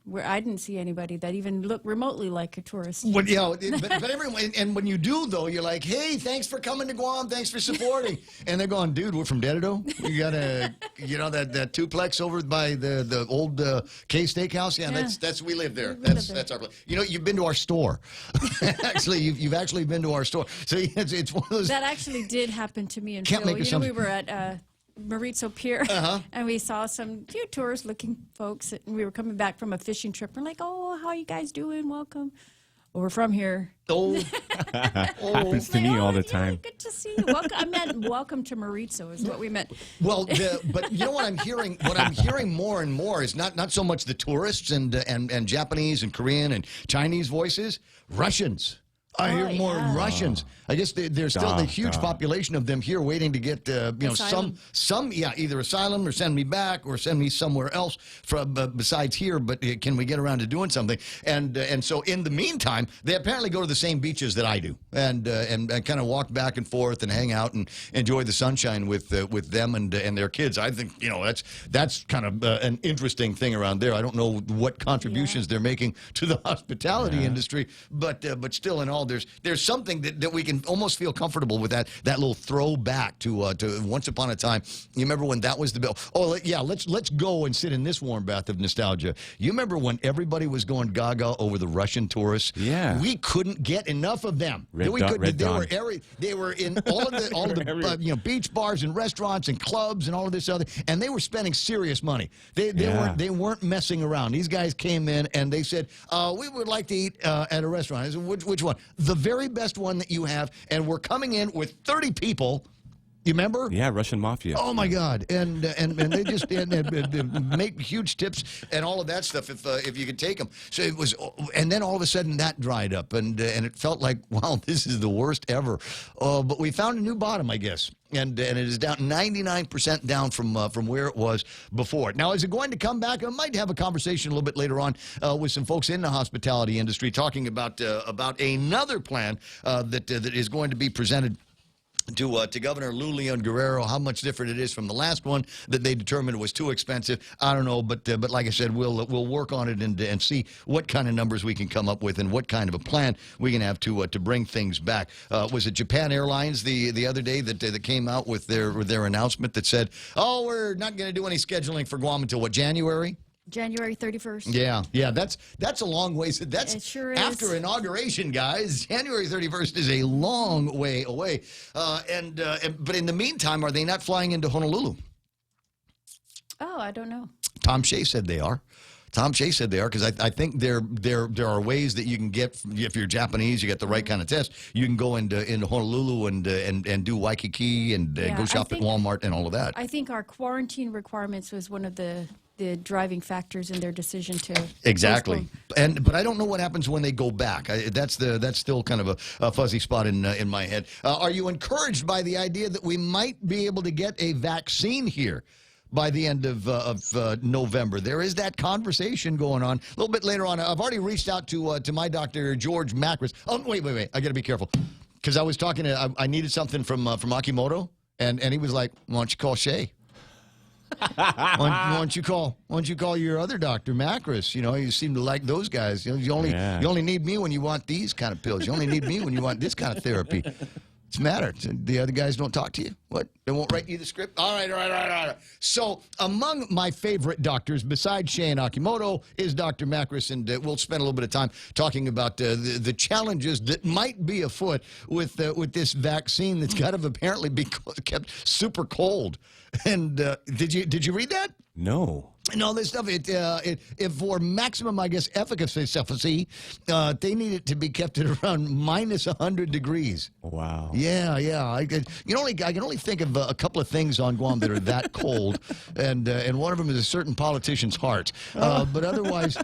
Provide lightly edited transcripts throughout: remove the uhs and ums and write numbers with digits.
where I didn't see anybody that even looked remotely like a tourist. Well, but everyone, and when you do, though, you're like, hey, thanks for coming to Guam. Thanks for supporting. And they're going, dude, we're from Dededo. You got that twoplex over by the old K Steakhouse? Yeah, that's we live there. That's our place. You know, you've been to our store. Actually, you've actually been to our store. So it's one of those. That actually did happen to me and Can't Phil. make assumptions. We were at Maritzo Pier, and we saw some few tourist-looking folks, and we were coming back from a fishing trip. We're like, "Oh, how you guys doing? Welcome." Well, we're from here. Happens to me all the time. Good to see you. Welcome. I meant welcome to Maritzo is what we meant. Well, but you know what I'm hearing? What I'm hearing more and more is not so much the tourists and Japanese and Korean and Chinese voices, Russians. I hear more Russians. I guess there's still a huge population of them here waiting to get some either asylum or send me back or send me somewhere else from besides here. But can we get around to doing something? And so in the meantime, they apparently go to the same beaches that I do and kind of walk back and forth and hang out and enjoy the sunshine with them and their kids. I think that's kind of an interesting thing around there. I don't know what contributions they're making to the hospitality industry, but still in all. There's something that we can almost feel comfortable with that little throwback to once upon a time. You remember when that was the bill? Oh yeah, let's go and sit in this warm bath of nostalgia. You remember when everybody was going gaga over the Russian tourists? Yeah, we couldn't get enough of them. They were in all of the beach bars and restaurants and clubs and all of this other, and they were spending serious money. They weren't messing around. These guys came in and they said, we would like to eat at a restaurant. I said, which one? The very best one that you have, and we're coming in with 30 people. You remember? Yeah, Russian mafia. Oh my God! And they just make huge tips and all of that stuff if you could take them. So it was, and then all of a sudden that dried up, and it felt like, wow, this is the worst ever. But we found a new bottom, I guess. And it is down 99% down from where it was before. Now, is it going to come back? I might have a conversation a little bit later on with some folks in the hospitality industry talking about another plan that is going to be presented to Governor Lou Leon Guerrero. How much different it is from the last one that they determined was too expensive, I don't know. But like I said, we'll work on it and see what kind of numbers we can come up with and what kind of a plan we can have to bring things back. Was it Japan Airlines the other day that came out with their announcement that said, oh, we're not going to do any scheduling for Guam until what, January? January 31st. Yeah, that's a long way. That's it sure is. After inauguration, guys. January 31st is a long way away. But in the meantime, are they not flying into Honolulu? Oh, I don't know. Tom Shea said they are. Tom Shea said they are, because I think there are ways that you can get, if you're Japanese, you get the right kind of test. You can go into Honolulu and do Waikiki and go shop at Walmart and all of that. I think our quarantine requirements was one of the driving factors in their decision to exactly. But I don't know what happens when they go back. That's still kind of a fuzzy spot in my head. Are you encouraged by the idea that we might be able to get a vaccine here by the end of November? There is that conversation going on. A little bit later on, I've already reached out to my doctor, George Macris. Oh, wait. I got to be careful, because I was talking to, I needed something from Akimoto, and he was like, why don't you call Shea? why don't you call your other doctor, Macris? You seem to like those guys. You only need me when you want these kind of pills. You only need me when you want this kind of therapy. What's the matter? The other guys don't talk to you? What? They won't write you the script? All right. So among my favorite doctors, besides Shea and Akimoto, is Dr. Macris, and we'll spend a little bit of time talking about the challenges that might be afoot with this vaccine that's got to apparently be kept super cold. And did you read that? No. And all this stuff, if for maximum, I guess, efficacy, they need it to be kept at around minus 100 degrees. Wow. Yeah. I can only think of a couple of things on Guam that are that cold, and one of them is a certain politician's heart. But otherwise,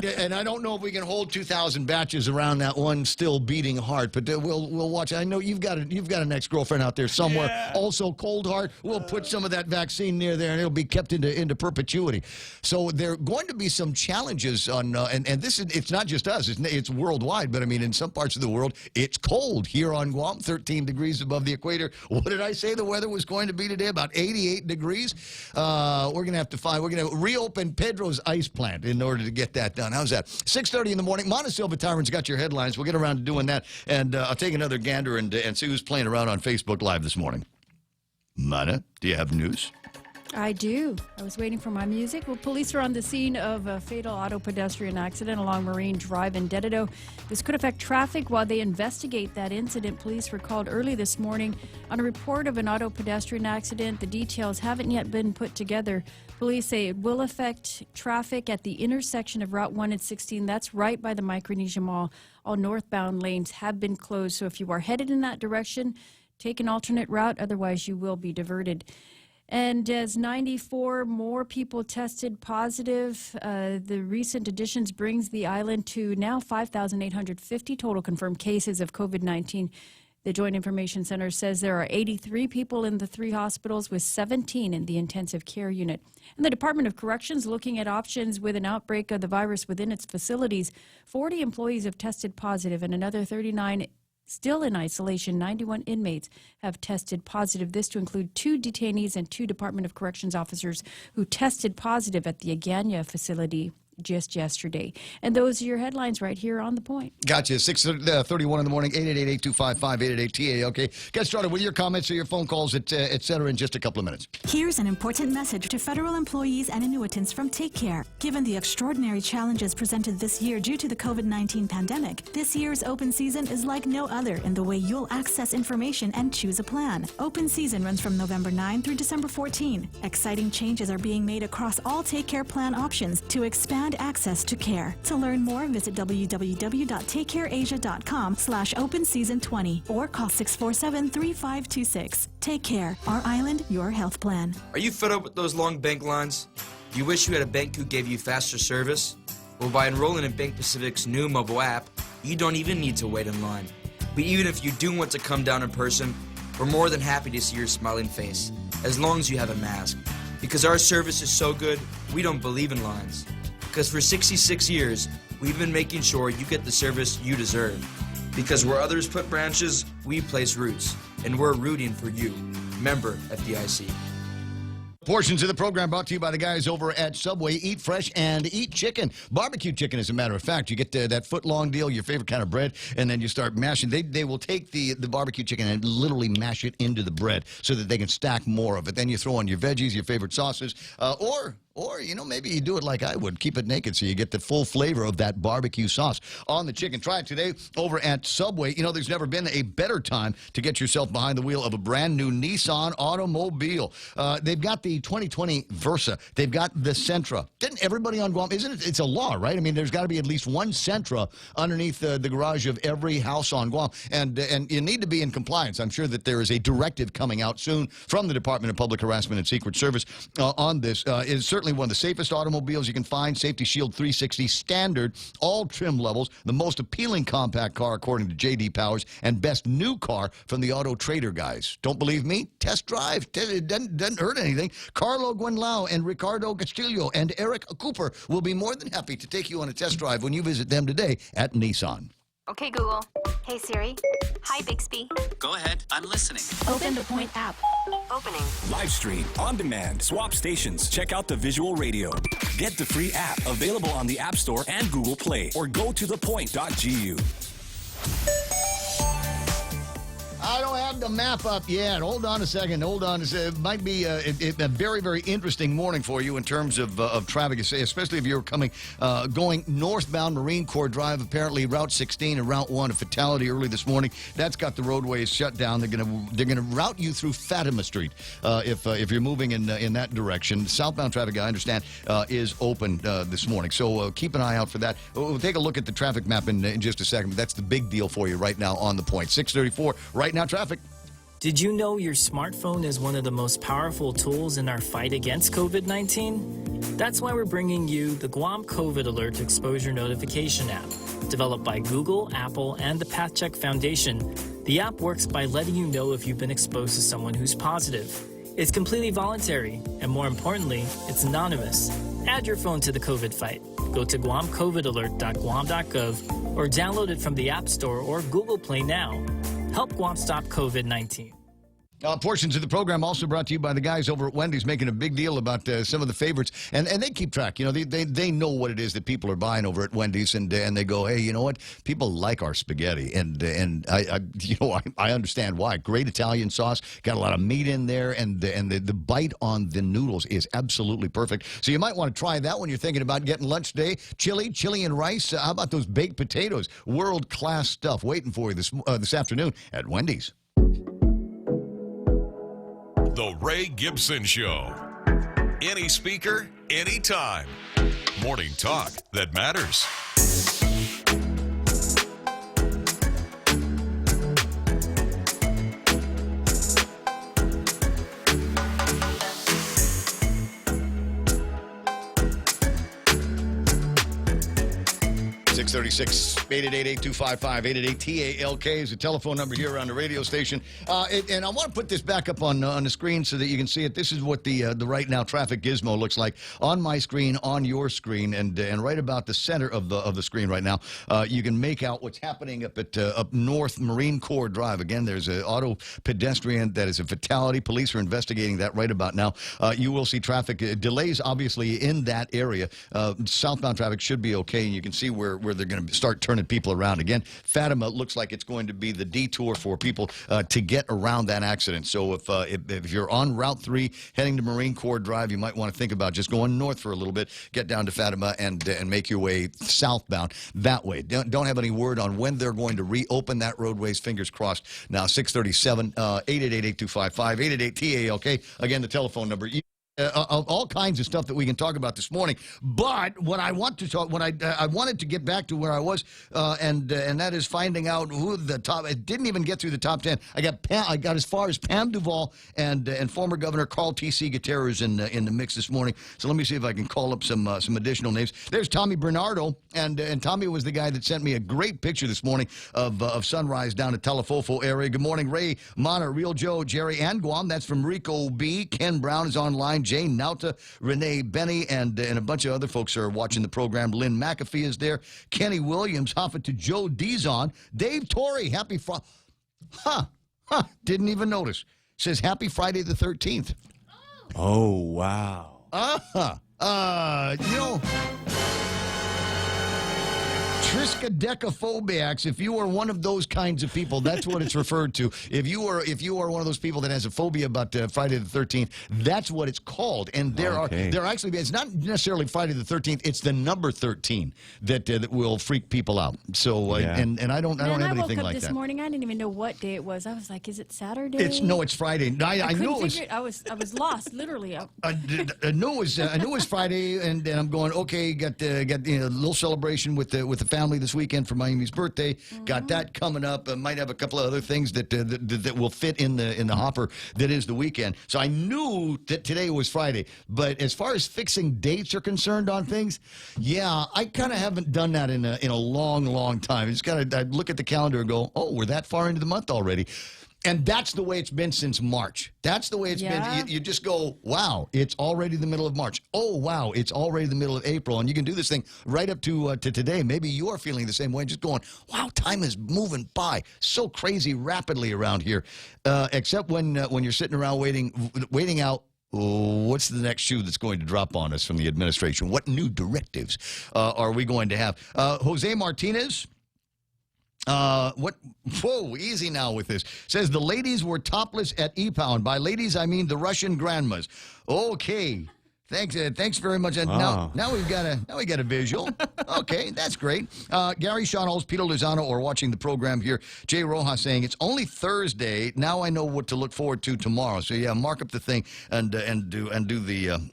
And I don't know if we can hold 2,000 batches around that one still beating heart, but we'll watch. I know you've got an ex-girlfriend out there somewhere, also cold heart. We'll put some of that vaccine near there, and it'll be kept into perpetuity. So there are going to be some challenges on, and this is, it's not just us, it's worldwide, but I mean, in some parts of the world, it's cold. Here on Guam, 13 degrees above the equator. What did I say the weather was going to be today? About 88 degrees. We're going to reopen Pedro's ice plant in order to get that done. How's that? 6:30 in the morning. Montecillo Tyrant's got your headlines. We'll get around to doing that, and I'll take another gander and see who's playing around on Facebook Live this morning. Mana, do you have news? I do. I was waiting for my music. Well, police are on the scene of a fatal auto pedestrian accident along Marine Drive in Dededo. This could affect traffic while they investigate that incident. Police were called early this morning on a report of an auto pedestrian accident. The details haven't yet been put together. Police say it will affect traffic at the intersection of Route 1 and 16. That's right by the Micronesia Mall. All northbound lanes have been closed. So if you are headed in that direction, take an alternate route. Otherwise, you will be diverted. And as 94 more people tested positive, the recent additions brings the island to now 5,850 total confirmed cases of COVID-19. The Joint Information Center says there are 83 people in the 3 hospitals with 17 in the intensive care unit. And the Department of Corrections looking at options with an outbreak of the virus within its facilities. 40 employees have tested positive and another 39 still in isolation. 91 inmates have tested positive. This to include 2 detainees and 2 Department of Corrections officers who tested positive at the Agana facility just yesterday. And those are your headlines right here on The Point. Gotcha. 6:31 in the morning, 888-825-5888-TA. Okay. Get started with your comments or your phone calls, et cetera, in just a couple of minutes. Here's an important message to federal employees and annuitants from Take Care. Given the extraordinary challenges presented this year due to the COVID-19 pandemic, this year's open season is like no other in the way you'll access information and choose a plan. Open season runs from November 9 through December 14. Exciting changes are being made across all Take Care plan options to expand access to care. To learn more, visit www.takecareasia.com/openseason20 or call 647-3526. Take Care, our island, your health plan. Are you fed up with those long bank lines? Do you wish you had a bank who gave you faster service? Well, by enrolling in Bank Pacific's new mobile app, you don't even need to wait in line. But even if you do want to come down in person, we're more than happy to see your smiling face, as long as you have a mask. Because our service is so good, we don't believe in lines. Because for 66 years, we've been making sure you get the service you deserve. Because where others put branches, we place roots. And we're rooting for you. Member FDIC. Portions of the program brought to you by the guys over at Subway. Eat fresh and eat chicken. Barbecue chicken, as a matter of fact. You get that foot-long deal, your favorite kind of bread, and then you start mashing. They will take the barbecue chicken and literally mash it into the bread so that they can stack more of it. Then you throw on your veggies, your favorite sauces, or, you know, maybe you do it like I would. Keep it naked so you get the full flavor of that barbecue sauce on the chicken. Try it today over at Subway. You know, there's never been a better time to get yourself behind the wheel of a brand new Nissan automobile. They've got the 2020 Versa. They've got the Sentra. Didn't everybody on Guam, isn't it? It's a law, right? I mean, there's got to be at least one Sentra underneath the garage of every house on Guam. And you need to be in compliance. I'm sure that there is a directive coming out soon from the Department of Public Harassment and Secret Service on this. It is certainly one of the safest automobiles you can find. Safety Shield 360 standard, all trim levels, the most appealing compact car according to J.D. Powers, and best new car from the Auto Trader guys. Don't believe me? Test drive. It doesn't hurt anything. Carlo Guanlao and Ricardo Castillo and Eric Cooper will be more than happy to take you on a test drive when you visit them today at Nissan. Okay, Google. Hey, Siri. Hi, Bixby. Go ahead. I'm listening. Open the Point app. Opening. Live stream, on demand, swap stations, check out the visual radio. Get the free app available on the App Store and Google Play or go to thepoint.gu. I don't have the map up yet. Hold on a second. It might be a very, very interesting morning for you in terms of traffic, especially if you're going northbound Marine Corps Drive. Apparently, Route 16 and Route 1, a fatality early this morning. That's got the roadways shut down. They're gonna route you through Fatima Street if you're moving in that direction. Southbound traffic, I understand, is open this morning. So keep an eye out for that. We'll take a look at the traffic map in just a second. That's the big deal for you right now on the point. 6:34 right now. Traffic. Did you know your smartphone is one of the most powerful tools in our fight against COVID-19? That's why we're bringing you the Guam COVID Alert Exposure Notification app. Developed by Google, Apple, and the PathCheck Foundation, the app works by letting you know if you've been exposed to someone who's positive. It's completely voluntary, and more importantly, it's anonymous. Add your phone to the COVID fight. Go to guamcovidalert.guam.gov or download it from the App Store or Google Play now. Help Guam stop COVID-19. Portions of the program also brought to you by the guys over at Wendy's, making a big deal about some of the favorites, and they keep track. You know, they know what it is that people are buying over at Wendy's, and they go, hey, you know what? People like our spaghetti, and I understand why. Great Italian sauce, got a lot of meat in there, and the bite on the noodles is absolutely perfect. So you might want to try that when you're thinking about getting lunch today. Chili and rice. How about those baked potatoes? World class stuff waiting for you this afternoon at Wendy's. The Ray Gibson Show. Any speaker, anytime. Morning talk that matters. (636) 888-8255-888-TALK is the telephone number here on the radio station. And I want to put this back up on the screen so that you can see it. This is what the right now traffic gizmo looks like on my screen, on your screen, and right about the center of the screen right now. You can make out what's happening up North Marine Corps Drive. Again, there's an auto pedestrian that is a fatality. Police are investigating that right about now. You will see traffic delays, obviously, in that area. Southbound traffic should be okay, and you can see where they're going to start turning people around again. Fatima looks like it's going to be the detour for people to get around that accident. So if you're on Route 3 heading to Marine Corps Drive, you might want to think about just going north for a little bit, get down to Fatima, and make your way southbound that way. Don't have any word on when they're going to reopen that roadways. Fingers crossed. Now 637 888-8255-888-TALK. Again, the telephone number. All kinds of stuff that we can talk about this morning. But what I want to talk, I wanted to get back to where I was, and that is finding out who the top. It didn't even get through the top 10. I got as far as Pam Duvall and former Governor Carl T.C. Gutierrez in the mix this morning. So let me see if I can call up some additional names. There's Tommy Bernardo, and Tommy was the guy that sent me a great picture this morning of sunrise down at Talafofo area. Good morning, Ray, Mana, Real Joe, Jerry, and Guam. That's from Rico B. Ken Brown is online. Jane Nauta, Renee Benny, and a bunch of other folks are watching the program. Lynn McAfee is there. Kenny Williams, hopping to Joe Dizon. Dave Torrey, happy Friday. Didn't even notice. Says happy Friday the 13th. Oh, wow. Triskaidekaphobiacs, if you are one of those kinds of people, that's what it's referred to. If you are one of those people that has a phobia about Friday the 13th, that's what it's called. And there are actually, it's not necessarily Friday the 13th, it's the number 13 that will freak people out. So and I don't have anything like that. I woke up this morning, I didn't even know what day it was. I was like, is it Saturday? It's Friday. I knew it was. I was lost, literally. I knew it was Friday, and I'm going, okay, got a little celebration with the family this weekend for Miami's birthday. Got that coming up. Might have a couple of other things that will fit in the hopper that is the weekend. So I knew that today was Friday. But as far as fixing dates are concerned on things, I kind of haven't done that in a long time. It's kind of, I look at the calendar and go, oh, we're that far into the month already. And that's the way it's been since March. That's the way it's been. You just go, wow, it's already the middle of March. Oh, wow, it's already the middle of April. And you can do this thing right up to today. Maybe you are feeling the same way, just going, wow, time is moving by so crazy rapidly around here. Except when you're sitting around waiting out, what's the next shoe that's going to drop on us from the administration? What new directives are we going to have? Jose Martinez. Whoa, easy now with this. Says the ladies were topless at E-Pound. By ladies, I mean the Russian grandmas. Okay. Thanks very much. And now we got a visual. Okay, that's great. Gary Shawnoles, Peter Lozano are watching the program here. Jay Rojas saying it's only Thursday. Now I know what to look forward to tomorrow. So yeah, mark up the thing and do the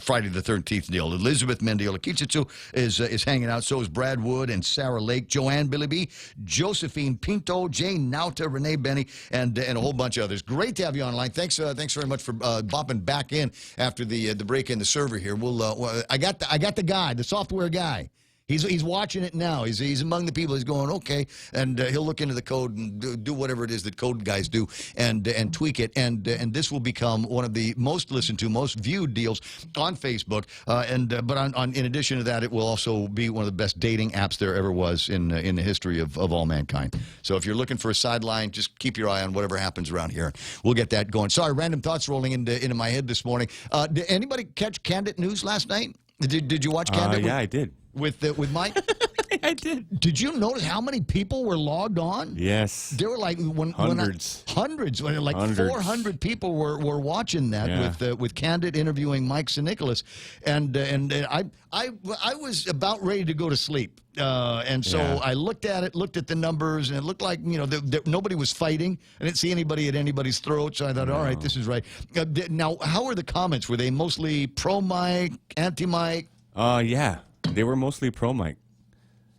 Friday the 13th deal. Elizabeth Mendiola Kichitsu is hanging out. So is Brad Wood and Sarah Lake, Joanne Billyby, Josephine Pinto, Jane Nauta, Renee Benny, and a whole bunch of others. Great to have you online. Thanks very much for bopping back in after the break in the server here. I got the guy, the software guy. He's watching it now. He's among the people. He's going, okay, and he'll look into the code and do whatever it is that code guys do and tweak it. And this will become one of the most listened to, most viewed deals on Facebook. But in addition to that, it will also be one of the best dating apps there ever was in the history of all mankind. So if you're looking for a sideline, just keep your eye on whatever happens around here. We'll get that going. Sorry, random thoughts rolling into my head this morning. Did anybody catch Candid News last night? Did you watch Candid? Yeah, I did. With Mike? I did. Did you notice how many people were logged on? Yes. There were like hundreds. Hundreds. 400 people were watching that with Candid interviewing Mike St. Nicholas, and I was about ready to go to sleep, and so I looked at the numbers, and it looked like nobody was fighting. I didn't see anybody at anybody's throat, so I thought, all right, this is right. Now, how were the comments? Were they mostly pro Mike, anti Mike? Yeah. They were mostly pro Mike,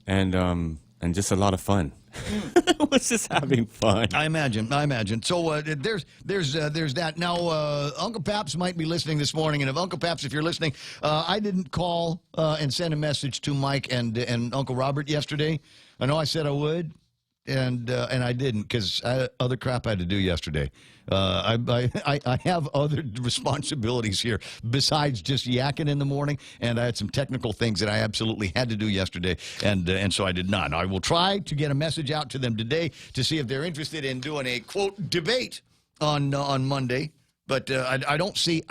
and just a lot of fun. It was just having fun. I imagine. So there's that. Now, Uncle Paps might be listening this morning, and if Uncle Paps, if you're listening, I didn't call and send a message to Mike and Uncle Robert yesterday. I know I said I would, and I didn't because other crap I had to do yesterday. I have other responsibilities here besides just yakking in the morning, and I had some technical things that I absolutely had to do yesterday, and so I did not. Now, I will try to get a message out to them today to see if they're interested in doing a quote debate on Monday, but I don't see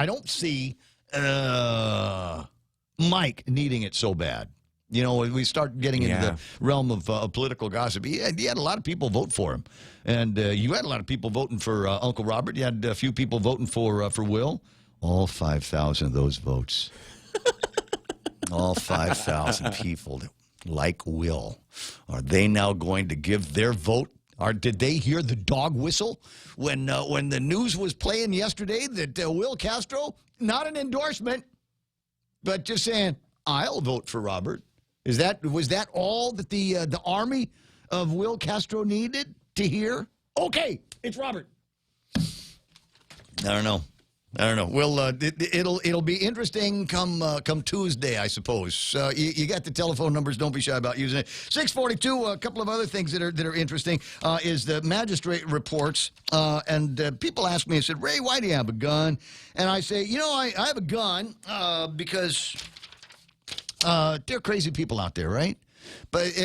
Mike needing it so bad. We start getting into the realm of political gossip. He had a lot of people vote for him. And you had a lot of people voting for Uncle Robert. You had a few people voting for Will. All 5,000 of those votes. All 5,000 people that like Will. Are they now going to give their vote? Or did they hear the dog whistle when the news was playing yesterday that Will Castro, not an endorsement, but just saying, I'll vote for Robert. Was that all that the army of Will Castro needed to hear? Okay, it's Robert. I don't know. Well, it'll be interesting come Tuesday, I suppose. You got the telephone numbers. Don't be shy about using it. 642. A couple of other things that are interesting is the magistrate reports. And people ask me, I said, Ray, why do you have a gun? And I say, I have a gun because. There are crazy people out there, right?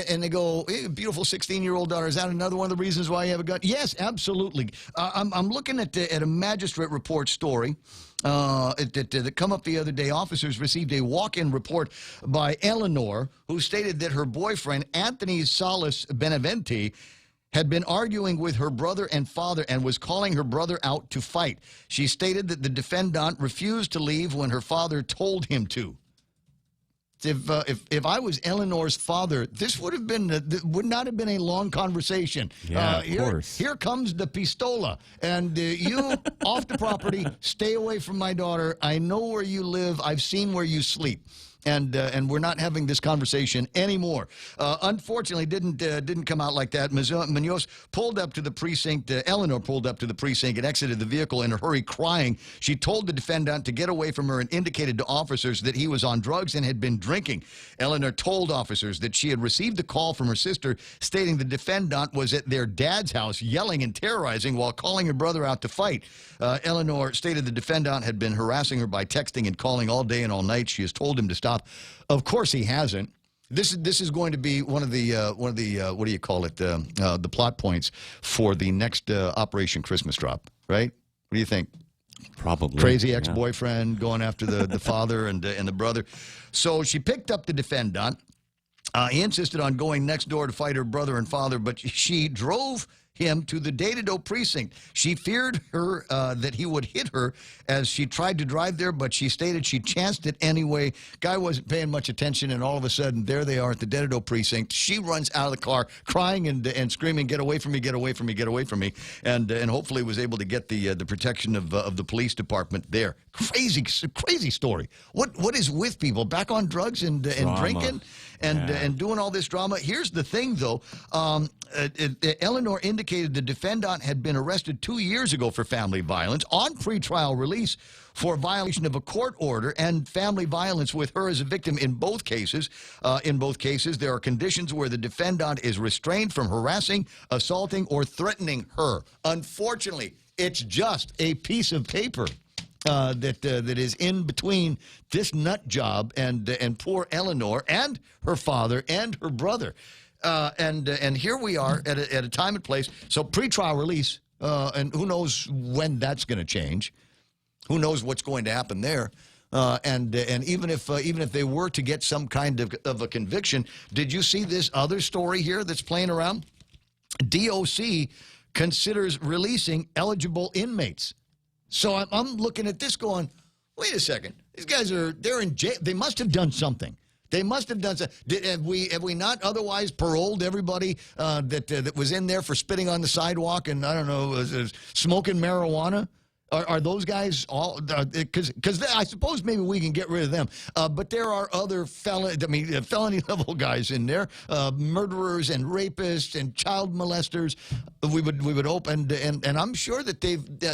And they go, hey, beautiful 16-year-old daughter. Is that another one of the reasons why you have a gun? Yes, absolutely. I'm looking at a magistrate report story that come up the other day. Officers received a walk-in report by Eleanor, who stated that her boyfriend, Anthony Salas Beneventi, had been arguing with her brother and father and was calling her brother out to fight. She stated that the defendant refused to leave when her father told him to. If I was Eleanor's father, this would not have been a long conversation. Yeah, of course. Here comes the pistola, and you off the property. Stay away from my daughter. I know where you live. I've seen where you sleep. And we're not having this conversation anymore. Unfortunately, didn't come out like that. Munoz pulled up to the precinct. Eleanor pulled up to the precinct and exited the vehicle in a hurry, crying. She told the defendant to get away from her and indicated to officers that he was on drugs and had been drinking. Eleanor told officers that she had received a call from her sister stating the defendant was at their dad's house yelling and terrorizing while calling her brother out to fight. Eleanor stated the defendant had been harassing her by texting and calling all day and all night. She has told him to stop. Of course he hasn't. This is going to be one of the what do you call it, the plot points for the next Operation Christmas Drop, right? What do you think? Probably. Crazy ex-boyfriend going after the father and the brother. So she picked up the defendant. He insisted on going next door to fight her brother and father, but she drove him to the Dededo precinct. She feared that he would hit her as she tried to drive there, but she stated she chanced it anyway. Guy wasn't paying much attention, and all of a sudden, there they are at the Dededo precinct. She runs out of the car, crying and screaming, "Get away from me! Get away from me! Get away from me!" And hopefully was able to get the protection of the police department there. Crazy story. What is with people back on drugs and drinking and doing all this drama? Here's the thing, though. Eleanor indicated the defendant had been arrested 2 years ago for family violence on pretrial release for violation of a court order and family violence with her as a victim in both cases. There are conditions where the defendant is restrained from harassing, assaulting, or threatening her. Unfortunately, it's just a piece of paper that is in between this nut job and poor Eleanor and her father and her brother. And here we are at a time and place. So pretrial release, and who knows when that's going to change? Who knows what's going to happen there? And even if they were to get some kind of a conviction, did you see this other story here that's playing around? DOC considers releasing eligible inmates. So I'm looking at this going, wait a second. These guys they're in jail. They must have done something. They must have done something. Have we not otherwise paroled everybody that was in there for spitting on the sidewalk and, I don't know, smoking marijuana? Are those guys all? Because I suppose maybe we can get rid of them. But there are other felony level guys in there, murderers and rapists and child molesters. We would open and I'm sure that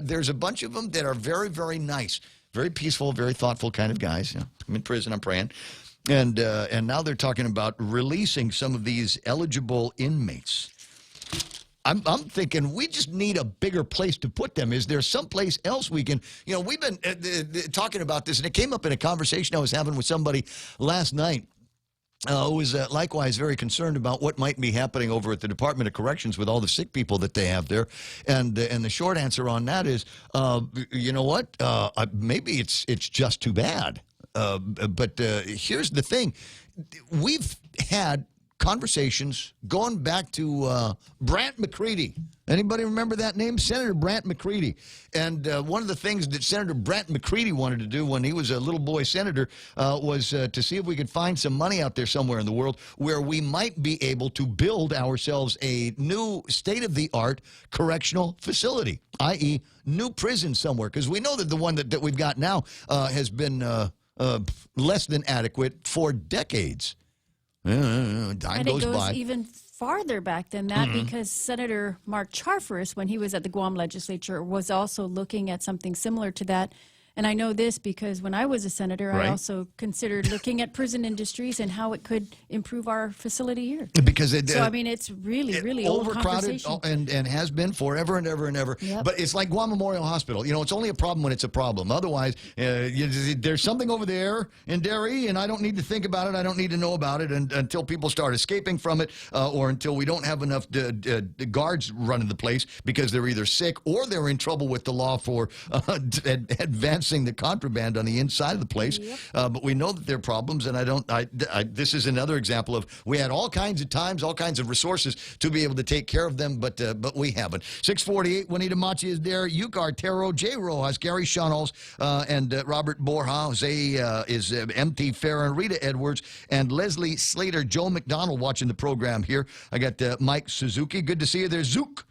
there's a bunch of them that are very, very nice, very peaceful, very thoughtful kind of guys. Yeah, I'm in prison. I'm praying. And now they're talking about releasing some of these eligible inmates. I'm thinking we just need a bigger place to put them. Is there someplace else we can, we've been talking about this, and it came up in a conversation I was having with somebody last night who was likewise very concerned about what might be happening over at the Department of Corrections with all the sick people that they have there. And the short answer on that is, you know what? Maybe it's just too bad. But here's the thing. We've had conversations going back to Brant McCready. Anybody remember that name? Senator Brant McCready. And one of the things that Senator Brant McCready wanted to do when he was a little boy senator was to see if we could find some money out there somewhere in the world where we might be able to build ourselves a new state-of-the-art correctional facility, i.e. new prison somewhere. Because we know that the one that we've got now has been less than adequate for decades. Time and it goes by. even farther back than that because Senator Mark Charfers, when he was at the Guam legislature, was also looking at something similar to that. And I know this because when I was a senator, I also considered looking at prison industries and how it could improve our facility here. Because it's really old overcrowded conversation. and has been forever and ever and ever. Yep. But it's like Guam Memorial Hospital. It's only a problem when it's a problem. Otherwise, there's something over there in Derry, and I don't need to think about it. I don't need to know about it until people start escaping from it or until we don't have enough guards running the place because they're either sick or they're in trouble with the law for advancing the contraband on the inside of the place. Yep. But we know that there are problems, and this is another example of we had all kinds of times, all kinds of resources to be able to take care of them, but we haven't. 648, Juanita Machi is there, Yukar Tero, Jay Rojas, Gary Shonals, and Robert Borja. Jose is MT Farron, Rita Edwards, and Leslie Slater, Joe McDonald watching the program here. I got Mike Suzuki. Good to see you there, Zook.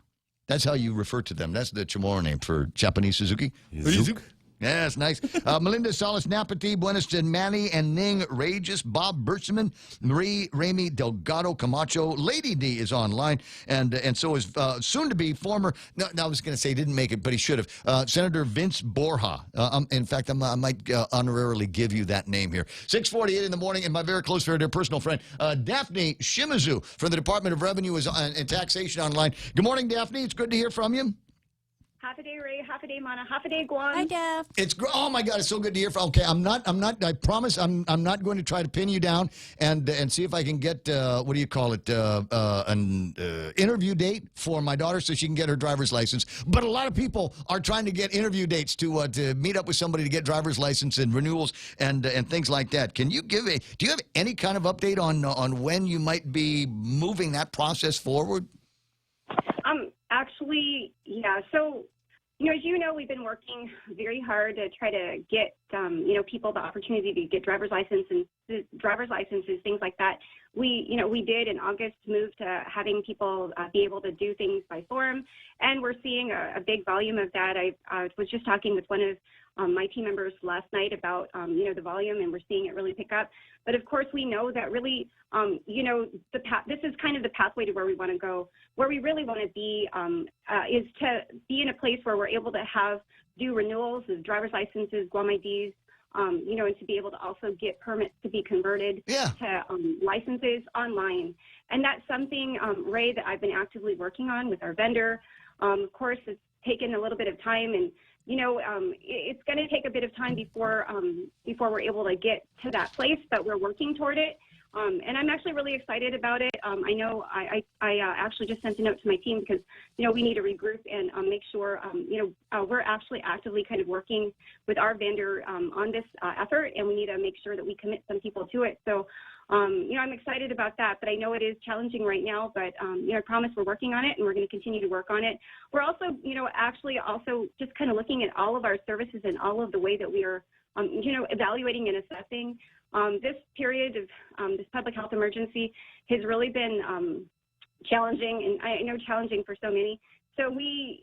That's how you refer to them. That's the Chamorro name for Japanese Suzuki. Zook. Yeah, that's nice. Melinda Salas Napati, Buenos and Manny and Ning Regis, Bob Bertzman, Marie Ramy Delgado Camacho, Lady D is online, and so is soon to be former. No, I was going to say he didn't make it, but he should have. Senator Vince Borja. In fact, I might honorarily give you that name here. 6:48 in the morning, and my very close friend, dear personal friend, Daphne Shimizu from the Department of Revenue and Taxation online. Good morning, Daphne. It's good to hear from you. Half a day, Ray. Half a day, Mana. Half a day, Guam. Hi, Daph. Oh my God, it's so good to hear from. Okay, I promise I'm not going to try to pin you down and see if I can get what do you call it, an interview date for my daughter so she can get her driver's license. But a lot of people are trying to get interview dates to meet up with somebody to get driver's license and renewals and things like that. Can you do you have any kind of update on when you might be moving that process forward? Actually, yeah. So, as you know, we've been working very hard to try to get, people the opportunity to get driver's licenses, things like that. We did in August move to having people be able to do things by form, and we're seeing a big volume of that. I was just talking with one of my team members last night about, the volume, and we're seeing it really pick up. But of course, we know that really, this is kind of the pathway to where we want to go. Where we really want to be is to be in a place where we're able to do renewals of driver's licenses, Guam IDs, and to be able to also get permits to be converted to licenses online. And that's something, Ray, that I've been actively working on with our vendor. Of course, it's taken a little bit of time, and it's going to take a bit of time before we're able to get to that place, but we're working toward it. And I'm actually really excited about it. I know I actually just sent a note to my team because, we need to regroup and make sure, we're actually actively kind of working with our vendor on this effort, and we need to make sure that we commit some people to it. So, I'm excited about that, but I know it is challenging right now, but, I promise we're working on it, and we're going to continue to work on it. We're also, actually also just kind of looking at all of our services and all of the way that we are, evaluating and assessing. This period of this public health emergency has really been challenging, and I know challenging for so many. So we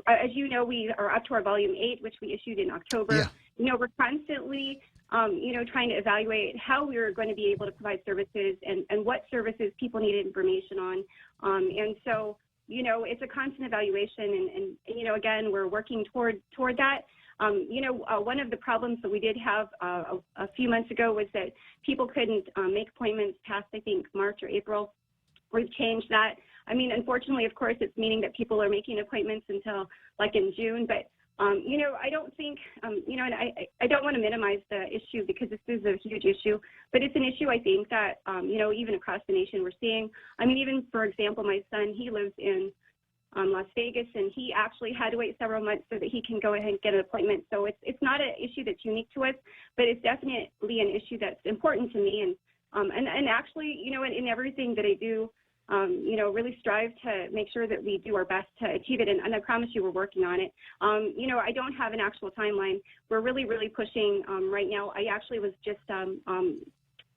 as you know, we are up to our volume 8, which we issued in October. Yeah. We're constantly, trying to evaluate how we're going to be able to provide services and what services people need information on. And so, it's a constant evaluation, and again, we're working toward that. One of the problems that we did have a few months ago was that people couldn't make appointments past, I think, March or April. We've changed that. I mean, unfortunately, of course, it's meaning that people are making appointments until like in June. But, I don't think, and I don't want to minimize the issue because this is a huge issue. But it's an issue, I think, that, even across the nation we're seeing. I mean, even, for example, my son, he lives in Las Vegas, and he actually had to wait several months so that he can go ahead and get an appointment. So it's not an issue that's unique to us, but it's definitely an issue that's important to me. And actually, in everything that I do, really strive to make sure that we do our best to achieve it. And I promise you we're working on it. I don't have an actual timeline. We're really, really pushing right now. I actually was just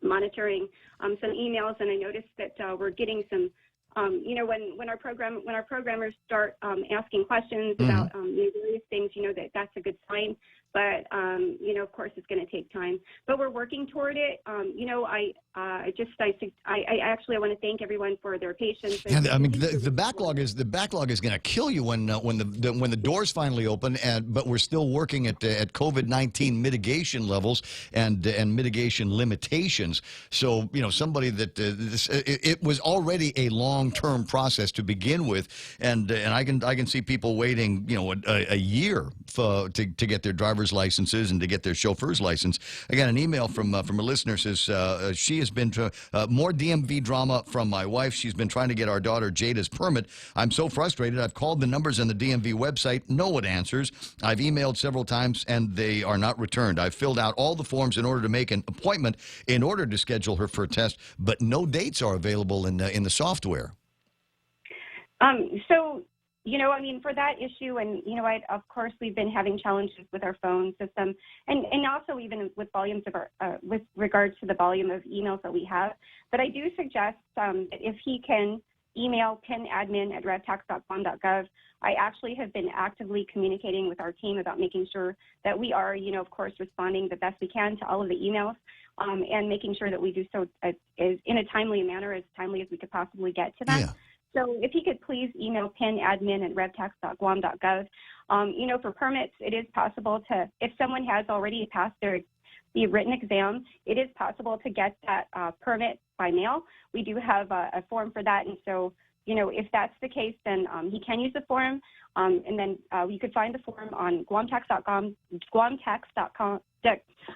monitoring some emails, and I noticed that we're getting some when our programmers start asking questions about various things, that's a good sign. But of course, it's going to take time. But we're working toward it. I want to thank everyone for their patience. Yeah, I mean, the backlog is going to kill you when the doors finally open. But we're still working at COVID-19 mitigation levels and mitigation limitations. So somebody that it was already a long-term process to begin with, and I can see people waiting a year to get their driver's licenses and to get their chauffeur's license. I got an email from a listener says she has been to more DMV drama from my wife. She's been trying to get our daughter Jada's permit. I'm so frustrated. I've called the numbers on the DMV website. No one answers. I've emailed several times and they are not returned. I've filled out all the forms in order to make an appointment in order to schedule her for a test, but no dates are available in the software. For that issue, and, of course, we've been having challenges with our phone system and also even with volumes of with regards to the volume of emails that we have. But I do suggest that if he can email pinadmin@revtax.guam.gov. I actually have been actively communicating with our team about making sure that we are, of course, responding the best we can to all of the emails and making sure that we do so in a timely manner, as timely as we could possibly get to them. Yeah. So if he could please email pinadmin@revtax.guam.gov. For permits, it is possible to, if someone has already passed the written exam, it is possible to get that permit by mail. We do have a form for that, and so, if that's the case, then he can use the form, and then you could find the form on guamtax.com,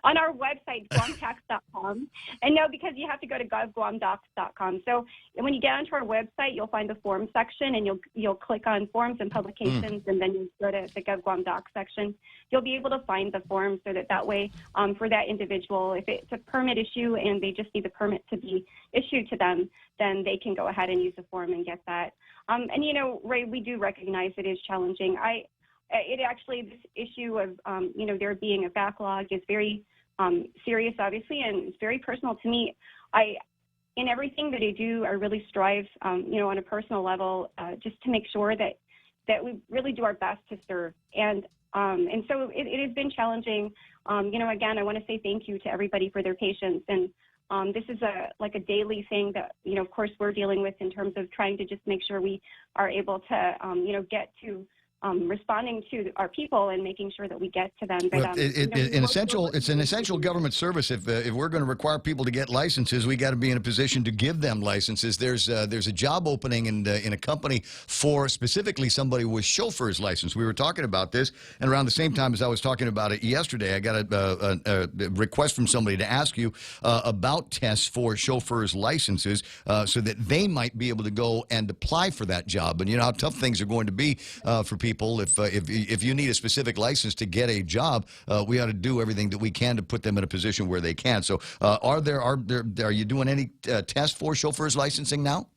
on our website, guamtax.com. And no, because you have to go to govguamdocs.com. So when you get onto our website, you'll find the forms section, and you'll click on forms and publications, and then you go to the GovGuamDocs section. You'll be able to find the forms so that way, for that individual, if it's a permit issue and they just need the permit to be issued to them, then they can go ahead and use the form and get that. And you know, Ray, we do recognize it is challenging. This issue of there being a backlog is very serious, obviously, and it's very personal to me. In everything that I do, I really strive, on a personal level, just to make sure that we really do our best to serve. And so it has been challenging. Again, I want to say thank you to everybody for their patience. And this is a daily thing that, of course, we're dealing with in terms of trying to just make sure we are able to, get to responding to our people and making sure that we get to them. But, it's an essential government service. If we're going to require people to get licenses, we got to be in a position to give them licenses. There's a job opening in a company for specifically somebody with chauffeur's license. We were talking about this, and around the same time as I was talking about it yesterday, I got a request from somebody to ask you about tests for chauffeur's licenses so that they might be able to go and apply for that job. And you know how tough things are going to be for people. If you need a specific license to get a job, we ought to do everything that we can to put them in a position where they can. So, are you doing any tests for chauffeur's licensing now?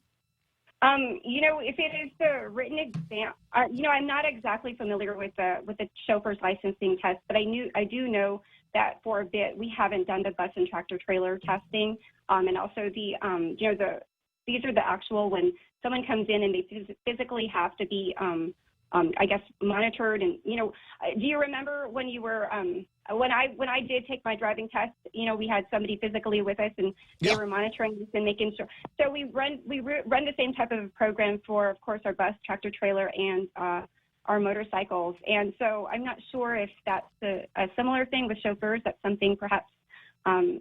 If it is the written exam, I'm not exactly familiar with the chauffeur's licensing test, but I do know that for a bit we haven't done the bus and tractor trailer testing, and also these are the actual when someone comes in and they physically have to be monitored. And, do you remember when you were, when I did take my driving test, we had somebody physically with us and they were monitoring this and making sure. So we run the same type of program for, of course, our bus, tractor trailer, and our motorcycles. And so I'm not sure if that's a similar thing with chauffeurs. That's something perhaps I'm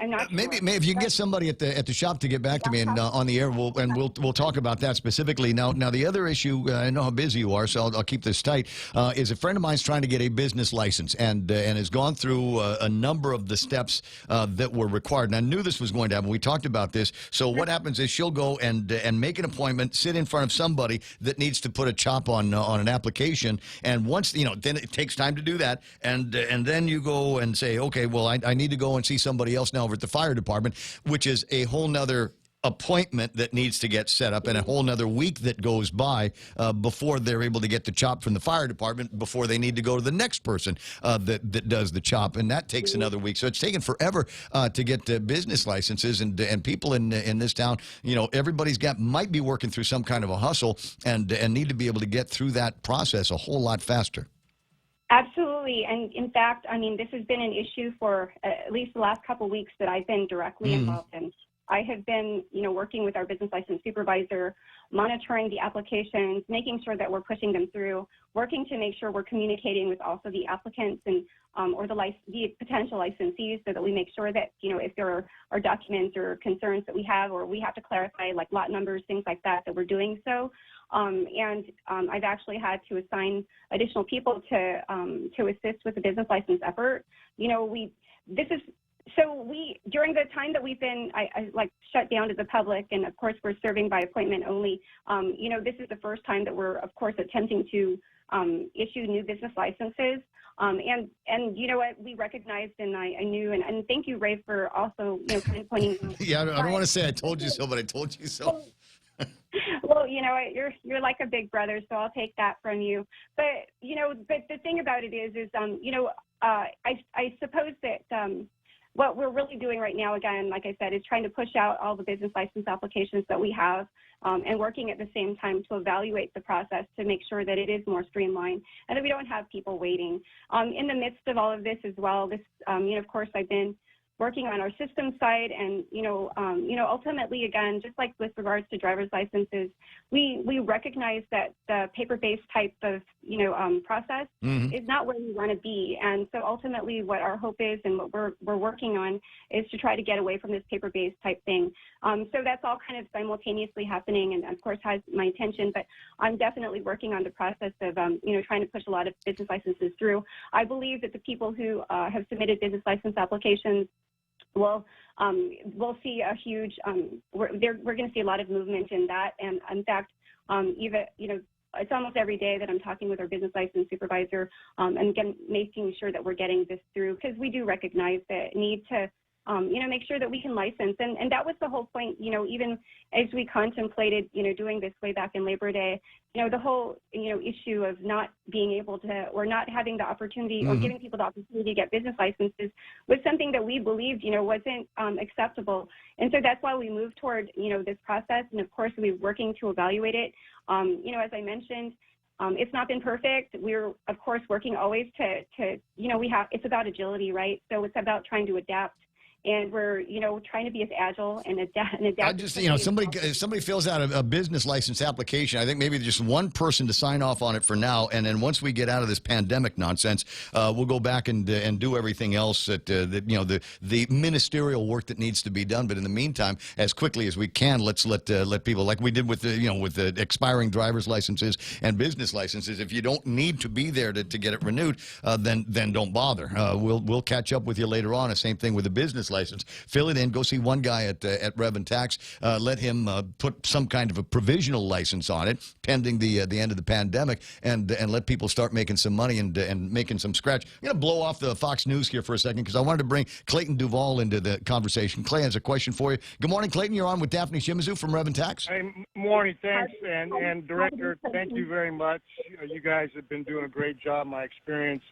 not sure. Maybe if you can get somebody at the shop to get back to me and on the air, we'll talk about that specifically. Now the other issue, I know how busy you are, so I'll keep this tight. Is a friend of mine's trying to get a business license and has gone through a number of the steps that were required. And I knew this was going to happen. We talked about this. So what happens is she'll go and make an appointment, sit in front of somebody that needs to put a chop on an application, and once then it takes time to do that, and then you go and say, okay, well I need to go and see somebody else now over at the fire department, which is a whole nother appointment that needs to get set up and a whole nother week that goes by before they're able to get the chop from the fire department before they need to go to the next person that does the chop, and that takes another week. So it's taken forever to get business licenses, and people in this town, everybody's might be working through some kind of a hustle and need to be able to get through that process a whole lot faster. Absolutely. And in fact, this has been an issue for at least the last couple of weeks that I've been directly involved in. I have been, working with our business license supervisor, monitoring the applications, making sure that we're pushing them through, working to make sure we're communicating with also the applicants and or the potential licensees so that we make sure that, if there are documents or concerns that we have or we have to clarify like lot numbers, things like that we're doing so. I've actually had to assign additional people to assist with the business license effort. During the time that we've been, shut down to the public, and of course we're serving by appointment only. This is the first time that we're, of course, attempting to issue new business licenses. And you know what, we recognized, and I knew, and thank you, Ray, for also, kind of pointing. Yeah, I don't want to say I told you so, but I told you so. Well, you're like a big brother, so I'll take that from you. But but the thing about it is I suppose that what we're really doing right now, again, like I said, is trying to push out all the business license applications that we have, and working at the same time to evaluate the process to make sure that it is more streamlined and that we don't have people waiting. In the midst of all of this as well, of course, I've been working on our system side, and ultimately, again, just like with regards to driver's licenses, we recognize that the paper-based type of process is not where we want to be, and so ultimately, what our hope is and what we're working on is to try to get away from this paper-based type thing. So that's all kind of simultaneously happening, and of course has my attention. But I'm definitely working on the process of trying to push a lot of business licenses through. I believe that the people who have submitted business license applications we'll see a huge, we're going to see a lot of movement in that. And in fact, even, it's almost every day that I'm talking with our business license supervisor, and again, making sure that we're getting this through, because we do recognize the need to make sure that we can license. And that was the whole point, even as we contemplated, doing this way back in Labor Day, the whole, issue of not being able to, or not having the opportunity or giving people the opportunity to get business licenses was something that we believed, wasn't acceptable. And so that's why we moved toward, this process. And of course, we're working to evaluate it. As I mentioned, it's not been perfect. We're, of course, working always to it's about agility, right? So it's about trying to adapt. And we're, trying to be as agile and adapt. I just, somebody fills out a business license application. I think maybe just one person to sign off on it for now, and then once we get out of this pandemic nonsense, we'll go back and do everything else the ministerial work that needs to be done. But in the meantime, as quickly as we can, let's let people, like we did with the expiring driver's licenses and business licenses. If you don't need to be there to get it renewed, then don't bother. We'll catch up with you later on. The same thing with the business license. Fill it in. Go see one guy at Rev and Tax. Let him put some kind of a provisional license on it, pending the end of the pandemic, and let people start making some money and making some scratch. I'm going to blow off the Fox News here for a second because I wanted to bring Clayton Duvall into the conversation. Clay has a question for you. Good morning, Clayton. You're on with Daphne Shimizu from Rev and Tax. Hey, morning. Thanks, and Director, thank you very much. You guys have been doing a great job. My experience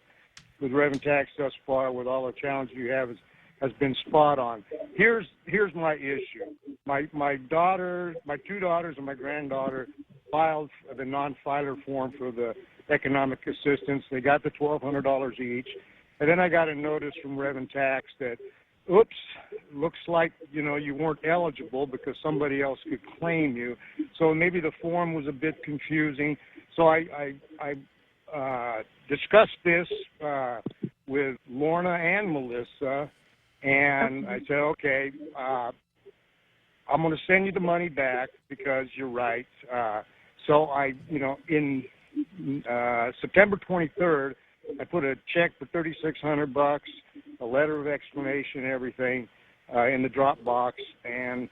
with Rev and Tax thus far, with all the challenges you have, has been spot on. Here's my issue. My two daughters and my granddaughter filed the non-filer form for the economic assistance. They got the $1,200 each. And then I got a notice from Rev and Tax that, oops, looks like, you weren't eligible because somebody else could claim you. So maybe the form was a bit confusing. So I discussed this with Lorna and Melissa, and I said, okay, I'm going to send you the money back because you're right. So in September 23rd, I put a check for $3,600, a letter of explanation, everything in the drop box, and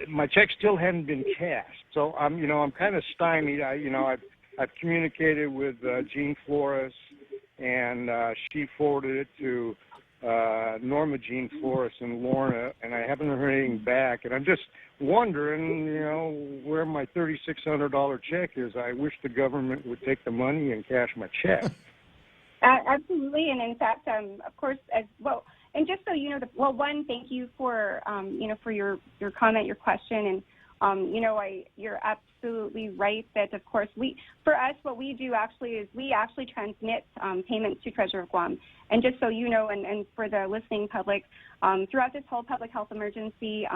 my check still hadn't been cashed. So I'm kind of stymied. I've communicated with Jean Flores, and she forwarded it to Norma Jean Flores and Lorna, and I haven't heard anything back. And I'm just wondering, where my $3,600 check is. I wish the government would take the money and cash my check. Absolutely, and in fact, of course, as well. And just so you know, one, thank you for for your comment, your question, and you're absolutely right that, of course, what we do actually is we actually transmit payments to Treasurer of Guam. And just so you know, and for the listening public, throughout this whole public health emergency,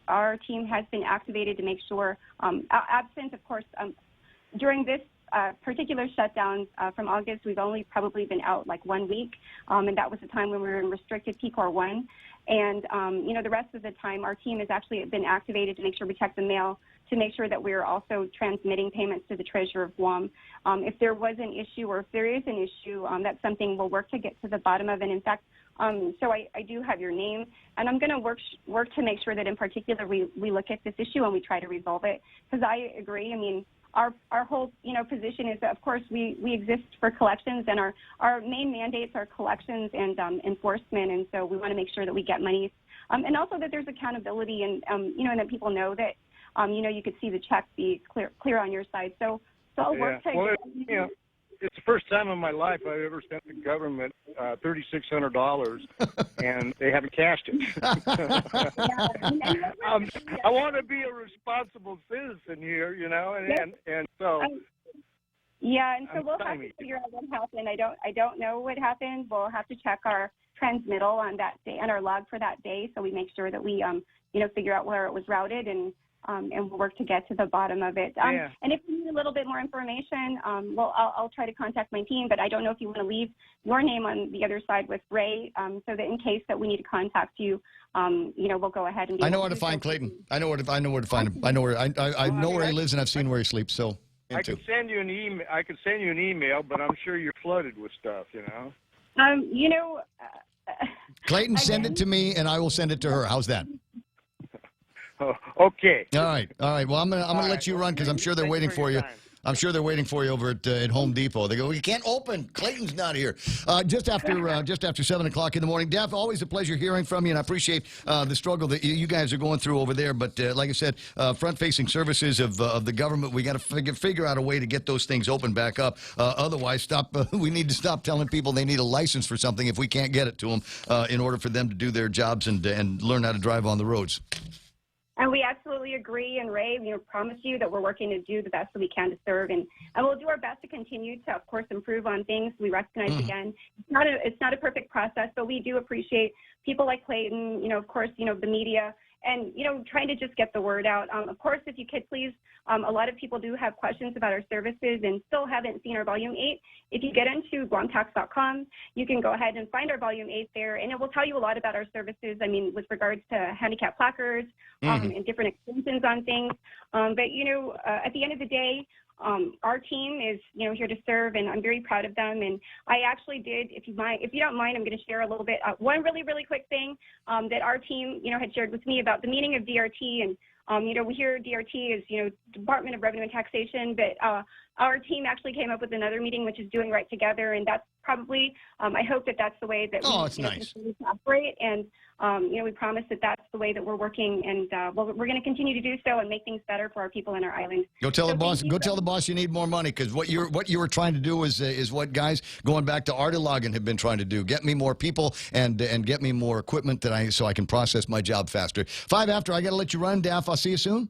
our team has been activated to make sure, absent, of course, during this particular shutdown from August, we've only probably been out like 1 week, and that was the time when we were in restricted PCOR 1. And, the rest of the time, our team has actually been activated to make sure we check the mail, to make sure that we're also transmitting payments to the Treasurer of Guam. If there was an issue, or if there is an issue, that's something we'll work to get to the bottom of. And in fact, so I do have your name, and I'm going to work to make sure that in particular we look at this issue and we try to resolve it, because I agree. I mean, our whole position is that, of course, we exist for collections, and our main mandates are collections and enforcement, and so we want to make sure that we get money, and also that there's accountability, and and that people know that you could see the check be clear on your side. So I'll work to. Well, it's the first time in my life I've ever sent the government $3,600, and they haven't cashed it. I want to be a responsible citizen here, and so. Yeah, and so we'll have to figure out what happened. I don't know what happened. We'll have to check our transmittal on that day and our log for that day, so we make sure that we figure out where it was routed, and we'll work to get to the bottom of it. And if you need a little bit more information, I'll try to contact my team, but I don't know if you want to leave your name on the other side with Ray, so that in case that we need to contact you, we'll go ahead and. I know where to find Clayton. I know where to find him. I know where he lives, and I've seen where he sleeps. So I could send you an email. But I'm sure you're flooded with stuff. Clayton, send it to me, and I will send it to her. How's that? Oh, okay. All right. Well, I'm gonna let you run because I'm sure they're waiting for you. I'm sure they're waiting for you over at Home Depot. They go, "You can't open. Clayton's not here." Just after 7 o'clock in the morning. Daph, always a pleasure hearing from you, and I appreciate the struggle that you guys are going through over there. But like I said, front-facing services of the government, we got to figure out a way to get those things open back up. Otherwise, we need to stop telling people they need a license for something if we can't get it to them in order for them to do their jobs and learn how to drive on the roads. And we absolutely agree. And Ray, promise you that we're working to do the best that we can to serve, and we'll do our best to continue to, of course, improve on things. We recognize again, it's not a perfect process, but we do appreciate people like Clayton, of course, the media, and trying to just get the word out. Of course, if you could please, a lot of people do have questions about our services and still haven't seen our Volume 8. If you get into GuamTax.com, you can go ahead and find our Volume 8 there, and it will tell you a lot about our services. I mean, with regards to handicap placards and different extensions on things. But at the end of the day, our team is, here to serve, and I'm very proud of them. And I actually did, if you don't mind, I'm going to share a little bit. One really, really quick thing that our team, had shared with me about the meaning of DRT. And, we hear DRT is, Department of Revenue and Taxation, but our team actually came up with another meeting, which is Doing Right Together. And that's probably, I hope that that's the way that we continue to operate. And, we promise that that's the way that we're working. And we're going to continue to do so and make things better for our people in our islands. Go tell the boss. Go tell the boss you need more money, because what you were trying to do is what guys going back to Artilagan have been trying to do. Get me more people and get me more equipment so I can process my job faster. 5 after, I got to let you run, Daph. I'll see you soon.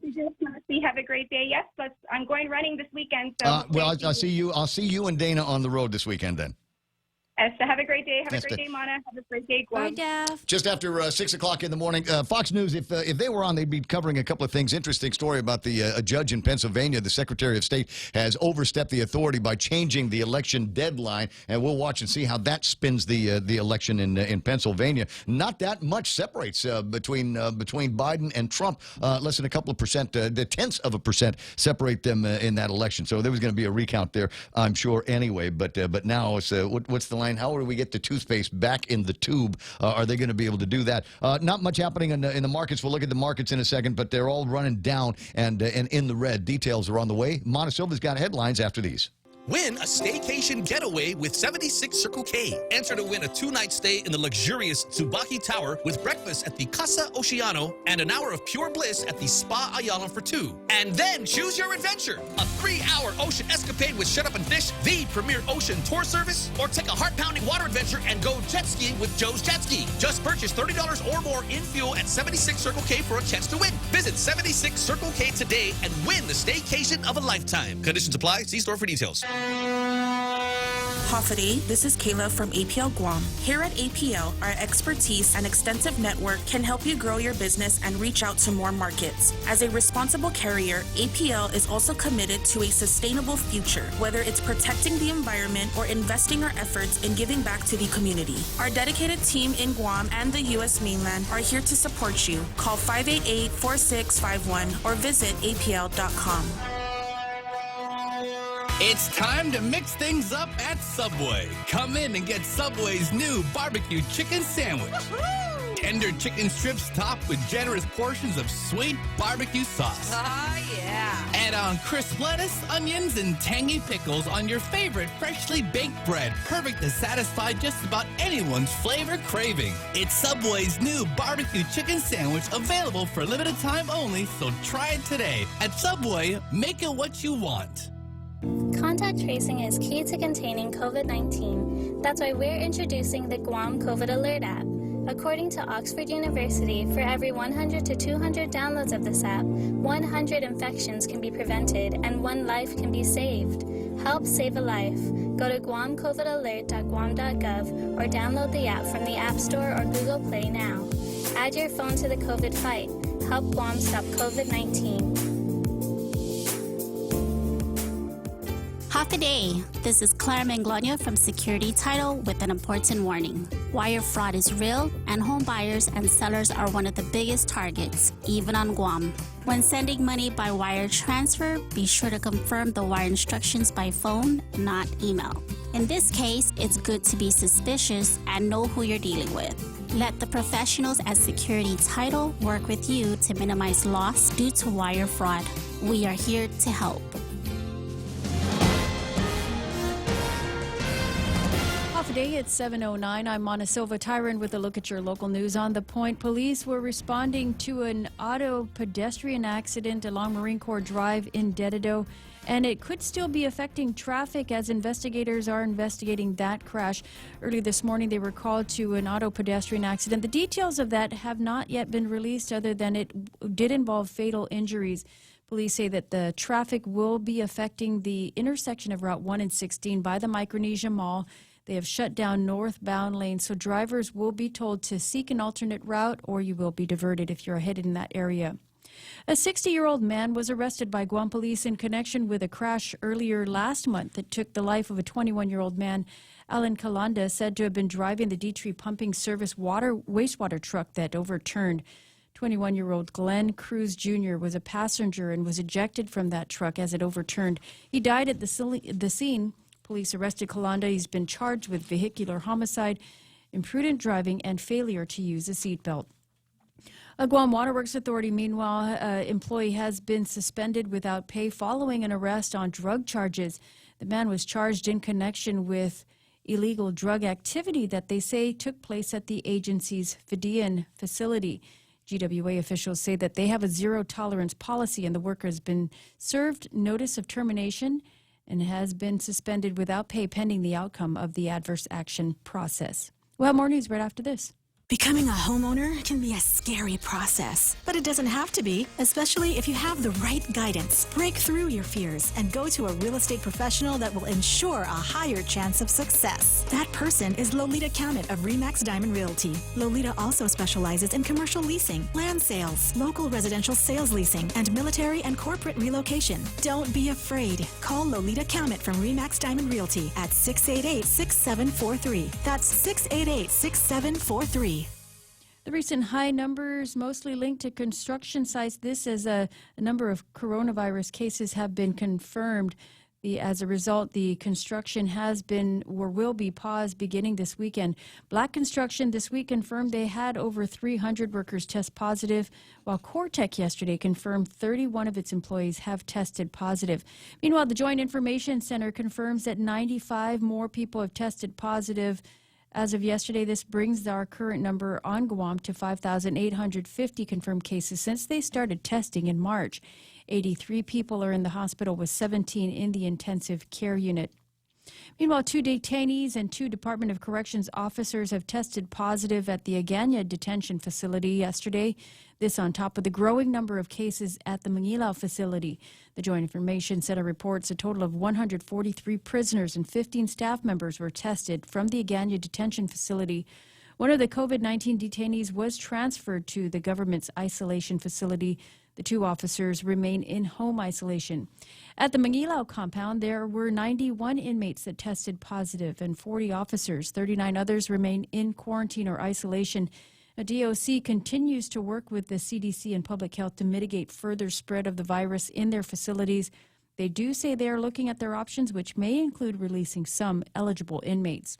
Have a great day. Yes, I'm going running this weekend. So I'll see you. I'll see you and Dana on the road this weekend then. So have a great day. Have a great day, Mana. Have a great day, Guam. Bye, Daph. Just after 6 o'clock in the morning, Fox News, if they were on, they'd be covering a couple of things. Interesting story about a judge in Pennsylvania. The Secretary of State has overstepped the authority by changing the election deadline, and we'll watch and see how that spins the election in Pennsylvania. Not that much separates between Biden and Trump. Less than a couple of percent, the tenths of a percent separate them in that election. So there was going to be a recount there, I'm sure, anyway. But now it's what's the line? How do we get the toothpaste back in the tube? Are they going to be able to do that? Not much happening in the markets. We'll look at the markets in a second, but they're all running down and in the red. Details are on the way. Mana Silva's got headlines after these. Win a staycation getaway with 76 Circle K. Enter to win a 2-night stay in the luxurious Tsubaki Tower with breakfast at the Casa Oceano and an hour of pure bliss at the Spa Ayala for 2. And then choose your adventure. A 3-hour ocean escapade with Shut Up and Fish, the premier ocean tour service, or take a heart-pounding water adventure and go jet skiing with Joe's Jet Ski. Just purchase $30 or more in fuel at 76 Circle K for a chance to win. Visit 76 Circle K today and win the staycation of a lifetime. Conditions apply. See store for details. Hafide, this is Kayla from APL Guam. Here at APL, our expertise and extensive network can help you grow your business and reach out to more markets. As a responsible carrier, APL is also committed to a sustainable future, whether it's protecting the environment or investing our efforts in giving back to the community. Our dedicated team in Guam and the U.S. mainland are here to support you. Call 588-4651 or visit apl.com. It's time to mix things up at Subway. Come in and get Subway's new barbecue chicken sandwich. Tender chicken strips topped with generous portions of sweet barbecue sauce. Oh, yeah. Add on crisp lettuce, onions, and tangy pickles on your favorite freshly baked bread. Perfect to satisfy just about anyone's flavor craving. It's Subway's new barbecue chicken sandwich, available for limited time only, so try it today. At Subway, make it what you want. Contact tracing is key to containing COVID-19. That's why we're introducing the Guam COVID Alert app. According to Oxford University, for every 100 to 200 downloads of this app, 100 infections can be prevented and 1 life can be saved. Help save a life. Go to guamcovidalert.guam.gov or download the app from the App Store or Google Play now. Add your phone to the COVID fight. Help Guam stop COVID-19. Hafide, this is Claire Manglona from Security Title with an important warning. Wire fraud is real, and home buyers and sellers are one of the biggest targets, even on Guam. When sending money by wire transfer, be sure to confirm the wire instructions by phone, not email. In this case, it's good to be suspicious and know who you're dealing with. Let the professionals at Security Title work with you to minimize loss due to wire fraud. We are here to help. today at 7:09. I'm Mona Silva Tyron with a look at your local news on the point. Police were responding to an auto pedestrian accident along Marine Corps Drive in Dededo, and it could still be affecting traffic as investigators are investigating that crash. Early this morning, they were called to an auto pedestrian accident. The details of that have not yet been released, other than it did involve fatal injuries. Police say that the traffic will be affecting the intersection of Route 1 and 16 by the Micronesia Mall. They have shut down northbound lanes, so drivers will be told to seek an alternate route or you will be diverted if you're headed in that area. A 60-year-old man was arrested by Guam police in connection with a crash earlier last month that took the life of a 21-year-old man. Alan Kalanda said to have been driving the Dietrich Pumping Service wastewater truck that overturned. 21-year-old Glenn Cruz Jr. was a passenger and was ejected from that truck as it overturned. He died at the scene. Police arrested Kalanda. He's been charged with vehicular homicide, imprudent driving, and failure to use a seatbelt. A Guam Waterworks Authority, meanwhile, employee has been suspended without pay following an arrest on drug charges. The man was charged in connection with illegal drug activity that they say took place at the agency's Fidian facility. GWA officials say that they have a zero-tolerance policy, and the worker has been served notice of termination and has been suspended without pay pending the outcome of the adverse action process. We'll have more news right after this. Becoming a homeowner can be a scary process, but it doesn't have to be, especially if you have the right guidance. Break through your fears and go to a real estate professional that will ensure a higher chance of success. That person is Lolita Countett of RE/MAX Diamond Realty. Lolita also specializes in commercial leasing, land sales, local residential sales leasing, and military and corporate relocation. Don't be afraid. Call Lolita Countett from RE/MAX Diamond Realty at 688-6743. That's 688-6743. The recent high numbers mostly linked to construction sites. This as a number of coronavirus cases have been confirmed. As a result, the construction has been or will be paused beginning this weekend. Black Construction this week confirmed they had over 300 workers test positive, while Cortec yesterday confirmed 31 of its employees have tested positive. Meanwhile, the Joint Information Center confirms that 95 more people have tested positive. As of yesterday, this brings our current number on Guam to 5,850 confirmed cases since they started testing in March. 83 people are in the hospital with 17 in the intensive care unit. Meanwhile, 2 detainees and 2 Department of Corrections officers have tested positive at the Agana detention facility yesterday. This on top of the growing number of cases at the Mangilao facility. The Joint Information Center reports a total of 143 prisoners and 15 staff members were tested from the Agana detention facility. One of the COVID-19 detainees was transferred to the government's isolation facility. The 2 officers remain in home isolation. At the Mangilao compound, there were 91 inmates that tested positive and 40 officers. 39 others remain in quarantine or isolation. A DOC continues to work with the CDC and Public Health to mitigate further spread of the virus in their facilities. They do say they are looking at their options, which may include releasing some eligible inmates.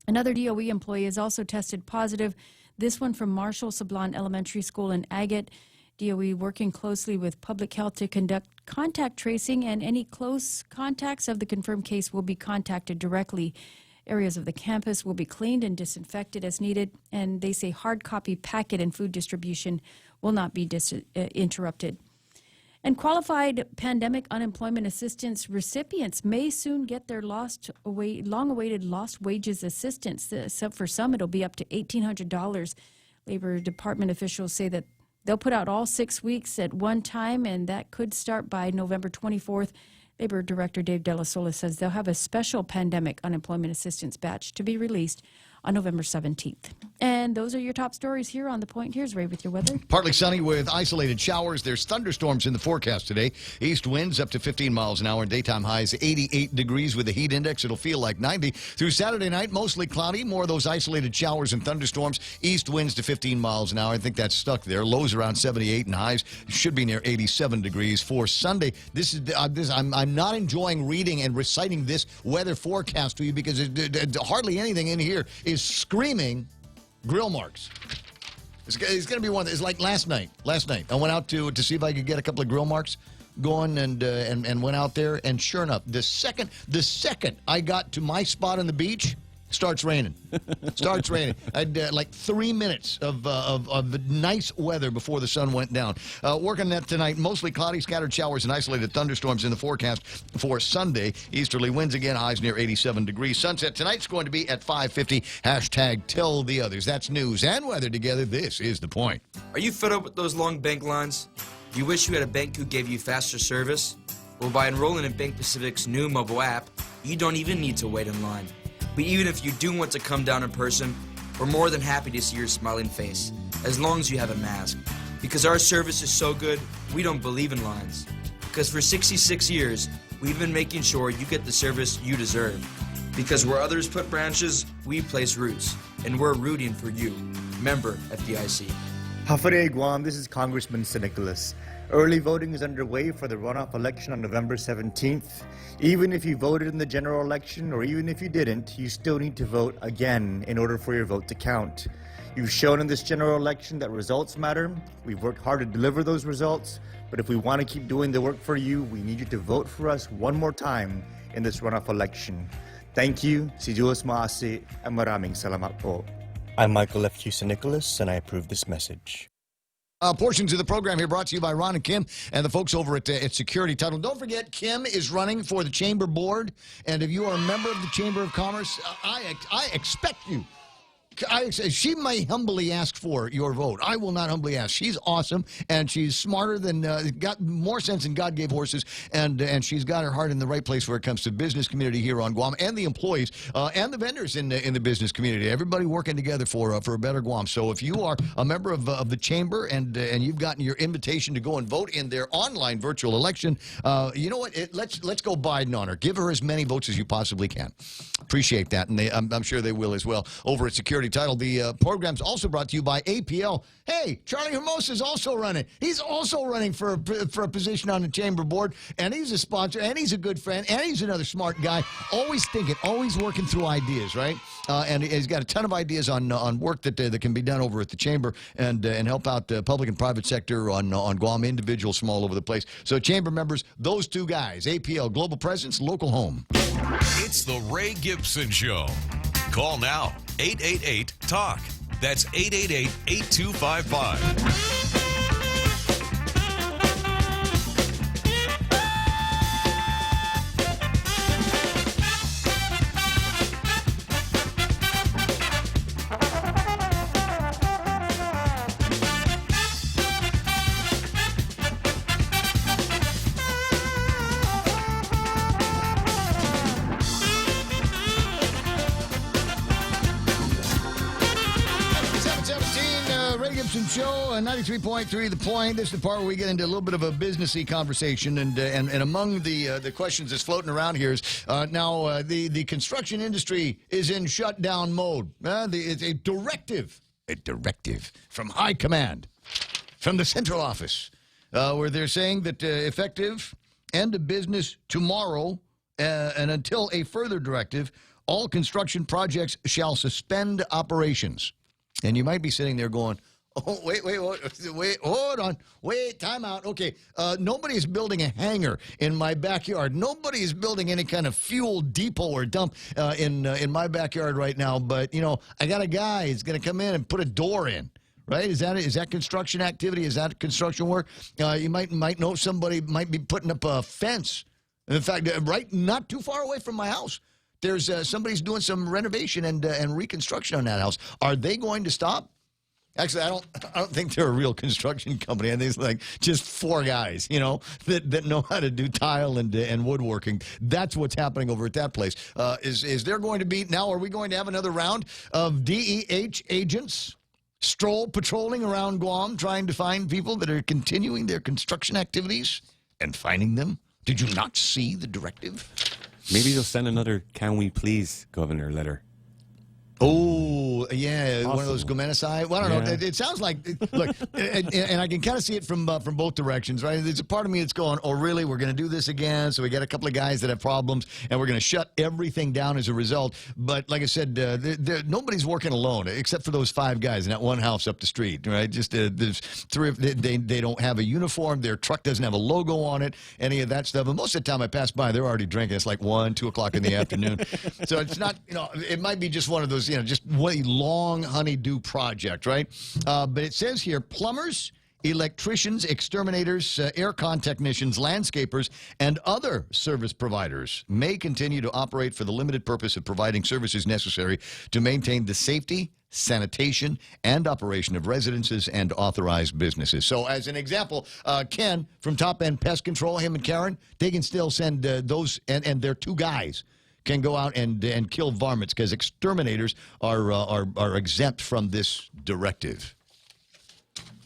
Another DOE employee has also tested positive, this one from Marshall Sablan Elementary School in Agate. DOE working closely with Public Health to conduct contact tracing, and any close contacts of the confirmed case will be contacted directly. Areas of the campus will be cleaned and disinfected as needed, and they say hard copy packet and food distribution will not be interrupted. And qualified pandemic unemployment assistance recipients may soon get their long-awaited lost wages assistance. For some, it'll be up to $1,800. Labor Department officials say that they'll put out all 6 weeks at one time, and that could start by November 24th. Labor Director Dave Della Sola says they'll have a special pandemic unemployment assistance batch to be released on November 17th. And those are your top stories here on The Point. Here's Ray with your weather. Partly sunny with isolated showers. There's thunderstorms in the forecast today. East winds up to 15 miles an hour and daytime highs 88 degrees with the heat index. It'll feel like 90. Through Saturday night, mostly cloudy. More of those isolated showers and thunderstorms. East winds to 15 miles an hour. I think that's stuck there. Lows around 78 and highs should be near 87 degrees for Sunday. I'm not enjoying reading and reciting this weather forecast to you because hardly anything in here is screaming grill marks. It's going to be one. It's like last night. I went out to see if I could get a couple of grill marks going, and went out there, and sure enough, the second I got to my spot on the beach, starts raining. Starts raining. I'd like 3 minutes of nice weather before the sun went down. Working that tonight, mostly cloudy, scattered showers and isolated thunderstorms in the forecast for Sunday. Easterly winds again, highs near 87 degrees. Sunset tonight's going to be at 5:50. Hashtag tell the others. That's news and weather together. This is The Point. Are you fed up with those long bank lines? Do you wish you had a bank who gave you faster service? Well, by enrolling in Bank Pacific's new mobile app, you don't even need to wait in line. But even if you do want to come down in person, we're more than happy to see your smiling face, as long as you have a mask. Because our service is so good, we don't believe in lines. Because for 66 years, we've been making sure you get the service you deserve. Because where others put branches, we place roots. And we're rooting for you. Member FDIC. Hafare Guam, this is Congressman Nicholas. Early voting is underway for the runoff election on November 17th. Even if you voted in the general election, or even if you didn't, you still need to vote again in order for your vote to count. You've shown in this general election that results matter. We've worked hard to deliver those results, but if we want to keep doing the work for you, we need you to vote for us one more time in this runoff election. Thank you, si Diyos maasi, and maraming salamat po. I'm Michael F. Houston Nicholas, and I approve this message. Portions of the program here brought to you by Ron and Kim and the folks over at Security Title. Don't forget, Kim is running for the Chamber Board, and if you are a member of the Chamber of Commerce, I expect you. She may humbly ask for your vote. I will not humbly ask. She's awesome, and she's smarter than, got more sense than God gave horses, and she's got her heart in the right place where it comes to business community here on Guam, and the employees, and the vendors in the business community. Everybody working together for a better Guam. So if you are a member of the Chamber, and you've gotten your invitation to go and vote in their online virtual election, you know what? Let's go Biden on her. Give her as many votes as you possibly can. Appreciate that, and I'm sure they will as well over at Security Title. The program's also brought to you by APL. Hey, Charlie Hermosa is also running. He's also running for a position on the Chamber Board, and he's a sponsor, and he's a good friend, and he's another smart guy. Always thinking, always working through ideas, right? And he's got a ton of ideas on work that can be done over at the Chamber and help out the public and private sector on Guam, individuals from all over the place. So Chamber members, those two guys, APL, global presence, local home. It's the Ray Gibson Show. Call now, 888-TALK. That's 888-8255. Show 93.3 The Point. This is the part where we get into a little bit of a businessy conversation, and among the questions that's floating around here is now the construction industry is in shutdown mode. It's a directive from high command, from the central office, where they're saying that effective end of business tomorrow and until a further directive, all construction projects shall suspend operations. And you might be sitting there going, oh, wait, hold on. Wait, time out. Okay, nobody is building a hangar in my backyard. Nobody is building any kind of fuel depot or dump in my backyard right now. But, you know, I got a guy who's going to come in and put a door in. Right? Is that construction activity? Is that construction work? You might know somebody might be putting up a fence. In fact, right not too far away from my house, there's somebody's doing some renovation and reconstruction on that house. Are they going to stop? Actually, I don't think they're a real construction company. I think it's like just four guys, you know, that know how to do tile and woodworking. That's what's happening over at that place. Is there going to be now? Are we going to have another round of DEH agents patrolling around Guam, trying to find people that are continuing their construction activities and finding them? Did you not see the directive? Maybe they'll send another "Can we please, Governor" letter. Oh, yeah, one of those Possible. Gomenesai. Well, I don't know. Yeah. It sounds like, look, and I can kind of see it from both directions, right? There's a part of me that's going, oh, really? We're going to do this again? So we got a couple of guys that have problems, and we're going to shut everything down as a result. But like I said, nobody's working alone except for those 5 guys in that one house up the street, right? Just there's 3. They don't have a uniform. Their truck doesn't have a logo on it, any of that stuff. And most of the time I pass by, they're already drinking. It's like 1, 2 o'clock in the afternoon. So it's not, it might be just one of those, just one long honeydew project, right? But it says here, plumbers, electricians, exterminators, air con technicians, landscapers, and other service providers may continue to operate for the limited purpose of providing services necessary to maintain the safety, sanitation, and operation of residences and authorized businesses. So as an example, Ken from Top End Pest Control, him and Karen, they can still send those, and their 2 guys can go out and kill varmints because exterminators are exempt from this directive.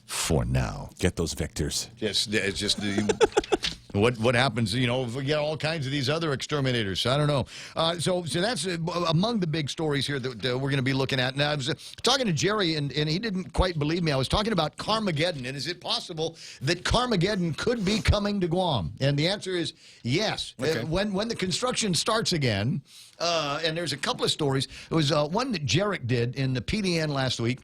For now. Get those vectors. Yes, it's just what happens, if we get all kinds of these other exterminators. I don't know. So that's among the big stories here that we're going to be looking at. Now, I was talking to Jerry, and he didn't quite believe me. I was talking about Carmageddon, and is it possible that Carmageddon could be coming to Guam? And the answer is yes. Okay. When the construction starts again, and there's a couple of stories. It was one that Jarek did in the PDN last week.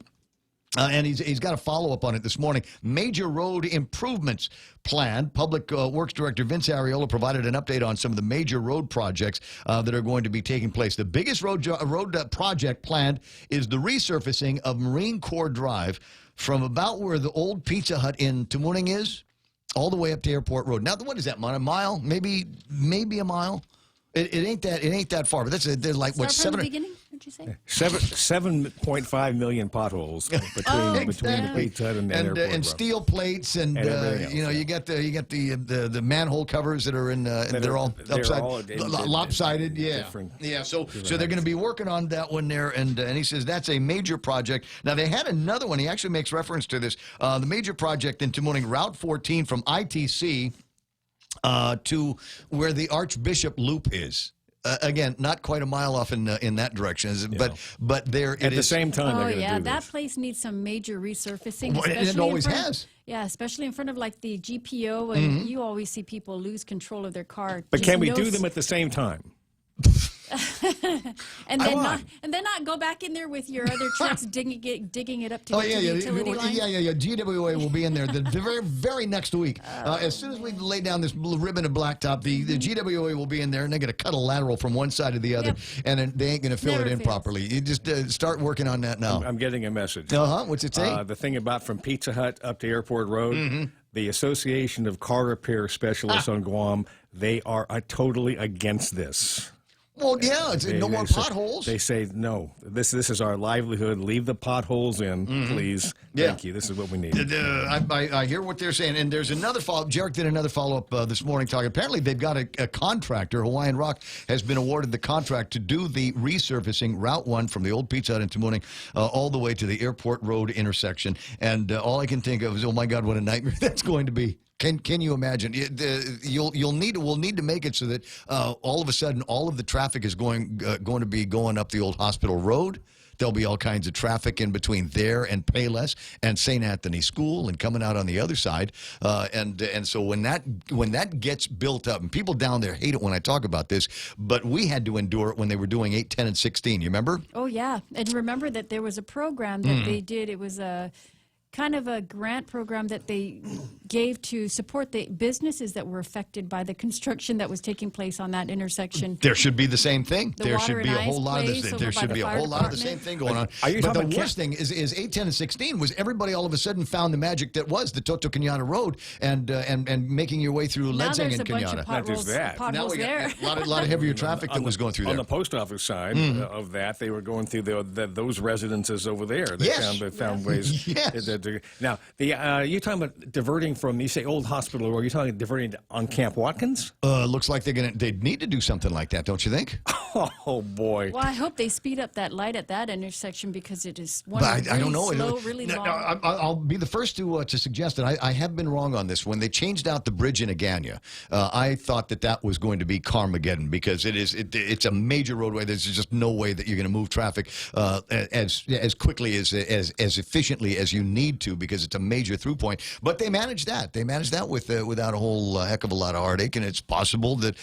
And he's got a follow-up on it this morning. Major road improvements planned. Public Works Director Vince Ariola provided an update on some of the major road projects that are going to be taking place. The biggest road project planned is the resurfacing of Marine Corps Drive from about where the old Pizza Hut in Tamuning is all the way up to Airport Road. Now, what is that, a mile? Maybe a mile? It ain't that far, but there's like, what, Start from 7 the beginning, would you say? 7.5 million potholes between the Pizza Hut and Airport and Road. steel plates and everything else, you got the manhole covers that are in they're all lopsided. Yeah. So they're going to be working on that one there, and he says that's a major project. Now they had another one. He actually makes reference to this. The major project in Tamuning, Route 14 from ITC to where the Archbishop Loop is. Again, not quite a mile off in that direction, but there it is. At the same time, Oh they're yeah, going to do that this. place needs some major resurfacing. Well, and it especially in always front- has. Yeah, especially in front of like the GPO, and you always see people lose control of their car. But Just can we no do s- them at the same time? and then not go back in there with your other trucks digging it up to get to the utility line? Yeah. GWA will be in there the very, very next week. As soon as we lay down this ribbon of blacktop, the GWA will be in there, and they're going to cut a lateral from one side to the other, and then they ain't going to fill Never it in fails. properly. You just start working on that now. I'm getting a message. What's it say? The thing about from Pizza Hut up to Airport Road, the Association of Car Repair Specialists on Guam, they are totally against this. Well, yeah, it's no more potholes. They say, no, this is our livelihood. Leave the potholes in, please. Yeah. Thank you. This is what we need. I hear what they're saying, and there's another follow-up. Jarek did another follow-up this morning talking. Apparently, they've got a contractor. Hawaiian Rock has been awarded the contract to do the resurfacing Route 1 from the old Pizza Hut in Tamuning all the way to the Airport Road intersection. And all I can think of is, oh my God, what a nightmare that's going to be. Can you imagine? We'll need to make it so that all of a sudden all of the traffic is going to be going up the old Hospital Road. There'll be all kinds of traffic in between there and Payless and St. Anthony School and coming out on the other side. And so when that gets built up, and people down there hate it when I talk about this, but we had to endure it when they were doing 8, 10, and 16. You remember? Oh yeah, and remember that there was a program that they did. It was a kind of a grant program that they gave to support the businesses that were affected by the construction that was taking place on that intersection. There should be the same thing. The There water should be and a whole ice lot of place this. over There by should the be a fire whole lot of the same department. thing going on. Are you but talking the about worst thing is 8, 10, and 16 was everybody all of a sudden found the magic that was the Toto Kenyatta Road and making your way through Now Ledzing there's and a bunch Kenyatta. of potholes, Now potholes we there. got a lot of heavier traffic that was going through On there. the post office side of that, they were going through those residences over there. They Yes. found ways. Yes. Now, you're talking about diverting from, you say Old Hospital Road, you're talking diverting on Camp Watkins? Looks like they need to do something like that, don't you think? Oh, boy. Well, I hope they speed up that light at that intersection because it is one But I don't know. slow, really No, long. I'll be the first to suggest that I have been wrong on this. When they changed out the bridge in Agania, I thought that was going to be Carmageddon because it's a major roadway. There's just no way that you're going to move traffic as quickly as efficiently as you need to because it's a major through point. But they managed that. They managed that without a whole heck of a lot of heartache. And it's possible that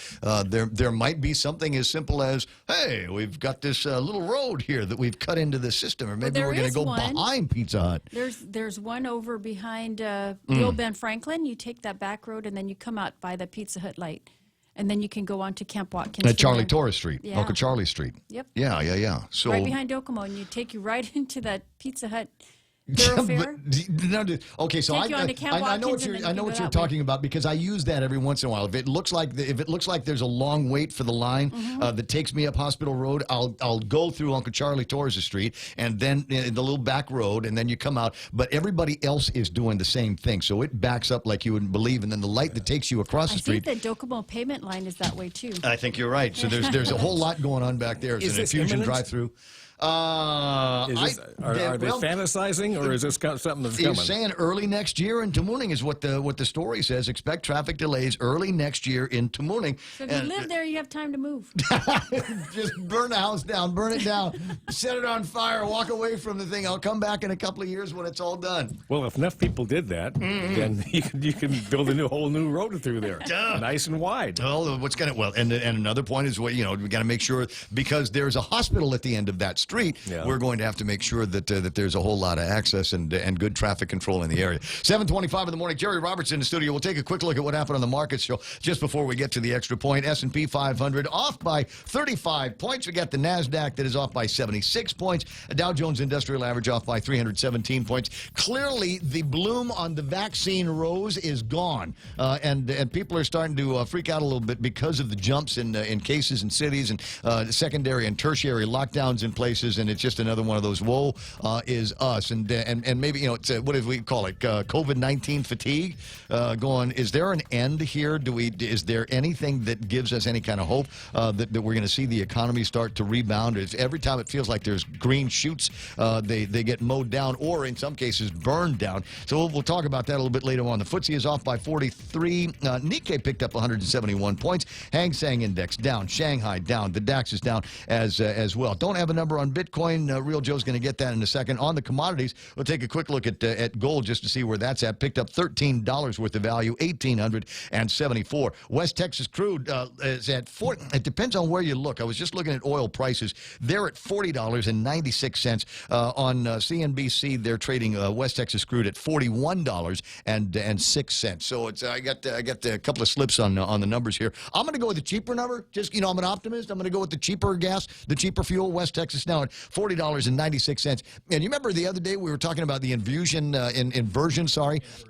there might be something as simple as, hey, we've got this little road here that we've cut into the system, or maybe we're going to go behind Pizza Hut. There's one over behind the old Ben Franklin. You take that back road and then you come out by the Pizza Hut light. And then you can go on to Camp Watkins. At Charlie Torres Street, Yeah. Uncle Charlie Street. Yep. Yeah. So right behind Docomo, and you take you right into that Pizza Hut thoroughfare. Okay, so Take you on to Camp I know Watkins, what and then I you know can what go you're that way. talking about because I use that every once in a while. If it looks like there's a long wait for the line that takes me up Hospital Road, I'll go through Uncle Charlie Torres Street and then the little back road, and then you come out. But everybody else is doing the same thing, so it backs up like you wouldn't believe. And then the light that takes you across the I street. think the Docomo payment line is that way too. I think you're right. So there's a whole lot going on back there. It's Is an this infusion imminent? drive-through. Are they fantasizing, or is this something that's coming? He's saying early next year in Tamuning is what the story says. Expect traffic delays early next year in Tamuning. So if you live there, you have time to move. Just burn the house down, burn it down, set it on fire, walk away from the thing. I'll come back in a couple of years when it's all done. Well, if enough people did that, then you can build a whole new road through there, nice and wide. And another point is we got to make sure because there's a hospital at the end of that street. We're going to have to make sure that there's a whole lot of access and good traffic control in the area. 7:25 in the morning. Jerry Roberts in the studio. We'll take a quick look at what happened on the market show just before we get to the extra point. S&P 500 off by 35 points. We got the NASDAQ that is off by 76 points. Dow Jones Industrial Average off by 317 points. Clearly, the bloom on the vaccine rose is gone, and people are starting to freak out a little bit because of the jumps in cases in cities and secondary and tertiary lockdowns in places. And it's just another one of those woe is us, and maybe it's what do we call it? COVID-19 fatigue. Going, is there an end here? Is there anything that gives us any kind of hope that we're going to see the economy start to rebound? Every time it feels like there's green shoots, they get mowed down, or in some cases burned down. So we'll talk about that a little bit later on. The FTSE is off by 43. Nikkei picked up 171 points. Hang Seng Index down. Shanghai down. The DAX is down as well. Don't have a number on Bitcoin. Real Joe's going to get that in a second. On the commodities, we'll take a quick look at gold just to see where that's at. Picked up $13 worth of value, $1,874. West Texas crude is at $40. It depends on where you look. I was just looking at oil prices. They're at $40.96. On CNBC, they're trading West Texas crude at $41.06. So I got a couple of slips on the numbers here. I'm going to go with the cheaper number. Just I'm an optimist. I'm going to go with the cheaper gas, the cheaper fuel. West Texas now at $40.96. And you remember the other day we were talking about the inversion,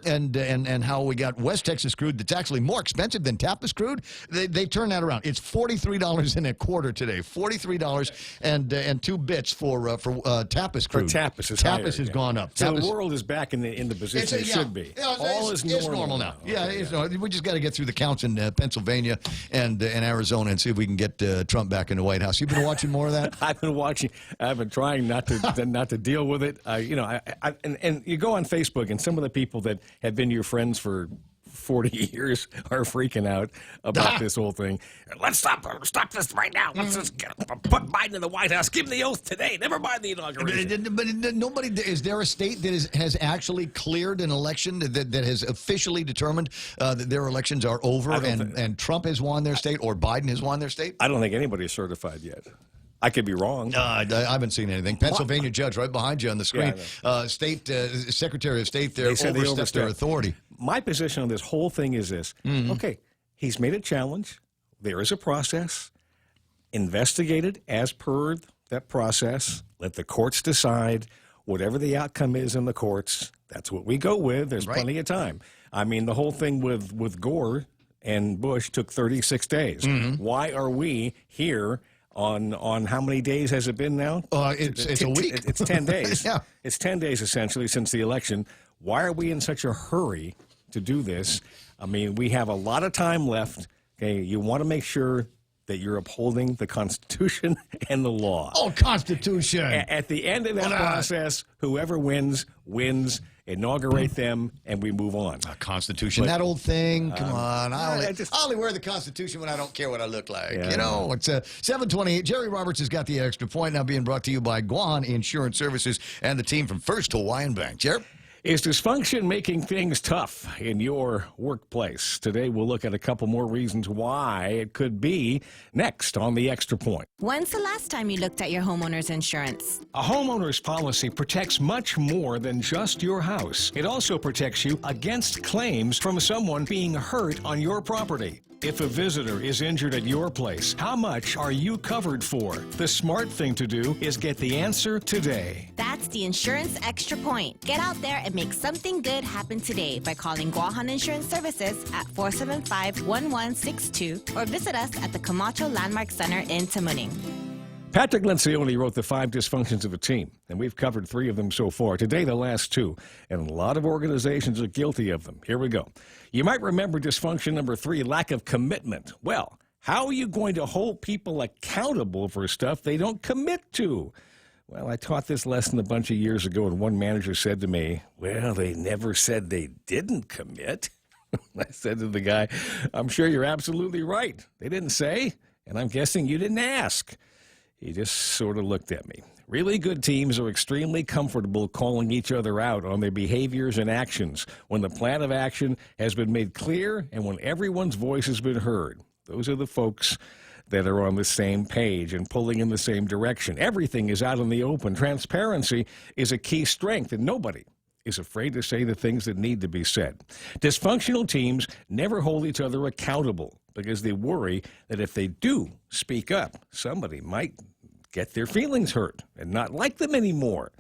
and how we got West Texas crude that's actually more expensive than Tappas crude. They turned that around. It's $43.25 today. $43 and 2 bits for Tappas crude. Tappas has gone up. So Tappas, the world is back in the position it should be. All is normal now. We just got to get through the counts in Pennsylvania and Arizona and see if we can get Trump back in the White House. You've been watching more of that? I've been watching. I've been trying not to deal with it. And you go on Facebook, and some of the people that have been your friends for 40 years are freaking out about this whole thing. Let's stop this right now. Let's just put Biden in the White House. Give him the oath today. Never mind the inauguration. But nobody, is there a state that has actually cleared an election that has officially determined that their elections are over and Trump has won their state or Biden has won their state? I don't think anybody's certified yet. I could be wrong. I haven't seen anything. Pennsylvania judge right behind you on the screen. State Secretary of State there overstepped their authority. My position on this whole thing is this. Okay, he's made a challenge. There is a process. Investigate it as per that process. Let the courts decide. Whatever the outcome is in the courts, that's what we go with. There's plenty of time. I mean, the whole thing with Gore and Bush took 36 days. Why are we here on how many days has it been now? It's a week. It's 10 days. Yeah. It's 10 days essentially since the election. Why are we in such a hurry to do this. I mean, we have a lot of time left. Okay, you want to make sure that you're upholding the Constitution and the law. Oh, Constitution. At the end of that process, whoever wins, inaugurate them, and we move on. Constitution, that old thing. Come on. I only wear the Constitution when I don't care what I look like. Yeah. You know, it's 7:28. Jerry Roberts has got the extra point, now being brought to you by Guan Insurance Services and the team from First Hawaiian Bank. Jerry? Is dysfunction making things tough in your workplace? Today, we'll look at a couple more reasons why it could be next on the Extra Point. When's the last time you looked at your homeowner's insurance? A homeowner's policy protects much more than just your house. It also protects you against claims from someone being hurt on your property. If a visitor is injured at your place, how much are you covered for? The smart thing to do is get the answer today. That's the Insurance Extra Point. Get out there and make something good happen today by calling Guahan Insurance Services at 475-1162 or visit us at the Camacho Landmark Center in Tamuning. Patrick Lencioni wrote the 5 dysfunctions of a team, and we've covered 3 of them so far. Today, the last 2, and a lot of organizations are guilty of them. Here we go. You might remember dysfunction number 3, lack of commitment. Well, how are you going to hold people accountable for stuff they don't commit to? Well, I taught this lesson a bunch of years ago, and one manager said to me, well, they never said they didn't commit. I said to the guy, I'm sure you're absolutely right. They didn't say, and I'm guessing you didn't ask. He just sort of looked at me. Really good teams are extremely comfortable calling each other out on their behaviors and actions when the plan of action has been made clear and when everyone's voice has been heard. Those are the folks that are on the same page and pulling in the same direction. Everything is out in the open. Transparency is a key strength, and nobody is afraid to say the things that need to be said. Dysfunctional teams never hold each other accountable because they worry that if they do speak up, somebody might get their feelings hurt and not like them anymore.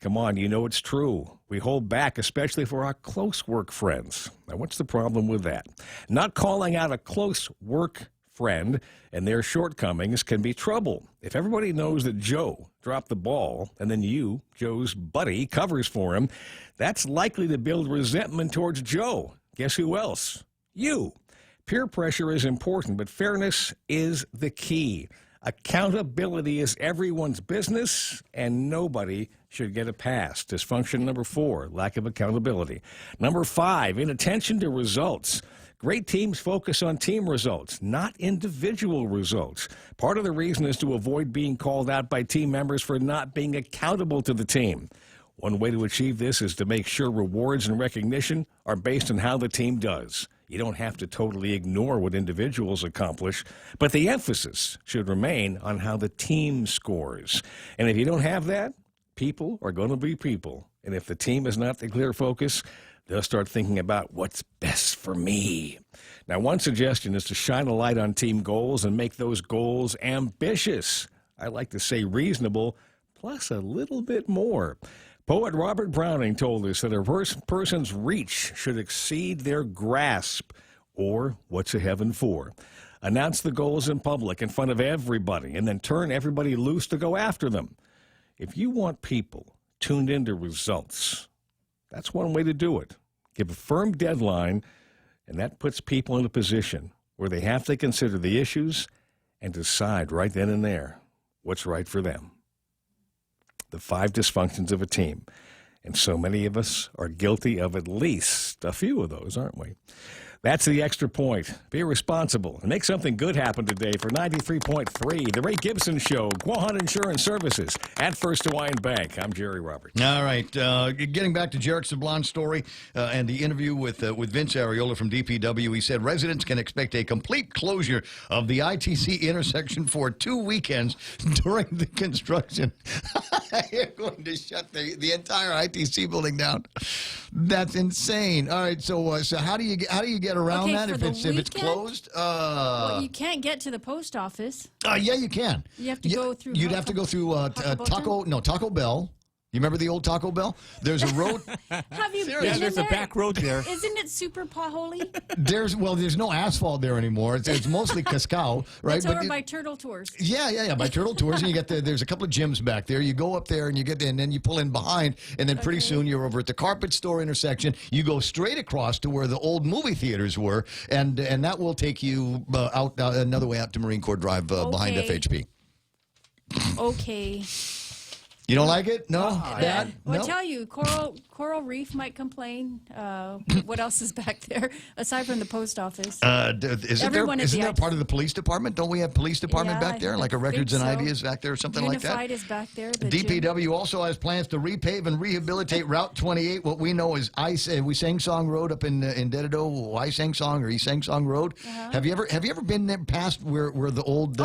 Come on, you know it's true. We hold back, especially for our close work friends. Now, what's the problem with that? Not calling out a close work friend and their shortcomings can be trouble. If everybody knows that Joe dropped the ball and then you, Joe's buddy, covers for him, that's likely to build resentment towards Joe. Guess who else? You. Peer pressure is important, but fairness is the key. Accountability is everyone's business, and nobody should get a pass. Dysfunction number 4, lack of accountability. Number 5, inattention to results. Great teams focus on team results, not individual results. Part of the reason is to avoid being called out by team members for not being accountable to the team. One way to achieve this is to make sure rewards and recognition are based on how the team does. You don't have to totally ignore what individuals accomplish, but the emphasis should remain on how the team scores. And if you don't have that, people are going to be people. And if the team is not the clear focus, they'll start thinking about what's best for me. Now, one suggestion is to shine a light on team goals and make those goals ambitious. I like to say reasonable, plus a little bit more. Poet Robert Browning told us that a person's reach should exceed their grasp, or what's a heaven for? Announce the goals in public in front of everybody, and then turn everybody loose to go after them. If you want people tuned into results, that's one way to do it. Give a firm deadline, and that puts people in a position where they have to consider the issues and decide right then and there what's right for them. The 5 dysfunctions of a team. And so many of us are guilty of at least a few of those, aren't we? That's the Extra Point. Be responsible and make something good happen today for 93.3, The Ray Gibson Show, Guahan Insurance Services at First Hawaiian Bank. I'm Jerry Roberts. All right. Getting back to Jarek Sablan's story and the interview with Vince Ariola from DPW, he said residents can expect a complete closure of the ITC intersection for 2 weekends during the construction. You're going to shut the entire ITC building down. That's insane. All right. So how do you get around that if it's closed? Well, you can't get to the post office. Yeah, you can. You have to go through. You'd have to go through Taco Bell. You remember the old Taco Bell? There's a road. Have you been Yeah, in there's there? a back road there. Isn't it super potholy? There's no asphalt there anymore. It's mostly Cascao, right? It's over it- by Turtle Tours. Yeah. By Turtle Tours, and you get there's a couple of gyms back there. You go up there and and then you pull in behind, and then pretty soon you're over at the Carpet Store intersection. You go straight across to where the old movie theaters were, and that will take you out another way out to Marine Corps Drive behind Okay. FHP. Okay. You don't like it? No, Dad? Well, No? I tell you, Coral Reef might complain. What else is back there aside from the post office? Isn't there part of the police department? Don't we have police department Yeah, back there, I like a records think and so. ideas back there or something like that? Unified is back there. the gym. DPW also has plans to repave and rehabilitate Route 28, what we know as Sang Song Road up in Dededo, Sang Song or East Sang Song Road. Have you ever been there past where the old?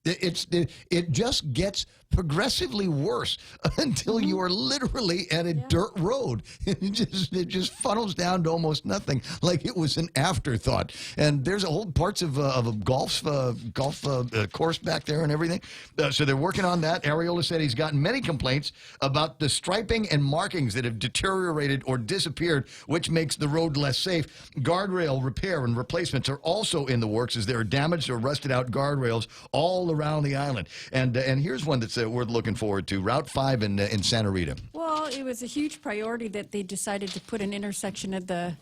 It just gets progressively worse until you are literally at a dirt road. It just funnels down to almost nothing, like it was an afterthought. And there's whole parts of a golf course back there and everything. So they're working on that. Ariola said he's gotten many complaints about the striping and markings that have deteriorated or disappeared, which makes the road less safe. Guardrail repair and replacements are also in the works as there are damaged or rusted out guardrails all around the island. And here's one that's worth looking forward to. Route 5 in Santa Rita. Well, it was a huge priority that they decided to put an intersection at the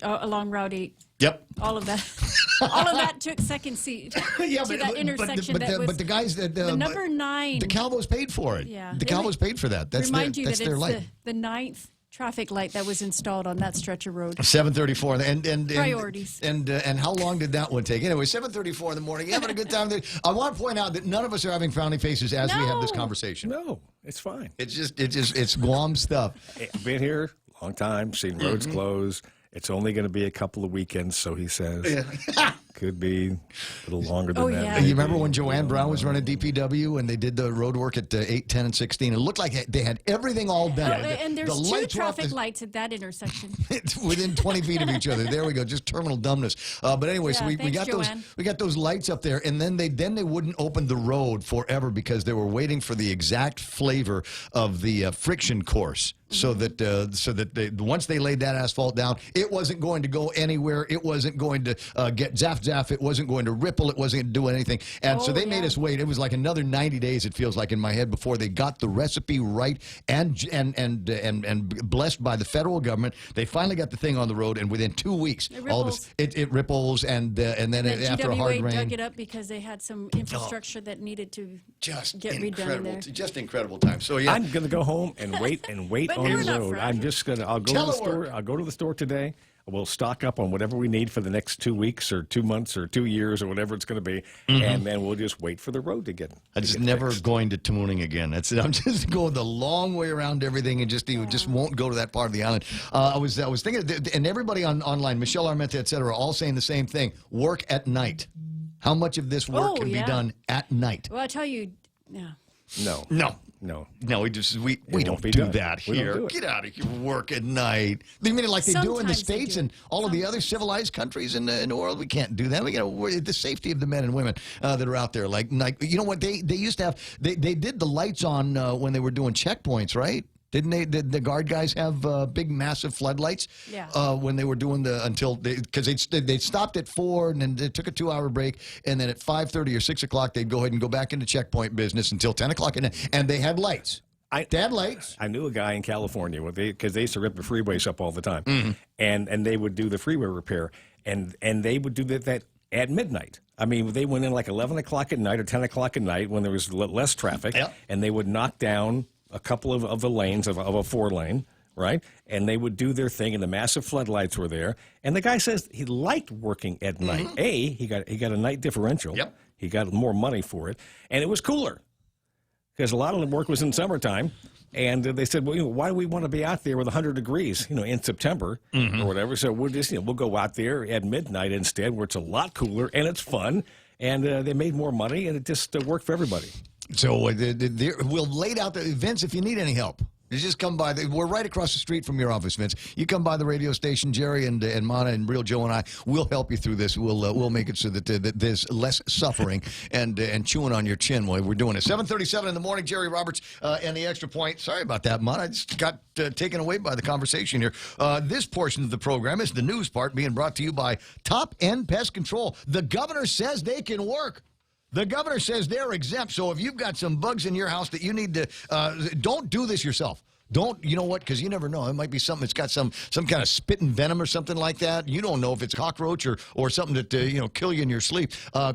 along Route 8. Yep. All of that took second seat to that intersection. But the guys that the number 9. the Calvos paid for it. Yeah. The Calvos paid for that. That's Remind you that's that their it's light. the 9th traffic light that was installed on that stretch of road. 7:34 and Priorities. and how long did that one take? Anyway, 7:34 in the morning. You having a good time there? I want to point out that none of us are having frowny faces as we have this conversation. No, it's fine. It's Guam stuff. I've been here a long time, seen roads close. It's only going to be a couple of weekends, so he says. Could be a little longer than that. yeah. You remember when Joanne Brown was running DPW and they did the road work at 8, 10, and 16? It looked like they had everything all done. And there's The two lights were off traffic the- lights at that intersection. It's within 20 feet of each other. There we go. Just terminal dumbness. But anyway, so we thanks, got Joanne. those lights up there, and then they wouldn't open the road forever because they were waiting for the exact flavor of the friction course. So that once they laid that asphalt down, it wasn't going to go anywhere. It wasn't going to get zaff. It wasn't going to ripple. It wasn't going to do anything. And so they made us wait. It was like another 90 days. It feels like in my head before they got the recipe right and blessed by the federal government. They finally got the thing on the road, and within 2 weeks, all of it ripples, and then after a hard GWA rain, dug it up because they had some infrastructure that needed to get redone in there. Just incredible time. So yeah, I'm going to go home and wait But on you're the not road. Friday. I'm just going to. I'll go to the Telework. store. I'll go to the store today. We'll stock up on whatever we need for the next 2 weeks or 2 months or 2 years or whatever it's going to be, and then we'll just wait for the road to get. I'm just never going to Tuning again. That's it. I'm just going the long way around everything and just won't go to that part of the island. I was thinking, and everybody online, Michelle Armenta, et cetera, all saying the same thing. Work at night. How much of this work can be done at night? Well, I tell you, No. We don't won't be do done. that We don't here. do it. Get out of here. Work at night. You mean like they do in the Sometimes they States do. and all of the other civilized countries in the world? We can't do that. We got to worry the safety of the men and women that are out there. Like you know what they used to have? They did the lights on when they were doing checkpoints, right? Didn't they? Did the guard guys have big, massive floodlights? Yeah. When they were doing because they stopped at 4 and then they took a 2-hour break, and then at 5:30 or 6 o'clock they'd go ahead and go back into checkpoint business until 10 o'clock, and they had lights. They had lights. I knew a guy in California because they used to rip the freeways up all the time, and they would do the freeway repair, and they would do that at midnight. I mean, they went in like 11 o'clock at night or 10 o'clock at night when there was less traffic, and they would knock down a couple of the lanes of a 4-lane, right? And they would do their thing, and the massive floodlights were there. And the guy says he liked working at night. He got a night differential. Yep. He got more money for it, and it was cooler because a lot of the work was in summertime. And they said, well, why do we want to be out there with 100 degrees, in September or whatever? So we'll just, we'll go out there at midnight instead, where it's a lot cooler and it's fun. And they made more money, and it just worked for everybody. So we'll laid out the events if you need any help. You just come by. We're right across the street from your office, Vince. You come by the radio station, Jerry and Mana and Real Joe and I will help you through this. We'll make it so that there's less suffering and chewing on your chin while we're doing it. 7:37 in the morning. Jerry Roberts and the Extra Point. Sorry about that, Mana. I just got taken away by the conversation here. This portion of the program is the news part, being brought to you by Top End Pest Control. The governor says they can work. The governor says they're exempt, so if you've got some bugs in your house that you need to, don't do this yourself. Don't, you know what, because you never know. It might be something that's got some kind of spitting venom or something like that. You don't know if it's cockroach or something that, kill you in your sleep.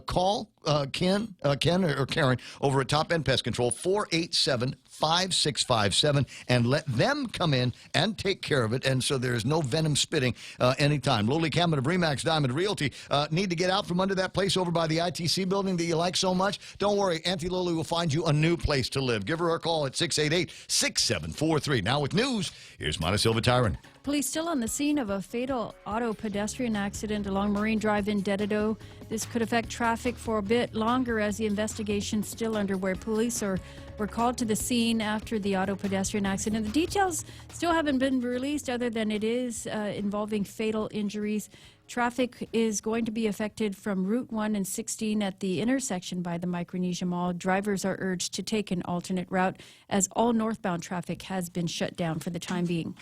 Call Ken or Karen over at Top End Pest Control, 487-5657, and let them come in and take care of it, and so there's no venom spitting anytime. Lowly Cabinet of Remax Diamond Realty. Need to get out from under that place over by the ITC building that you like so much? Don't worry, Auntie Lowly will find you a new place to live. Give her a call at 688-6743. Now with news, here's Mana Silva Tyron. Police still on the scene of a fatal auto pedestrian accident along Marine Drive in Dededo. This could affect traffic for a bit longer as the investigation's still underway. Police were called to the scene after the auto pedestrian accident. The details still haven't been released other than it is involving fatal injuries. Traffic is going to be affected from Route 1 and 16 at the intersection by the Micronesia Mall. Drivers are urged to take an alternate route as all northbound traffic has been shut down for the time being.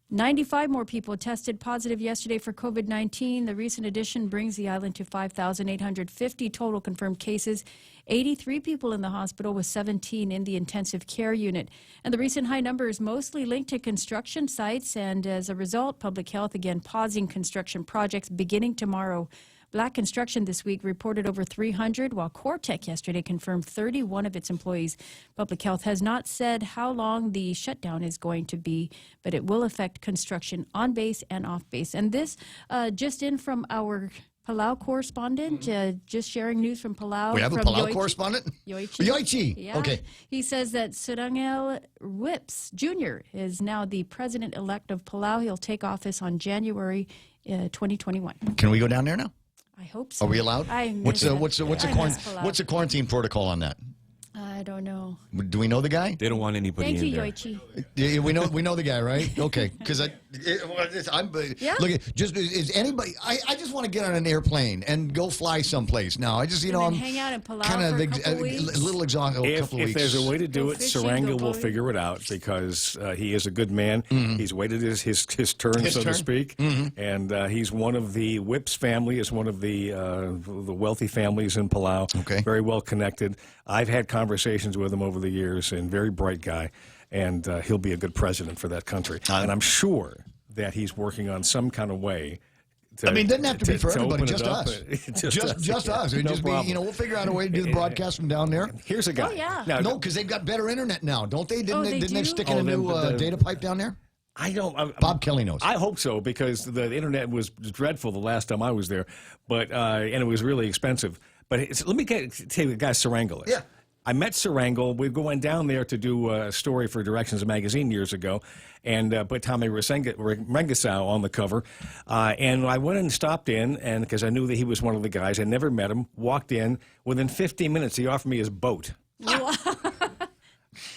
95 more people tested positive yesterday for COVID-19. The recent addition brings the island to 5,850 total confirmed cases. 83 people in the hospital with 17 in the intensive care unit. And the recent high number is mostly linked to construction sites. And as a result, Public Health again pausing construction projects beginning tomorrow. Black Construction this week reported over 300, while Cortec yesterday confirmed 31 of its employees. Public Health has not said how long the shutdown is going to be, but it will affect construction on base and off base. And this just in from our Palau correspondent, just sharing news from Palau. We have a Palau correspondent? Yoichi. Yeah. Okay. He says that Surangel Whips Jr. is now the president-elect of Palau. He'll take office on January 2021. Can we go down there now? I hope so. Are we allowed? What's a quarantine protocol on that? I don't know. Do we know the guy? They don't want anybody Thank in you, there. Yoichi. Yeah, we know the guy, right? Okay, because I'm Yeah. look. Is anybody? I just want to get on an airplane and go fly someplace. Now, I just And then hang out in Palau kind of for a couple weeks. a little exhausted. A couple If weeks. there's a way to do Go it, fishing, Saranga go will boating. figure it out because he is a good man. He's waited his turn, His so turn? to speak, and he's one of the Whips family. Is one of the wealthy families in Palau. Okay. Very well connected. I've had conversations with him over the years, and very bright guy, and he'll be a good president for that country. And I'm sure that he's working on some kind of way. I mean, it doesn't have to be for everybody, open it just up. us. Just us. It'd No just be, problem. we'll figure out a way to do the broadcast from down there. Here's a guy. Oh, yeah. Now, No, because they've got better internet now, don't they? Didn't they they do? stick in a new data pipe down there? I don't. Bob Kelly knows. I hope so because the internet was dreadful the last time I was there, but and it was really expensive. But let me tell you the guy Sarangel is. Yeah. I met Sarangel. We went down there to do a story for Directions Magazine years ago, and put Tommy Rengasau on the cover. And I went and stopped in, and because I knew that he was one of the guys, I never met him. Walked in. Within 15 minutes, he offered me his boat.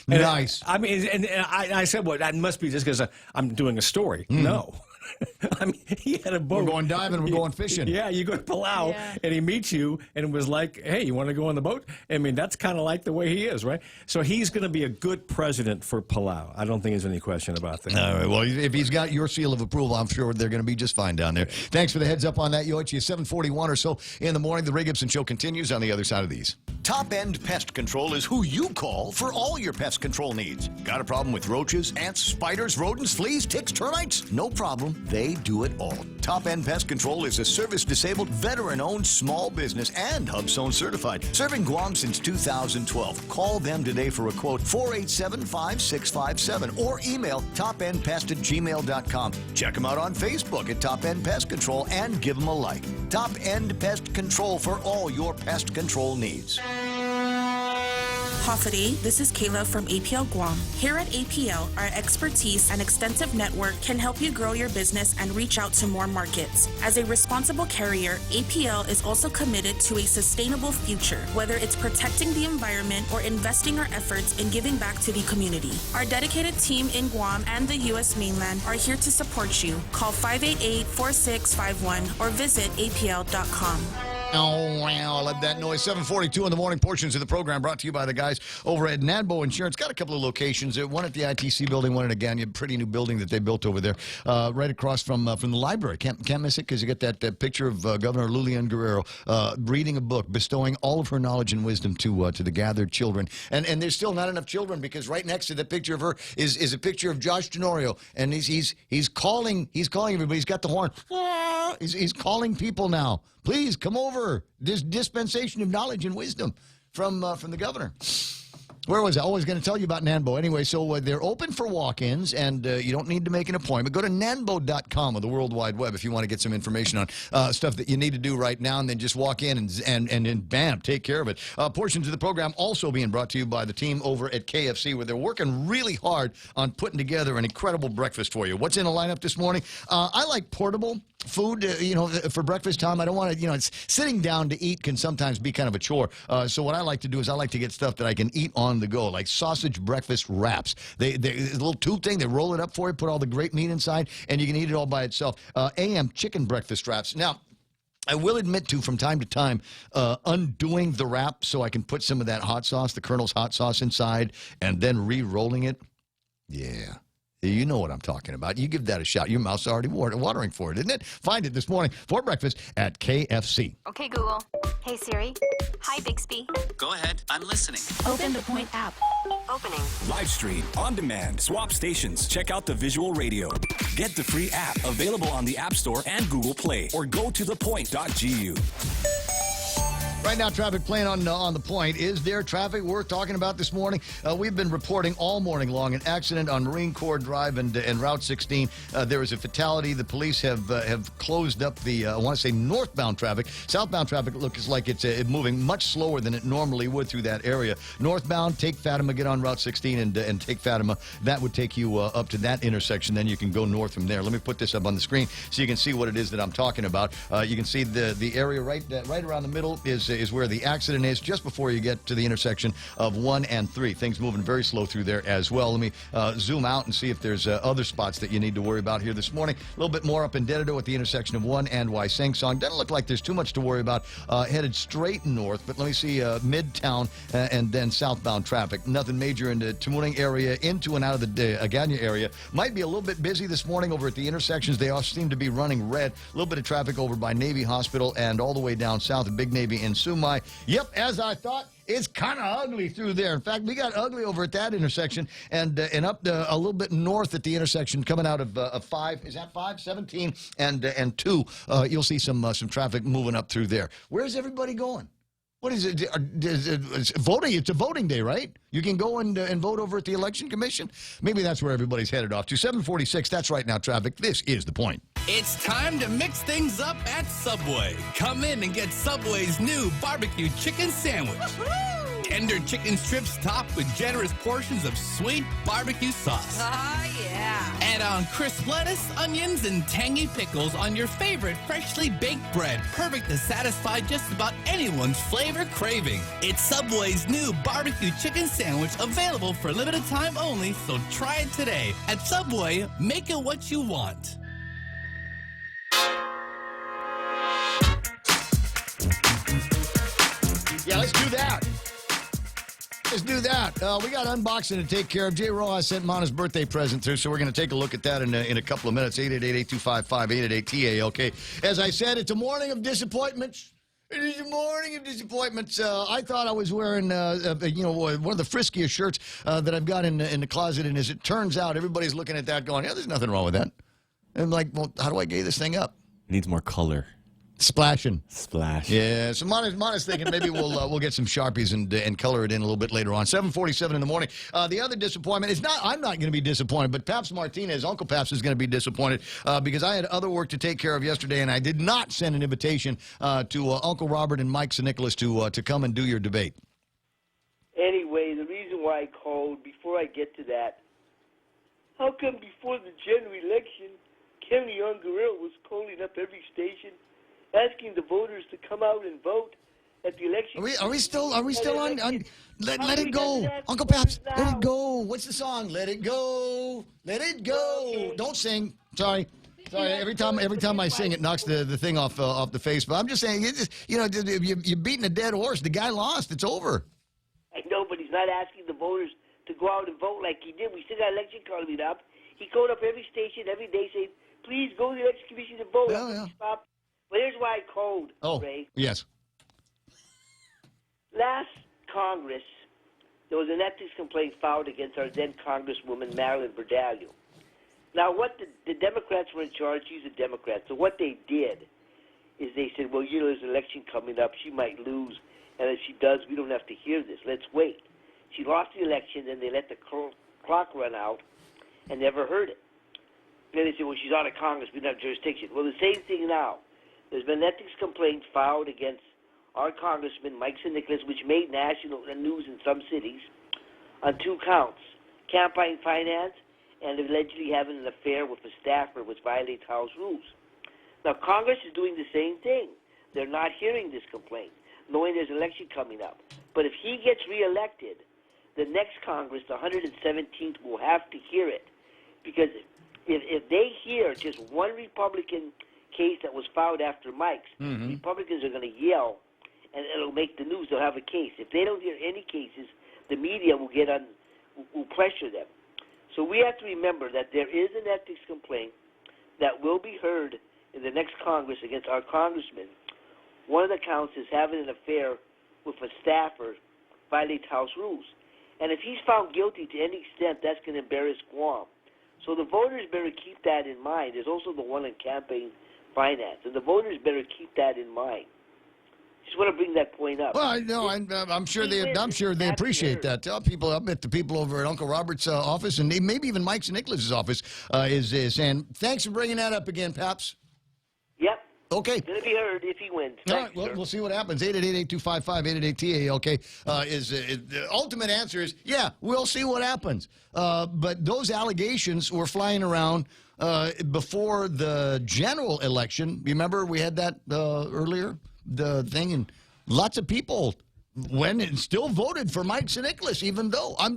Nice. I mean, and I said, "Well, that must be just because I'm doing a story." No. I mean, he had a boat. We're going diving, we're going fishing. Yeah, you go to Palau, and he meets you, and it was like, hey, you want to go on the boat? I mean, that's kind of like the way he is, right? So he's going to be a good president for Palau. I don't think there's any question about that. All right. Well, if he's got your seal of approval, I'm sure they're going to be just fine down there. Thanks for the heads up on that, Yoichi. At 7:41 or so in the morning, the Ray Gibson Show continues on the other side of these. Top End Pest Control is who you call for all your pest control needs. Got a problem with roaches, ants, spiders, rodents, fleas, ticks, termites? No problem. They do it all. Top End Pest Control is a service-disabled, veteran-owned small business and HubZone certified. Serving Guam since 2012. Call them today for a quote, 487-5657, or email topendpest@gmail.com. Check them out on Facebook at Top End Pest Control and give them a like. Top End Pest Control for all your pest control needs. Hofade, this is Kayla from APL Guam. Here at APL, our expertise and extensive network can help you grow your business and reach out to more markets. As a responsible carrier, APL is also committed to a sustainable future, whether it's protecting the environment or investing our efforts in giving back to the community. Our dedicated team in Guam and the U.S. mainland are here to support you. Call 588-4651 or visit apl.com. Oh, wow, I love that noise. 7:42 in the morning. Portions of the program brought to you by the guys over at Nanbo Insurance. Got a couple of locations. One at the ITC building, one in Agana. Pretty new building that they built over there, right across from the library. Can't miss it because you get that picture of Governor Lilian Guerrero reading a book, bestowing all of her knowledge and wisdom to the gathered children. And there's still not enough children because right next to the picture of her is a picture of Josh Tenorio, and he's calling everybody. He's got the horn. He's calling people now. Please come over. This dispensation of knowledge and wisdom from the governor. Where was I? I was going to tell you about Nanbo. Anyway, so they're open for walk-ins, and you don't need to make an appointment. Go to nanbo.com on the World Wide Web if you want to get some information on stuff that you need to do right now, and then just walk in and bam, take care of it. Portions of the program also being brought to you by the team over at KFC, where they're working really hard on putting together an incredible breakfast for you. What's in the lineup this morning? I like portable food, for breakfast time. I don't want to, it's sitting down to eat can sometimes be kind of a chore. So what I like to do is I like to get stuff that I can eat on the go, like sausage breakfast wraps. They a little tube thing, they roll it up for you, put all the great meat inside, and you can eat it all by itself. AM chicken breakfast wraps. Now, I will admit to, from time to time, undoing the wrap so I can put some of that hot sauce, the Colonel's hot sauce inside, and then re-rolling it. Yeah. You know what I'm talking about. You give that a shot. Your mouth's already watering for it, isn't it? Find it this morning for breakfast at KFC. Okay, Google. Hey, Siri. Hi, Bixby. Go ahead. I'm listening. Open the Point app. Opening. Live stream, on demand, swap stations. Check out the visual radio. Get the free app available on the App Store and Google Play, or go to thepoint.gu. Right now, traffic playing on the point. Is there traffic worth talking about this morning? We've been reporting all morning long an accident on Marine Corps Drive and Route 16. There was a fatality. The police have closed up the, I want to say, northbound traffic. Southbound traffic looks like it's moving much slower than it normally would through that area. Northbound, take Fatima, get on Route 16 and take Fatima. That would take you up to that intersection. Then you can go north from there. Let me put this up on the screen so you can see what it is that I'm talking about. You can see the area right around the middle is where the accident is, just before you get to the intersection of 1 and 3. Things moving very slow through there as well. Let me zoom out and see if there's other spots that you need to worry about here this morning. A little bit more up in Dededo at the intersection of 1 and Y Sangsong. Doesn't look like there's too much to worry about headed straight north, but let me see Midtown and then southbound traffic. Nothing major in the Tamuning area, into and out of the Agana area. Might be a little bit busy this morning over at the intersections. They all seem to be running red. A little bit of traffic over by Navy Hospital and all the way down south of Big Navy in Sumai. Yep, as I thought, it's kind of ugly through there. In fact, we got ugly over at that intersection and up a little bit north at the intersection coming out of 5. Is that 5? 17 and 2. You'll see some traffic moving up through there. Where's everybody going? What is it? It's voting. It's a voting day, right? You can go and vote over at the Election Commission. Maybe that's where everybody's headed off to. 746. That's right now, traffic. This is The Point. It's time to mix things up at Subway. Come in and get Subway's new barbecue chicken sandwich. Tender chicken strips topped with generous portions of sweet barbecue sauce. Oh, yeah. Add on crisp lettuce, onions, and tangy pickles on your favorite freshly baked bread. Perfect to satisfy just about anyone's flavor craving. It's Subway's new barbecue chicken sandwich, available for limited time only, so try it today. At Subway, make it what you want. Yeah, let's do that. Let's do that. We got unboxing to take care of. Jay Rojas sent Mana's birthday present through, so we're going to take a look at that in a couple of minutes. 888-825-5888-TALK. As I said, it's a morning of disappointments. It is a morning of disappointments. I thought I was wearing, one of the friskiest shirts that I've got in the closet, and as it turns out, everybody's looking at that going, yeah, there's nothing wrong with that. And I'm like, well, how do I gay this thing up? It needs more color. Splashing. Splash. Yeah, so Mana's thinking maybe we'll get some Sharpies and color it in a little bit later on. 7:47 in the morning. The other disappointment is I'm not going to be disappointed, but Paps Martinez, Uncle Paps, is going to be disappointed because I had other work to take care of yesterday, and I did not send an invitation to Uncle Robert and Mike St. Nicholas to come and do your debate. Anyway, why I called. Before I get to that, how come before the general election, Kelly Young Guerrero was calling up every station, asking the voters to come out and vote at the election? Are we still on? Let it go, Uncle Paps. Let it go. What's the song? Let it go. Let it go. Okay. Don't sing. Sorry. Every time I sing, it knocks the thing off the face. But I'm just saying, you're beating a dead horse. The guy lost. It's over. I know, but he's not asking the voters to go out and vote like he did. We still got election coming up. He called up every station every day saying, please go to the election commission to vote. Yeah. Stop. But here's why I called, Ray. Yes. Last Congress, there was an ethics complaint filed against our then Congresswoman, Marilyn Berdallo. Now, what the Democrats were in charge, she's a Democrat, so what they did is they said, well, there's an election coming up, she might lose, and if she does, we don't have to hear this, let's wait. She lost the election, then they let the clock run out and never heard it. Then they said, well, she's out of Congress, we don't have jurisdiction. Well, the same thing now. There's been an ethics complaint filed against our Congressman, Mike St. Nicholas, which made national news in some cities, on 2 counts, campaign finance and allegedly having an affair with a staffer, which violates House rules. Now, Congress is doing the same thing. They're not hearing this complaint, knowing there's an election coming up. But if he gets reelected, the next Congress, the 117th, will have to hear it. Because if they hear just one Republican case that was filed after Mike's, Republicans are going to yell, and it'll make the news. They'll have a case. If they don't hear any cases, the media will will pressure them. So we have to remember that there is an ethics complaint that will be heard in the next Congress against our congressman. One of the counts is having an affair with a staffer, violates House rules. And if he's found guilty to any extent, that's going to embarrass Guam. So the voters better keep that in mind. There's also the one on campaign finance, and the voters better keep that in mind. Just want to bring that point up. Well, no, I'm sure they appreciate that. Tell people, I bet the people over at Uncle Robert's office, and maybe even Mike St. Nicholas's office, is saying, thanks for bringing that up again, Paps. Yep. Okay. Going to be heard if he wins. All right, well, we'll see what happens. 888-8255, 888-TALK. The ultimate answer is, yeah, we'll see what happens. But those allegations were flying around before the general election. Remember we had that earlier? The thing, and lots of people went and still voted for Mike St. Nicholas, even though I'm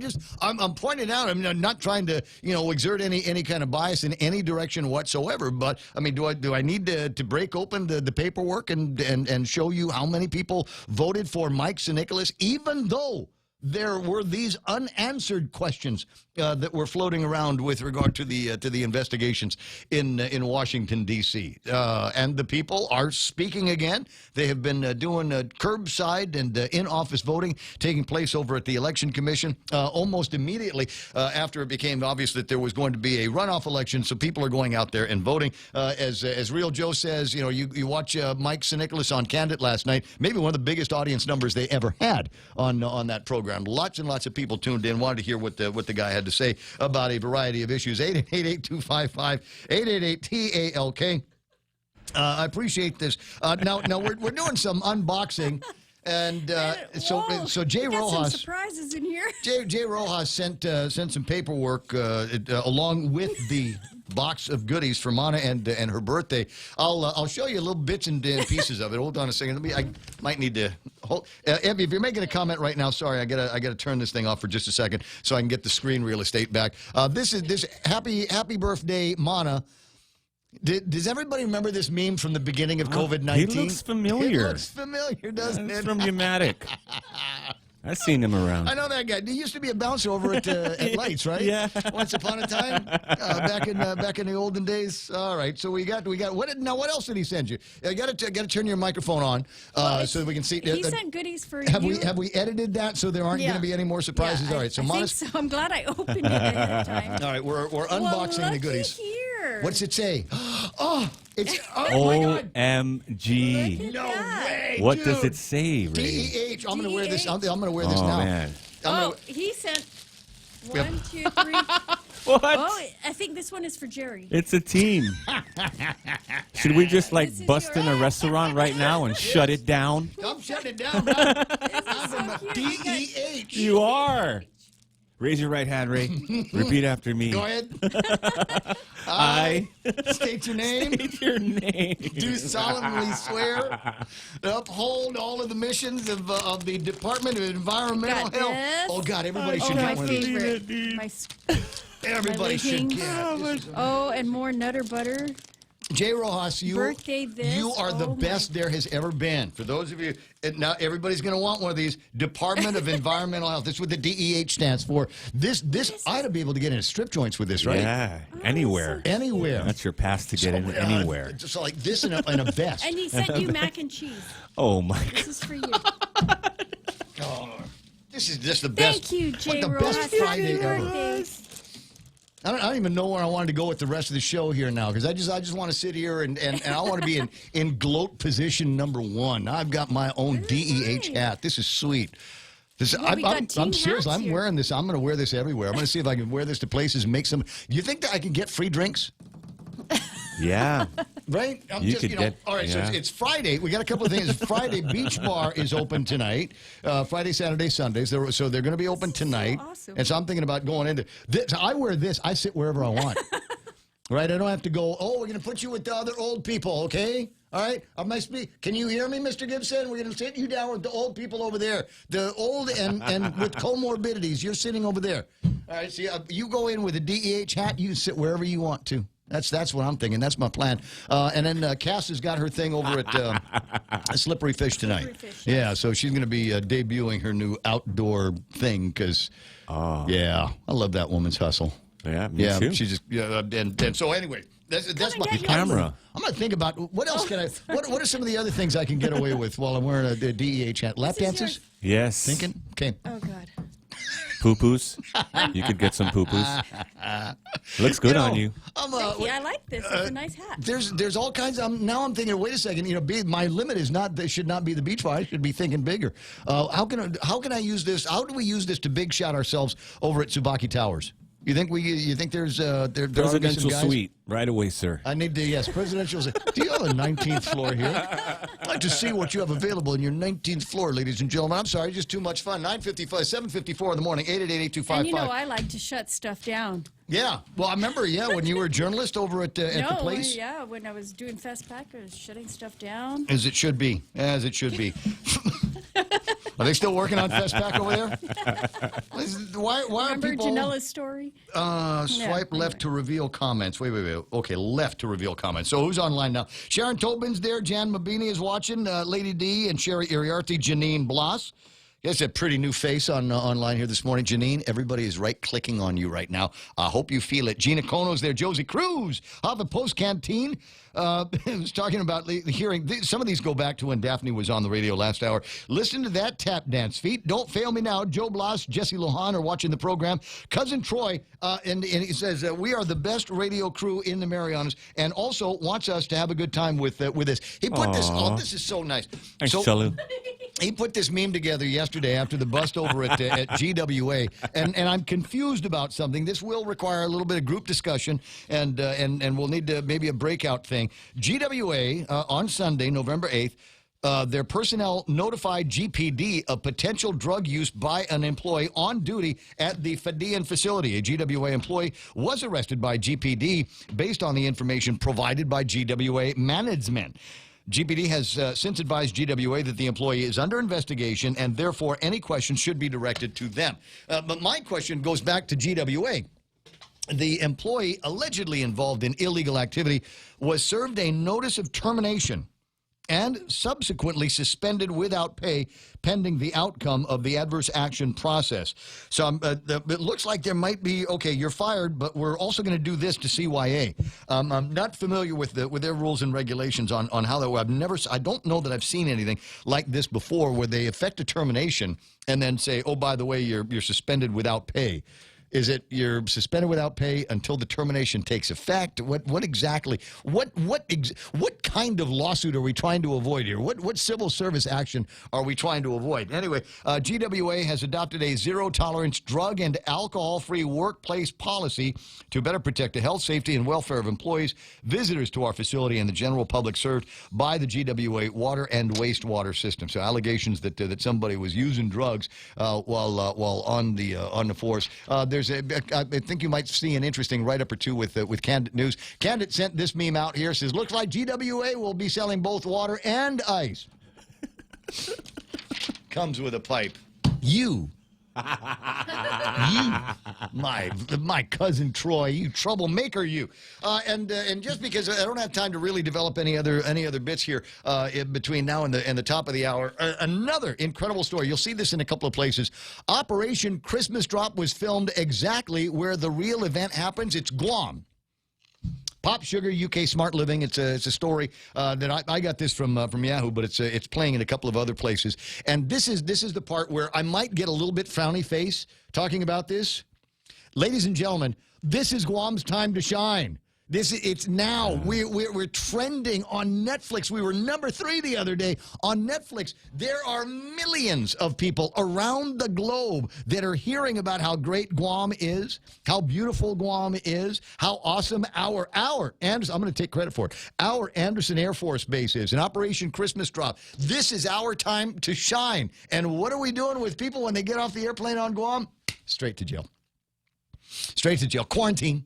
pointing out, I'm not trying to, exert any kind of bias in any direction whatsoever. But I mean, do I need to break open the paperwork and show you how many people voted for Mike St. Nicholas, even though there were these unanswered questions that were floating around with regard to the investigations in Washington, D.C. And the people are speaking again. They have been doing curbside and in-office voting taking place over at the Election Commission almost immediately after it became obvious that there was going to be a runoff election. So people are going out there and voting. As Real Joe says, you watch Mike St. Nicholas on Candid last night, maybe one of the biggest audience numbers they ever had on that program. Lots and lots of people tuned in, wanted to hear what the guy had to say about a variety of issues. 888-255-888-TALK. I appreciate this. Now we're doing some unboxing. And so Jay Rojas, some surprises in here. Jay Rojas sent some paperwork along with the box of goodies for Mana and her birthday. I'll show you little bits and pieces of it. Hold on a second. I might need to hold. Evie, if you're making a comment right now, sorry, I gotta turn this thing off for just a second so I can get the screen real estate back. This happy birthday, Mana. Does everybody remember this meme from the beginning of COVID-19? He looks familiar. It looks familiar, doesn't it? It's from Pneumatic. I've seen him around. I know that guy. He used to be a bouncer over at Lights, right? Yeah. Once upon a time, back in the olden days. All right. So we got. What else did he send you? I got to turn your microphone on so that we can see. He sent goodies for have you. Have we edited that so there aren't going to be any more surprises? Yeah, all right. So I think so. I'm glad I opened it at that time. All right. We're unboxing the goodies. Here. What's it say? Oh, it's my God. OMG. No way. What dude. does it say, Ray? DEH. I'm going to wear this. I'm going to wear this now. Man. He sent 1, 2, 3. What? Oh, I think this one is for Jerry. It's a team. Should we just bust in a restaurant right now and shut it down? I'm shutting it down. I'm from DEH. You are. Raise your right hand, Ray. Repeat after me. Go ahead. I state your name. State your name. Do solemnly swear to uphold all of the missions of the Department of Environmental Got Health. this? Oh God, everybody should my get one of these. favorite. Everybody should leggings. get. Oh, and more Nutter Butter. Jay Rojas, Birthday this. you are the Oh, best there has ever been. For those of you, and now everybody's going to want one of these. Department of Environmental Health. This is what the DEH stands for. This I ought to be able to get into strip joints with this, right? Yeah, anywhere. Anywhere. That's your pass to get in anywhere. Just like this and a vest. And he sent you mac and cheese. Oh my This is for you. Oh, this is just the best. Thank you, Jay like the Rojas. best Friday Happy ever. birthday. I don't even know where I wanted to go with the rest of the show here now because I just want to sit here and I want to be in gloat position number one. I've got my own DEH hat. This is sweet. This, Well, we got team I'm serious. hats I'm here. wearing this. I'm going to wear this everywhere. I'm going to see if I can wear this to places and make some. You think that I can get free drinks? Yeah. Right? I'm You just, could you know, get- all right, yeah. so it's Friday. We got a couple of things. Friday Beach Bar is open tonight. Friday, Saturday, Sundays. So they're going to be open tonight. awesome. And so I'm thinking about going into this. I wear this. I sit wherever I want. Right? I don't have to go, oh, we're going to put you with the other old people, okay? All right? Can you hear me, Mr. Gibson? We're going to sit you down with the old people over there. The old and with comorbidities. You're sitting over there. All right, see, you go in with a DEH hat. You can sit wherever you want to. That's what I'm thinking. That's my plan. And then Cass has got her thing over at Slippery Fish tonight. Yeah, so she's going to be debuting her new outdoor thing because, yeah, I love that woman's hustle. Yeah, me too. She just and so anyway, that's my camera. I'm going to think about what else can I. What are some of the other things I can get away with while I'm wearing a DEH hat? Lap dances? Yes. Thinking. Okay. Oh God. Poo-poos. You could get some poo-poos. Looks good on you. Thank you. I like this. It's a nice hat. There's all kinds. Now I'm thinking. Wait a second. You know, my limit is not. Should not be the beach bar. I should be thinking bigger. How can I use this? How do we use this to big shot ourselves over at Tsubaki Towers? You think there's there ought to be some Presidential guys? suite right away, sir. I need to, yes, presidential. Do you have a 19th floor here? I'd like to see what you have available in your 19th floor, ladies and gentlemen. I'm sorry, just too much fun. 7:54 in the morning, 888-8255. And you know, I like to shut stuff down. Yeah, well, I remember, when you were a journalist over at the place. Yeah, when I was doing Fast Pack, I was shutting stuff down. As it should be. As it should be. Are they still working on Festpac over there? Why are Remember people... Janella's story? Swipe left to reveal comments. Wait. Okay, left to reveal comments. So who's online now? Sharon Tobin's there. Jan Mabini is watching. Lady D and Sherry Iriarty. Janine Bloss. Yes, a pretty new face online here this morning. Janine, everybody is right-clicking on you right now. I hope you feel it. Gina Kono's there. Josie Cruz of the Post Canteen was talking about hearing. Some of these go back to when Daphne was on the radio last hour. Listen to that tap dance feet. Don't fail me now. Joe Bloss, Jesse Lohan are watching the program. Cousin Troy, and he says, we are the best radio crew in the Marianas and also wants us to have a good time with this. He put this, this is so nice. Thanks, Chalu. He put this meme together yesterday after the bust over at GWA, and I'm confused about something. This will require a little bit of group discussion, and we'll need to maybe a breakout thing. GWA on Sunday, November 8th, their personnel notified GPD of potential drug use by an employee on duty at the Fadian facility. A GWA employee was arrested by GPD based on the information provided by GWA management. GPD has since advised GWA that the employee is under investigation and therefore any questions should be directed to them. But my question goes back to GWA. The employee allegedly involved in illegal activity was served a notice of termination and subsequently suspended without pay pending the outcome of the adverse action process. So it looks like there might be, okay, you're fired, but we're also going to do this to CYA. I'm not familiar with their rules and regulations on how that. I don't know that I've seen anything like this before where they effect a termination and then say, oh, by the way, you're suspended without pay. Is it you're suspended without pay until the termination takes effect? What exactly? What kind of lawsuit are we trying to avoid here? What civil service action are we trying to avoid? Anyway, GWA has adopted a zero-tolerance drug and alcohol-free workplace policy to better protect the health, safety, and welfare of employees, visitors to our facility, and the general public served by the GWA water and wastewater system. So allegations that somebody was using drugs while on the force. I think you might see an interesting write-up or two with Candid News. Candid sent this meme out here. Says, looks like GWA will be selling both water and ice. Comes with a pipe. You, my cousin Troy, you troublemaker, you. And just because I don't have time to really develop any other bits here between now and the top of the hour, another incredible story. You'll see this in a couple of places. Operation Christmas Drop was filmed exactly where the real event happens. It's Guam. Pop Sugar, UK Smart Living. It's a story that I got this from Yahoo, but it's playing in a couple of other places. And this is the part where I might get a little bit frowny face talking about this. Ladies and gentlemen, this is Guam's time to shine. It's now. We're trending on Netflix. We were number 3 the other day on Netflix. There are millions of people around the globe that are hearing about how great Guam is, how beautiful Guam is, how awesome our Anderson, I'm going to take credit for it, our Anderson Air Force Base is, and Operation Christmas Drop. This is our time to shine. And what are we doing with people when they get off the airplane on Guam? Straight to jail. Straight to jail. Quarantine.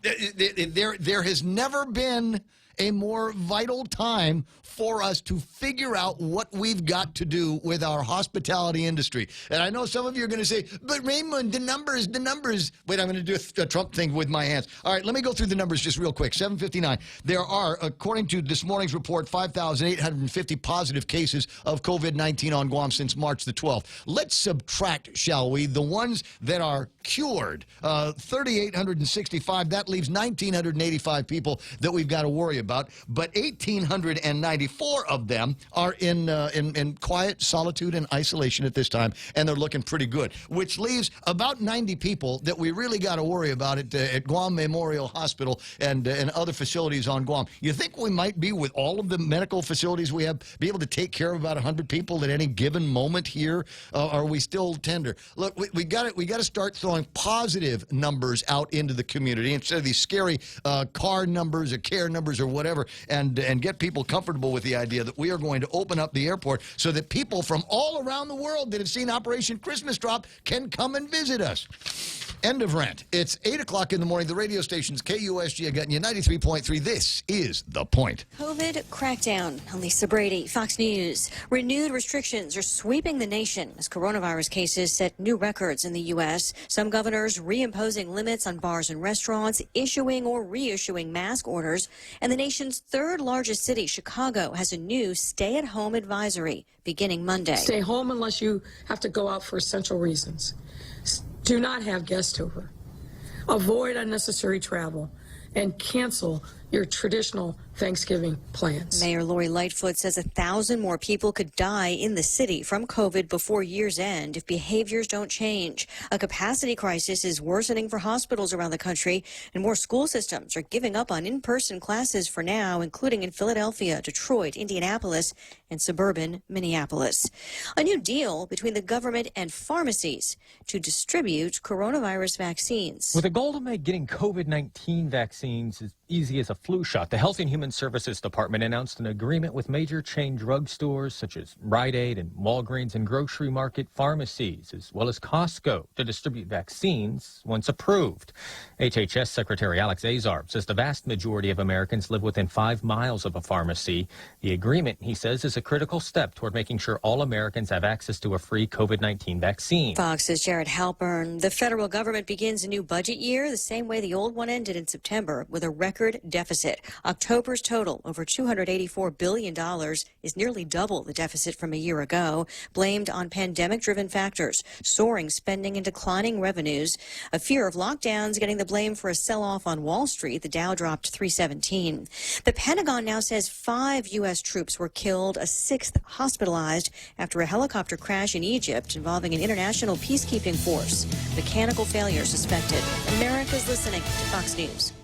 There has never been a more vital time for us to figure out what we've got to do with our hospitality industry. And I know some of you are going to say, but Raymond, the numbers. Wait, I'm going to do a Trump thing with my hands. All right, let me go through the numbers just real quick. 7:59. There are, according to this morning's report, 5,850 positive cases of COVID-19 on Guam since March the 12th. Let's subtract, shall we, the ones that are cured. 3,865. That leaves 1,985 people that we've got to worry about. But 1,894 of them are in quiet solitude and isolation at this time, and they're looking pretty good, which leaves about 90 people that we really got to worry about at Guam Memorial Hospital and other facilities on Guam. You think we might be, with all of the medical facilities we have, be able to take care of about 100 people at any given moment here? Are we still tender? Look, we got to start throwing positive numbers out into the community instead of these scary car numbers or care numbers or whatever, and get people comfortable with the idea that we are going to open up the airport so that people from all around the world that have seen Operation Christmas Drop can come and visit us. End of rant. It's 8 o'clock in the morning. The radio station's KUSG getting you 93.3. This is The Point. COVID crackdown. I'm Lisa Brady, Fox News. Renewed restrictions are sweeping the nation as coronavirus cases set new records in the U.S. Some governors reimposing limits on bars and restaurants, issuing or reissuing mask orders. And the nation's third largest city, Chicago, has a new stay-at-home advisory beginning Monday. Stay home unless you have to go out for essential reasons. Do not have guests over. Avoid unnecessary travel and cancel your traditional Thanksgiving plans. Mayor Lori Lightfoot says 1,000 more people could die in the city from COVID before year's end if behaviors don't change. A capacity crisis is worsening for hospitals around the country, and more school systems are giving up on in-person classes for now, including in Philadelphia, Detroit, Indianapolis, and suburban Minneapolis. A new deal between the government and pharmacies to distribute coronavirus vaccines. With a goal to make getting COVID-19 vaccines as easy as a flu shot, the Health and Human Services Department announced an agreement with major chain drugstores such as Rite Aid and Walgreens and grocery market pharmacies, as well as Costco, to distribute vaccines once approved. HHS Secretary Alex Azar says the vast majority of Americans live within 5 miles of a pharmacy. The agreement, he says, is a critical step toward making sure all Americans have access to a free COVID-19 vaccine. Fox's Jared Halpern. The federal government begins a new budget year the same way the old one ended in September, with a record deficit deficit. October's total, over $284 billion, is nearly double the deficit from a year ago, blamed on pandemic-driven factors, soaring spending and declining revenues. A fear of lockdowns getting the blame for a sell-off on Wall Street. The Dow dropped 317. The Pentagon now says 5 U.S. troops were killed, a 6th hospitalized after a helicopter crash in Egypt involving an international peacekeeping force. Mechanical failure suspected. America's listening to Fox News.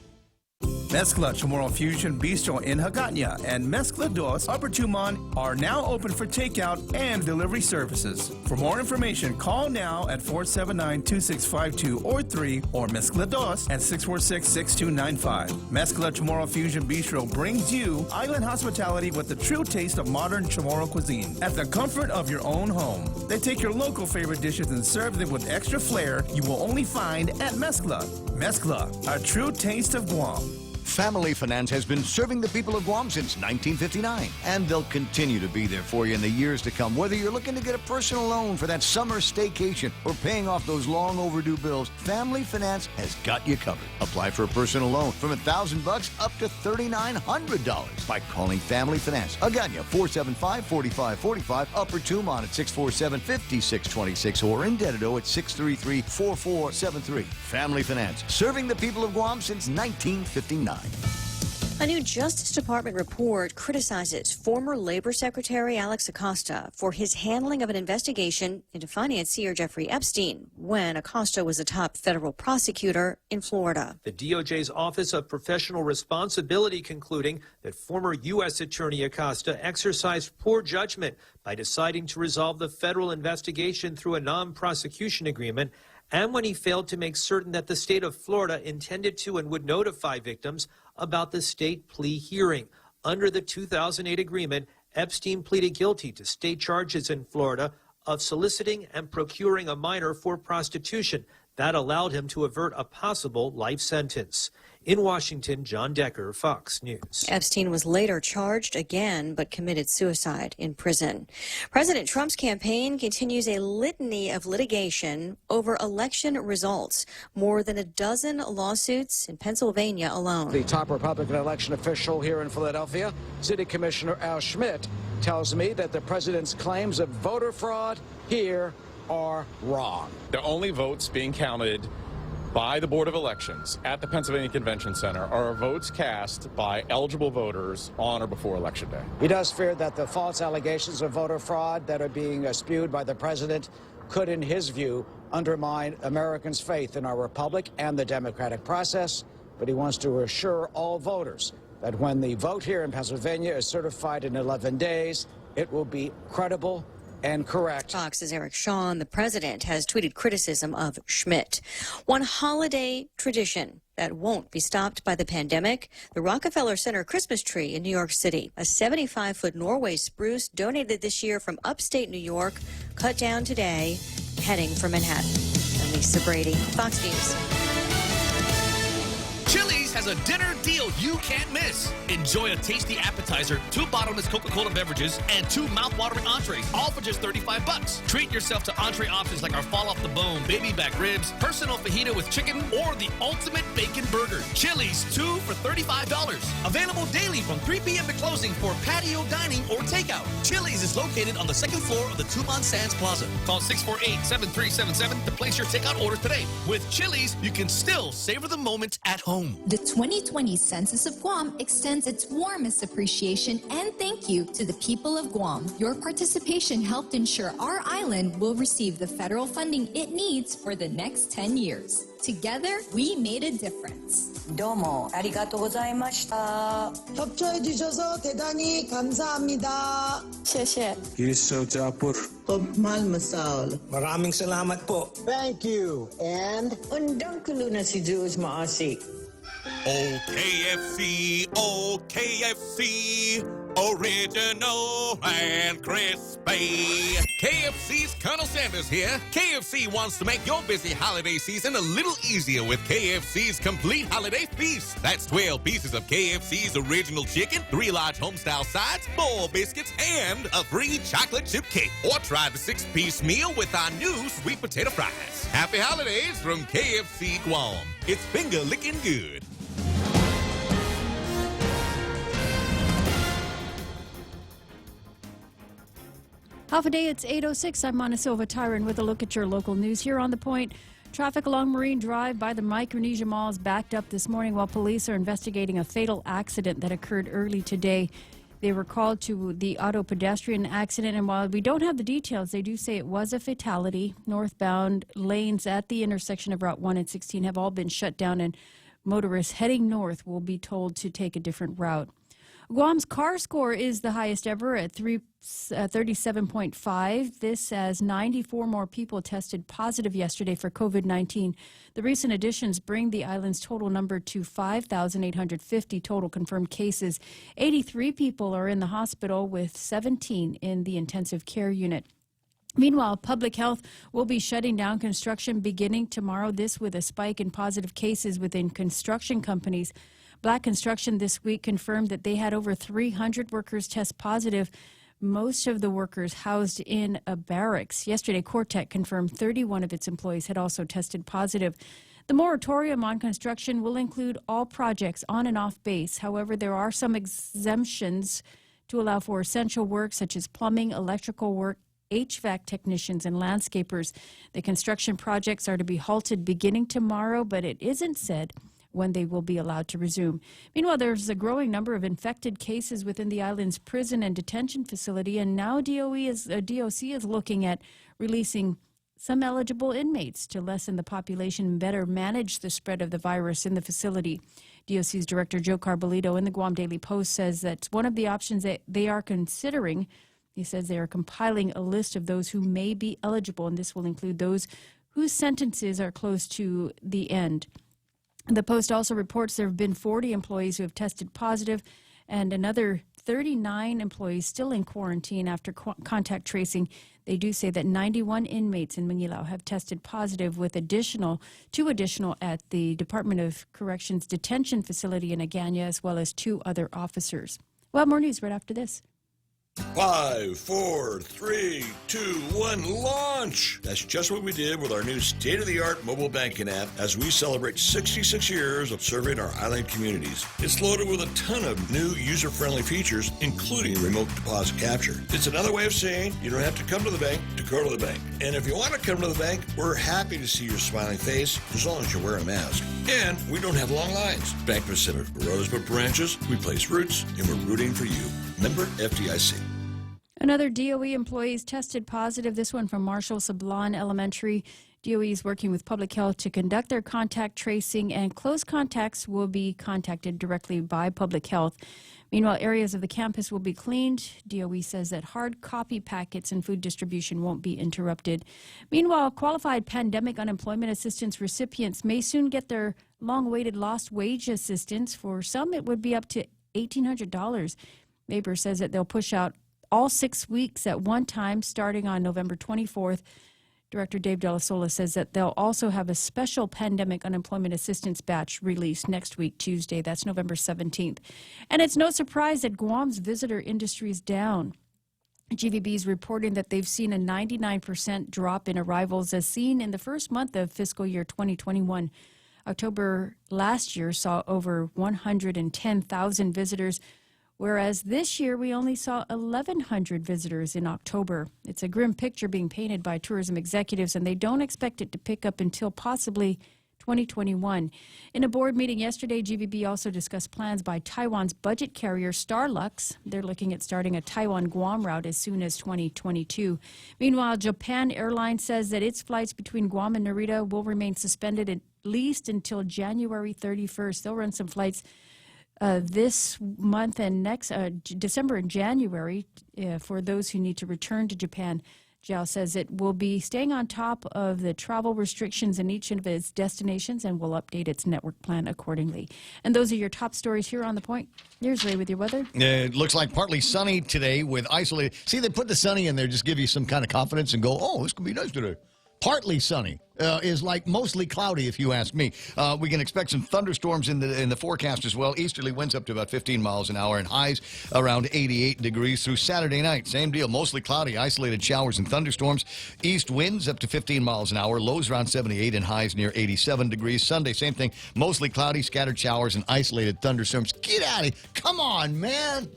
Mezcla Chamorro Fusion Bistro in Hagåtña and Mezcla Dos Upper Tumon are now open for takeout and delivery services. For more information, call now at 479-2652 or 3 or Mezcla Dos at 646-6295. Mezcla Chamorro Fusion Bistro brings you island hospitality with the true taste of modern Chamorro cuisine at the comfort of your own home. They take your local favorite dishes and serve them with extra flair you will only find at Mezcla. Mezcla, a true taste of Guam. Family Finance has been serving the people of Guam since 1959, and they'll continue to be there for you in the years to come. Whether you're looking to get a personal loan for that summer staycation or paying off those long overdue bills, Family Finance has got you covered. Apply for a personal loan from $1,000 up to $3,900 by calling Family Finance. Hagåtña 475-4545, Upper Tumon at 647-5626, or in Dededo at 633-4473. Family Finance, serving the people of Guam since 1959. A new Justice Department report criticizes former Labor Secretary Alex Acosta for his handling of an investigation into financier Jeffrey Epstein when Acosta was a top federal prosecutor in Florida. The DOJ's Office of Professional Responsibility concluding that former U.S. Attorney Acosta exercised poor judgment by deciding to resolve the federal investigation through a non-prosecution agreement, and when he failed to make certain that the state of Florida intended to and would notify victims about the state plea hearing. Under the 2008 agreement, Epstein pleaded guilty to state charges in Florida of soliciting and procuring a minor for prostitution. That allowed him to avert a possible life sentence. In Washington, John Decker, Fox News. Epstein was later charged again, but committed suicide in prison. President Trump's campaign continues a litany of litigation over election results. More than a dozen lawsuits in Pennsylvania alone. The top Republican election official here in Philadelphia, City Commissioner Al Schmidt, tells me that the president's claims of voter fraud here are wrong. The only votes being counted by the Board of Elections at the Pennsylvania Convention Center are votes cast by eligible voters on or before Election Day. He does fear that the false allegations of voter fraud that are being spewed by the president could, in his view, undermine Americans' faith in our republic and the democratic process. But he wants to assure all voters that when the vote here in Pennsylvania is certified in 11 days, it will be credible and correct. Fox's Eric Shawn, the president, has tweeted criticism of Schmidt. One holiday tradition that won't be stopped by the pandemic, the Rockefeller Center Christmas tree in New York City. A 75-foot Norway spruce donated this year from upstate New York, cut down today, heading for Manhattan. I'm Lisa Brady, Fox News. Chili's has a dinner deal you can't miss. Enjoy a tasty appetizer, 2 bottomless Coca-Cola beverages, and 2 mouth-watering entrees, all for just $35. Treat yourself to entree options like our fall-off-the-bone baby back ribs, personal fajita with chicken, or the ultimate bacon burger. Chili's, 2 for $35. Available daily from 3 p.m. to closing for patio dining or takeout. Chili's is located on the 2nd floor of the Tumon Sands Plaza. Call 648-7377 to place your takeout orders today. With Chili's, you can still savor the moment at home. The 2020 Census of Guam extends its warmest appreciation and thank you to the people of Guam. Your participation helped ensure our island will receive the federal funding it needs for the next 10 years. Together, we made a difference. 도모 아리가또 고자이마시타. 협조해 주셔서 대단히 감사합니다. 谢谢. Gilsojapur. Malmasal. Maraming salamat po. Thank you. And undang kuluna si Jules Maasi. Oh KFC, oh KFC, original and crispy. KFC's Colonel Sanders here. KFC wants to make your busy holiday season a little easier with KFC's complete holiday feast. That's 12 pieces of KFC's original chicken, 3 large homestyle sides, 4 biscuits, and a free chocolate chip cake. Or try the 6-piece meal with our new sweet potato fries. Happy holidays from KFC Guam. It's finger licking good. Half a day, it's 8:06. I'm Mona Silva Tyron with a look at your local news here on The Point. Traffic along Marine Drive by the Micronesia Mall is backed up this morning while police are investigating a fatal accident that occurred early today. They were called to the auto pedestrian accident, and while we don't have the details, they do say it was a fatality. Northbound lanes at the intersection of Route 1 and 16 have all been shut down, and motorists heading north will be told to take a different route. Guam's CAR score is the highest ever at 37.5. This as 94 more people tested positive yesterday for COVID-19. The recent additions bring the island's total number to 5,850 total confirmed cases. 83 people are in the hospital with 17 in the intensive care unit. Meanwhile, Public Health will be shutting down construction beginning tomorrow, this with a spike in positive cases within construction companies. Black Construction this week confirmed that they had over 300 workers test positive, most of the workers housed in a barracks. Yesterday, Cortec confirmed 31 of its employees had also tested positive. The moratorium on construction will include all projects on and off base. However, there are some exemptions to allow for essential work such as plumbing, electrical work, HVAC technicians, and landscapers. The construction projects are to be halted beginning tomorrow, but it isn't said when they will be allowed to resume. Meanwhile, there's a growing number of infected cases within the island's prison and detention facility, and now DOC is looking at releasing some eligible inmates to lessen the population and better manage the spread of the virus in the facility. DOC's Director Joe Carbolito in the Guam Daily Post says that's one of the options that they are considering. He says they are compiling a list of those who may be eligible, and this will include those whose sentences are close to the end. The Post also reports there have been 40 employees who have tested positive and another 39 employees still in quarantine after contact tracing. They do say that 91 inmates in Manilao have tested positive, with two additional at the Department of Corrections detention facility in Agana, as well as 2 other officers. We'll have more news right after this. 5, 4, 3, 2, 1, launch! That's just what we did with our new state-of-the-art mobile banking app as we celebrate 66 years of serving our island communities. It's loaded with a ton of new user-friendly features, including remote deposit capture. It's another way of saying you don't have to come to the bank to go to the bank. And if you want to come to the bank, we're happy to see your smiling face as long as you're wearing a mask. And we don't have long lines. Bank Pacific Rosebud branches, we place roots, and we're rooting for you. Member FDIC. Another DOE employee is tested positive, this one from Marshall Sablan Elementary. DOE is working with Public Health to conduct their contact tracing, and close contacts will be contacted directly by Public Health. Meanwhile, areas of the campus will be cleaned. DOE says that hard copy packets and food distribution won't be interrupted. Meanwhile, qualified pandemic unemployment assistance recipients may soon get their long-awaited lost wage assistance. For some, it would be up to $1,800. Neighbor says that they'll push out all 6 weeks at one time starting on November 24th. Director Dave Della Sola says that they'll also have a special pandemic unemployment assistance batch released next week, Tuesday. That's November 17th. And it's no surprise that Guam's visitor industry is down. GVB is reporting that they've seen a 99% drop in arrivals as seen in the first month of fiscal year 2021. October last year saw over 110,000 visitors, whereas this year we only saw 1,100 visitors in October. It's a grim picture being painted by tourism executives, and they don't expect it to pick up until possibly 2021. In a board meeting yesterday, GVB also discussed plans by Taiwan's budget carrier Starlux. They're looking at starting a Taiwan-Guam route as soon as 2022. Meanwhile, Japan Airlines says that its flights between Guam and Narita will remain suspended at least until January 31st. They'll run some flights this month and next December and January for those who need to return to Japan. JAL says it will be staying on top of the travel restrictions in each of its destinations and will update its network plan accordingly. And those are your top stories here on The Point. Here's Ray with your weather. It looks like partly sunny today with isolated. See, they put the sunny in there, just give you some kind of confidence and go, oh, this could be nice today. Partly sunny is like mostly cloudy, if you ask me. We can expect some thunderstorms in the forecast as well. Easterly winds up to about 15 miles an hour and highs around 88 degrees through Saturday night. Same deal, mostly cloudy, isolated showers and thunderstorms. East winds up to 15 miles an hour, lows around 78 and highs near 87 degrees. Sunday, same thing, mostly cloudy, scattered showers and isolated thunderstorms. Get out of here. Come on, man.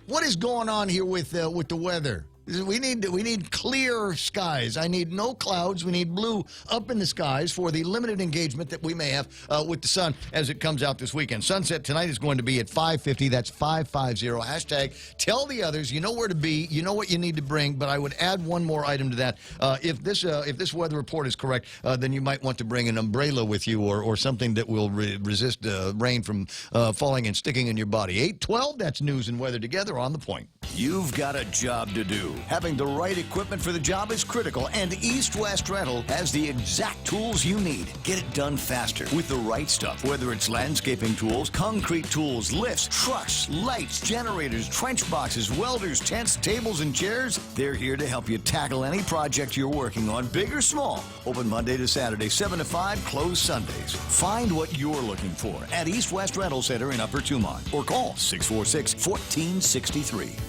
What is going on here with the weather? We need clear skies. I need no clouds. We need blue up in the skies for the limited engagement that we may have with the sun as it comes out this weekend. Sunset tonight is going to be at 5:50. That's 550. Hashtag tell the others. You know where to be. You know what you need to bring. But I would add one more item to that. If this weather report is correct, then you might want to bring an umbrella with you or something that will resist rain from falling and sticking in your body. 8:12. That's news and weather together on The Point. You've got a job to do. Having the right equipment for the job is critical, and East West Rental has the exact tools you need. Get it done faster with the right stuff, whether it's landscaping tools, concrete tools, lifts, trucks, lights, generators, trench boxes, welders, tents, tables, and chairs. They're here to help you tackle any project you're working on, big or small. Open Monday to Saturday, 7 to 5, closed Sundays. Find what you're looking for at East West Rental Center in Upper Tumont or call 646-1463.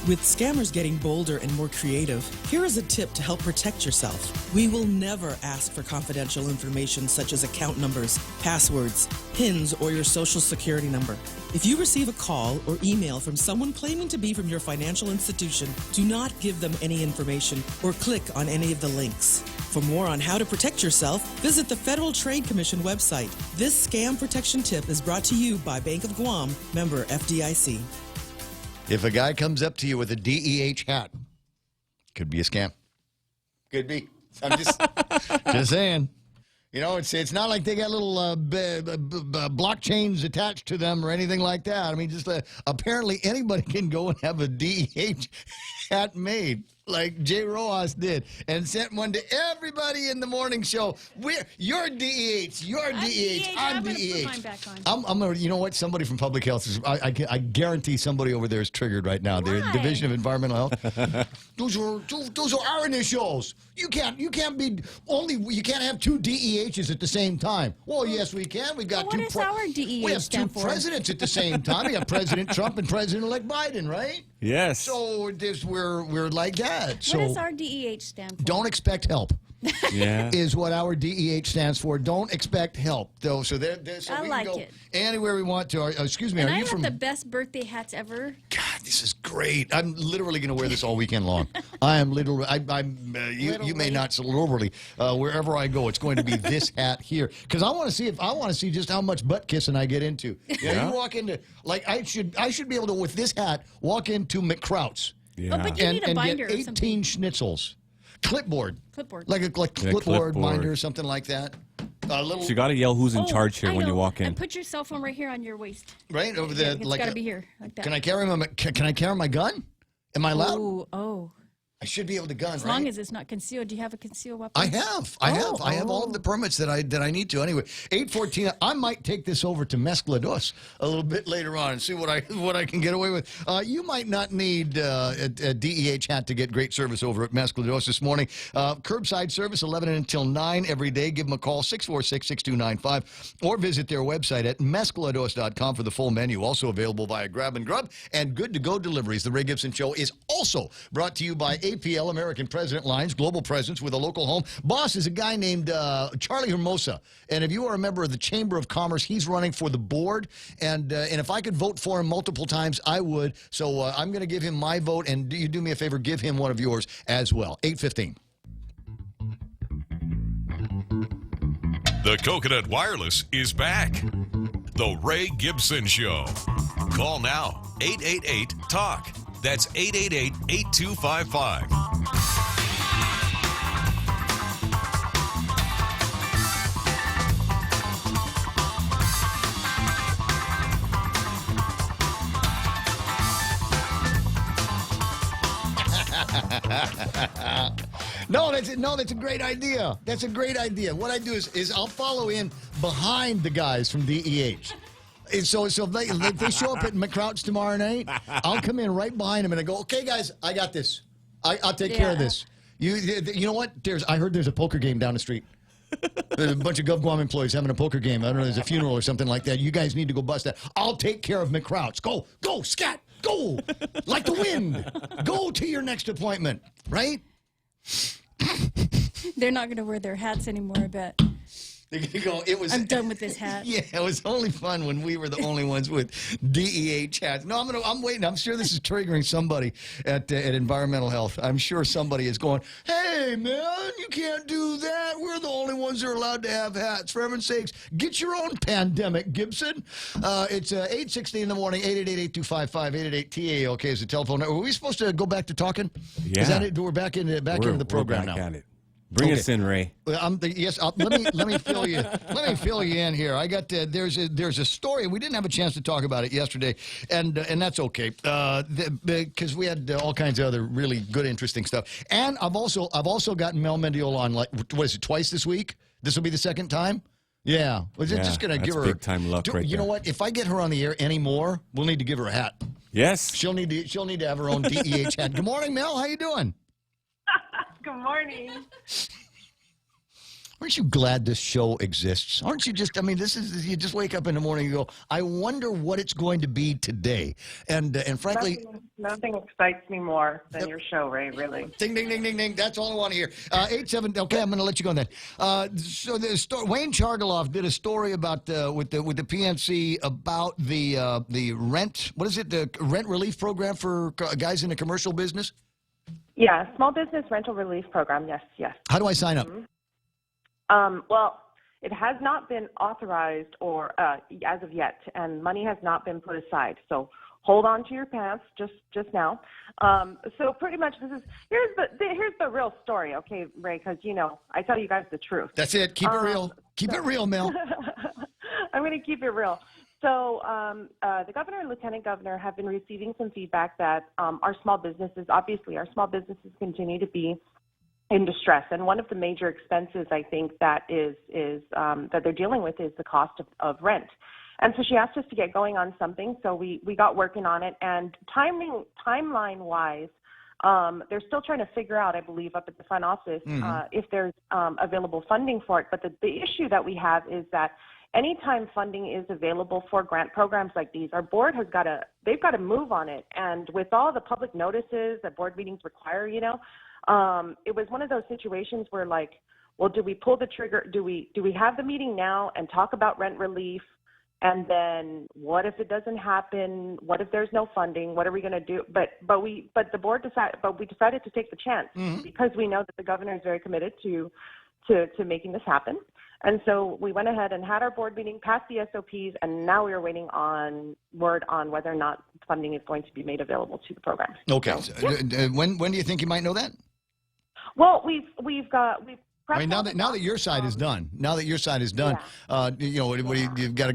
With scammers getting bolder and more creative, here is a tip to help protect yourself. We will never ask for confidential information such as account numbers, passwords, PINs, or your social security number. If you receive a call or email from someone claiming to be from your financial institution, do not give them any information or click on any of the links. For more on how to protect yourself, visit the Federal Trade Commission website. This scam protection tip is brought to you by Bank of Guam, member FDIC. If a guy comes up to you with a DEH hat, could be a scam. Could be. I'm just saying. You know, it's not like they got little blockchains attached to them or anything like that. I mean, just apparently anybody can go and have a DEH hat made, like Jay Rojas did, and sent one to everybody in the morning show. You're DEH, you're DEH, I'm DEH. Put mine back on. I'm gonna. You know what? Somebody from Public Health is. I guarantee somebody over there is triggered right now. The Division of Environmental Health. those are our initials. You can't have two DEHs at the same time. Well, yes, we can. We got what does our DEH we have two stand for? presidents at the same time. We have President Trump and President-elect Biden, right? Yes. So we're like that. So what does our DEH stand for? don't expect help. Yeah. Is what our DEH stands for. Don't expect help, though. So so I we like can go it. anywhere we want to. Excuse me, And are I you got from? the best birthday hats ever. God, this is great. I'm literally going to wear this all weekend long. I am literally. You may not so literally. Wherever I go, it's going to be this hat here because I want to see just how much butt kissing I get into. Yeah. You walk into I should be able to with this hat walk into McCrouts. Yeah. Oh, but you need a binder get or 18 something. schnitzels. Clipboard. Clipboard. Clipboard binder or something like that. A little So you got to yell who's in charge here I when you know. walk in. And put your cell phone right here on your waist. right over Yeah, there. it's got to be here, like that. Can I carry my gun? Am I allowed? Oh. I should be able to gun, As right? long as it's not concealed. Do you have a concealed weapon? I have all of the permits that I need to. Anyway, 8:14. I might take this over to Mezcla Dos a little bit later on and see what I can get away with. You might not need a DEH hat to get great service over at Mezcla Dos this morning. Curbside service 11 until 9 every day. Give them a call 646-6295 or visit their website at mezclados.com for the full menu. Also available via Grab and Grub and Good to Go deliveries. The Ray Gibson Show is also brought to you by APL, American President Lines, global presence with a local home. Boss is a guy named Charlie Hermosa. And if you are a member of the Chamber of Commerce, he's running for the board. And if I could vote for him multiple times, I would. So I'm going to give him my vote. And you do me a favor, give him one of yours as well. 8:15. The Coconut Wireless is back. The Ray Gibson Show. Call now, 888-TALK. That's 888-8255. No, that's a great idea. That's a great idea. What I do is I'll follow in behind the guys from DEH. And so if they show up at McCrouch tomorrow night, I'll come in right behind them and I go, okay, guys, I got this. I'll take care of this. You know what? I heard there's a poker game down the street. There's a bunch of GovGuam employees having a poker game. I don't know, there's a funeral or something like that. You guys need to go bust that. I'll take care of McCrouch. Go, scat, go, like the wind. Go to your next appointment, right? They're not going to wear their hats anymore, I bet. It was. I'm done with this hat. Yeah, it was only fun when we were the only ones with DEH hats. No, I'm waiting. I'm sure this is triggering somebody at Environmental Health. I'm sure somebody is going, "Hey, man, you can't do that. We're the only ones that are allowed to have hats. For heaven's sakes, get your own pandemic, Gibson." It's 8:60 in the morning. 888-255-888-TAOK is the telephone. Were we supposed to go back to talking? Yeah. Is that it? We're back into the program back now. at it. Bring us in, Ray. Yes, let me fill you. Let me fill you in here. I got there's a story. We didn't have a chance to talk about it yesterday, and that's okay because we had all kinds of other really good, interesting stuff. And I've also gotten Mel Mendiola on, like, what is it, twice this week? This will be the second time. Yeah, we're just gonna give her big time luck right You know there. what? If I get her on the air anymore, we'll need to give her a hat. Yes, she'll need to have her own DEH hat. Good morning, Mel. How you doing? Good morning. Aren't you glad this show exists? Aren't you just, you just wake up in the morning and go, I wonder what it's going to be today. And frankly... Nothing excites me more than your show, Ray, really. Ding, ding, ding, ding, ding. That's all I want to hear. 87, okay, I'm going to let you go then. So Wayne Chargaloff did a story about, with the PNC about the rent, what is it, the rent relief program for guys in the commercial business? Yeah, small business rental relief program, yes. How do I sign up? Well, it has not been authorized or as of yet, and money has not been put aside. So hold on to your pants just now. So pretty much here's the real story, okay, Ray? Because I tell you guys the truth. That's it. Keep it real. Keep it real, Mel. I'm going to keep it real. So the governor and lieutenant governor have been receiving some feedback that our small businesses continue to be in distress, and one of the major expenses I think that is that they're dealing with is the cost of rent. And so she asked us to get going on something, so we got working on it. And timeline wise, they're still trying to figure out, I believe, up at the front office if there's available funding for it. But the issue that we have is that anytime funding is available for grant programs like these, our board they've got to move on it. And with all the public notices that board meetings require, it was one of those situations where, like, well, do we pull the trigger? Do we have the meeting now and talk about rent relief? And then what if it doesn't happen? What if there's no funding? What are we going to do? We decided to take the chance because we know that the governor is very committed to making this happen. And so we went ahead and had our board meeting, passed the SOPs, and now we are waiting on word on whether or not funding is going to be made available to the program. Okay. So, when do you think you might know that? Well, we've now that your side is done, what do you've got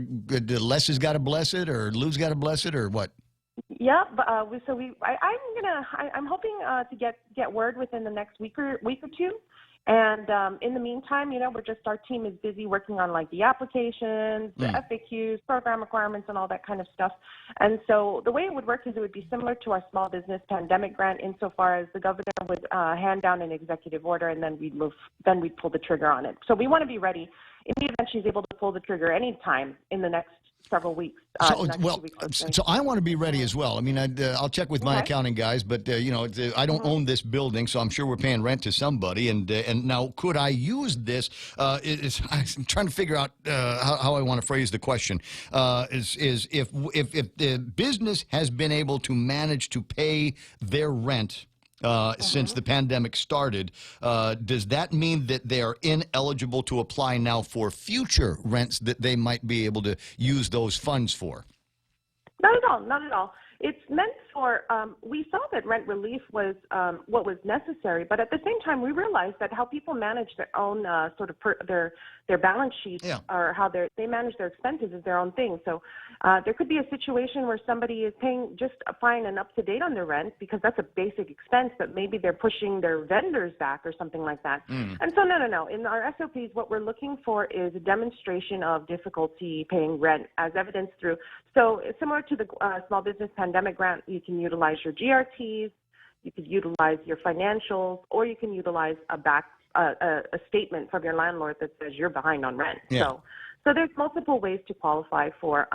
Les has got to bless it, or Lou's got to bless it, or what? Yeah, but I'm hoping to get word within the next week or two. And in the meantime, our team is busy working on, like, the applications, the FAQs, program requirements, and all that kind of stuff. And so the way it would work is it would be similar to our small business pandemic grant insofar as the governor would hand down an executive order, and then we'd pull the trigger on it. So we want to be ready in the event she's able to pull the trigger any time in the next several weeks. So I want to be ready as well. I mean, I'll check with my accounting guys, but I don't own this building, so I'm sure we're paying rent to somebody. And now, could I use this? I'm trying to figure out how I want to phrase the question. Is if the business has been able to manage to pay their rent since the pandemic started, does that mean that they are ineligible to apply now for future rents that they might be able to use those funds for? Not at all. It's meant for, we saw that rent relief was what was necessary, but at the same time, we realized that how people manage their own their balance sheets or how they manage their expenses is their own thing. So there could be a situation where somebody is paying just fine and up to date on their rent because that's a basic expense, but maybe they're pushing their vendors back or something like that. And so no. In our SOPs, what we're looking for is a demonstration of difficulty paying rent as evidenced through. So similar to the small business pandemic grant, you can utilize your GRTs, you could utilize your financials, or you can utilize a statement from your landlord that says you're behind on rent. Yeah. So there's multiple ways to qualify for.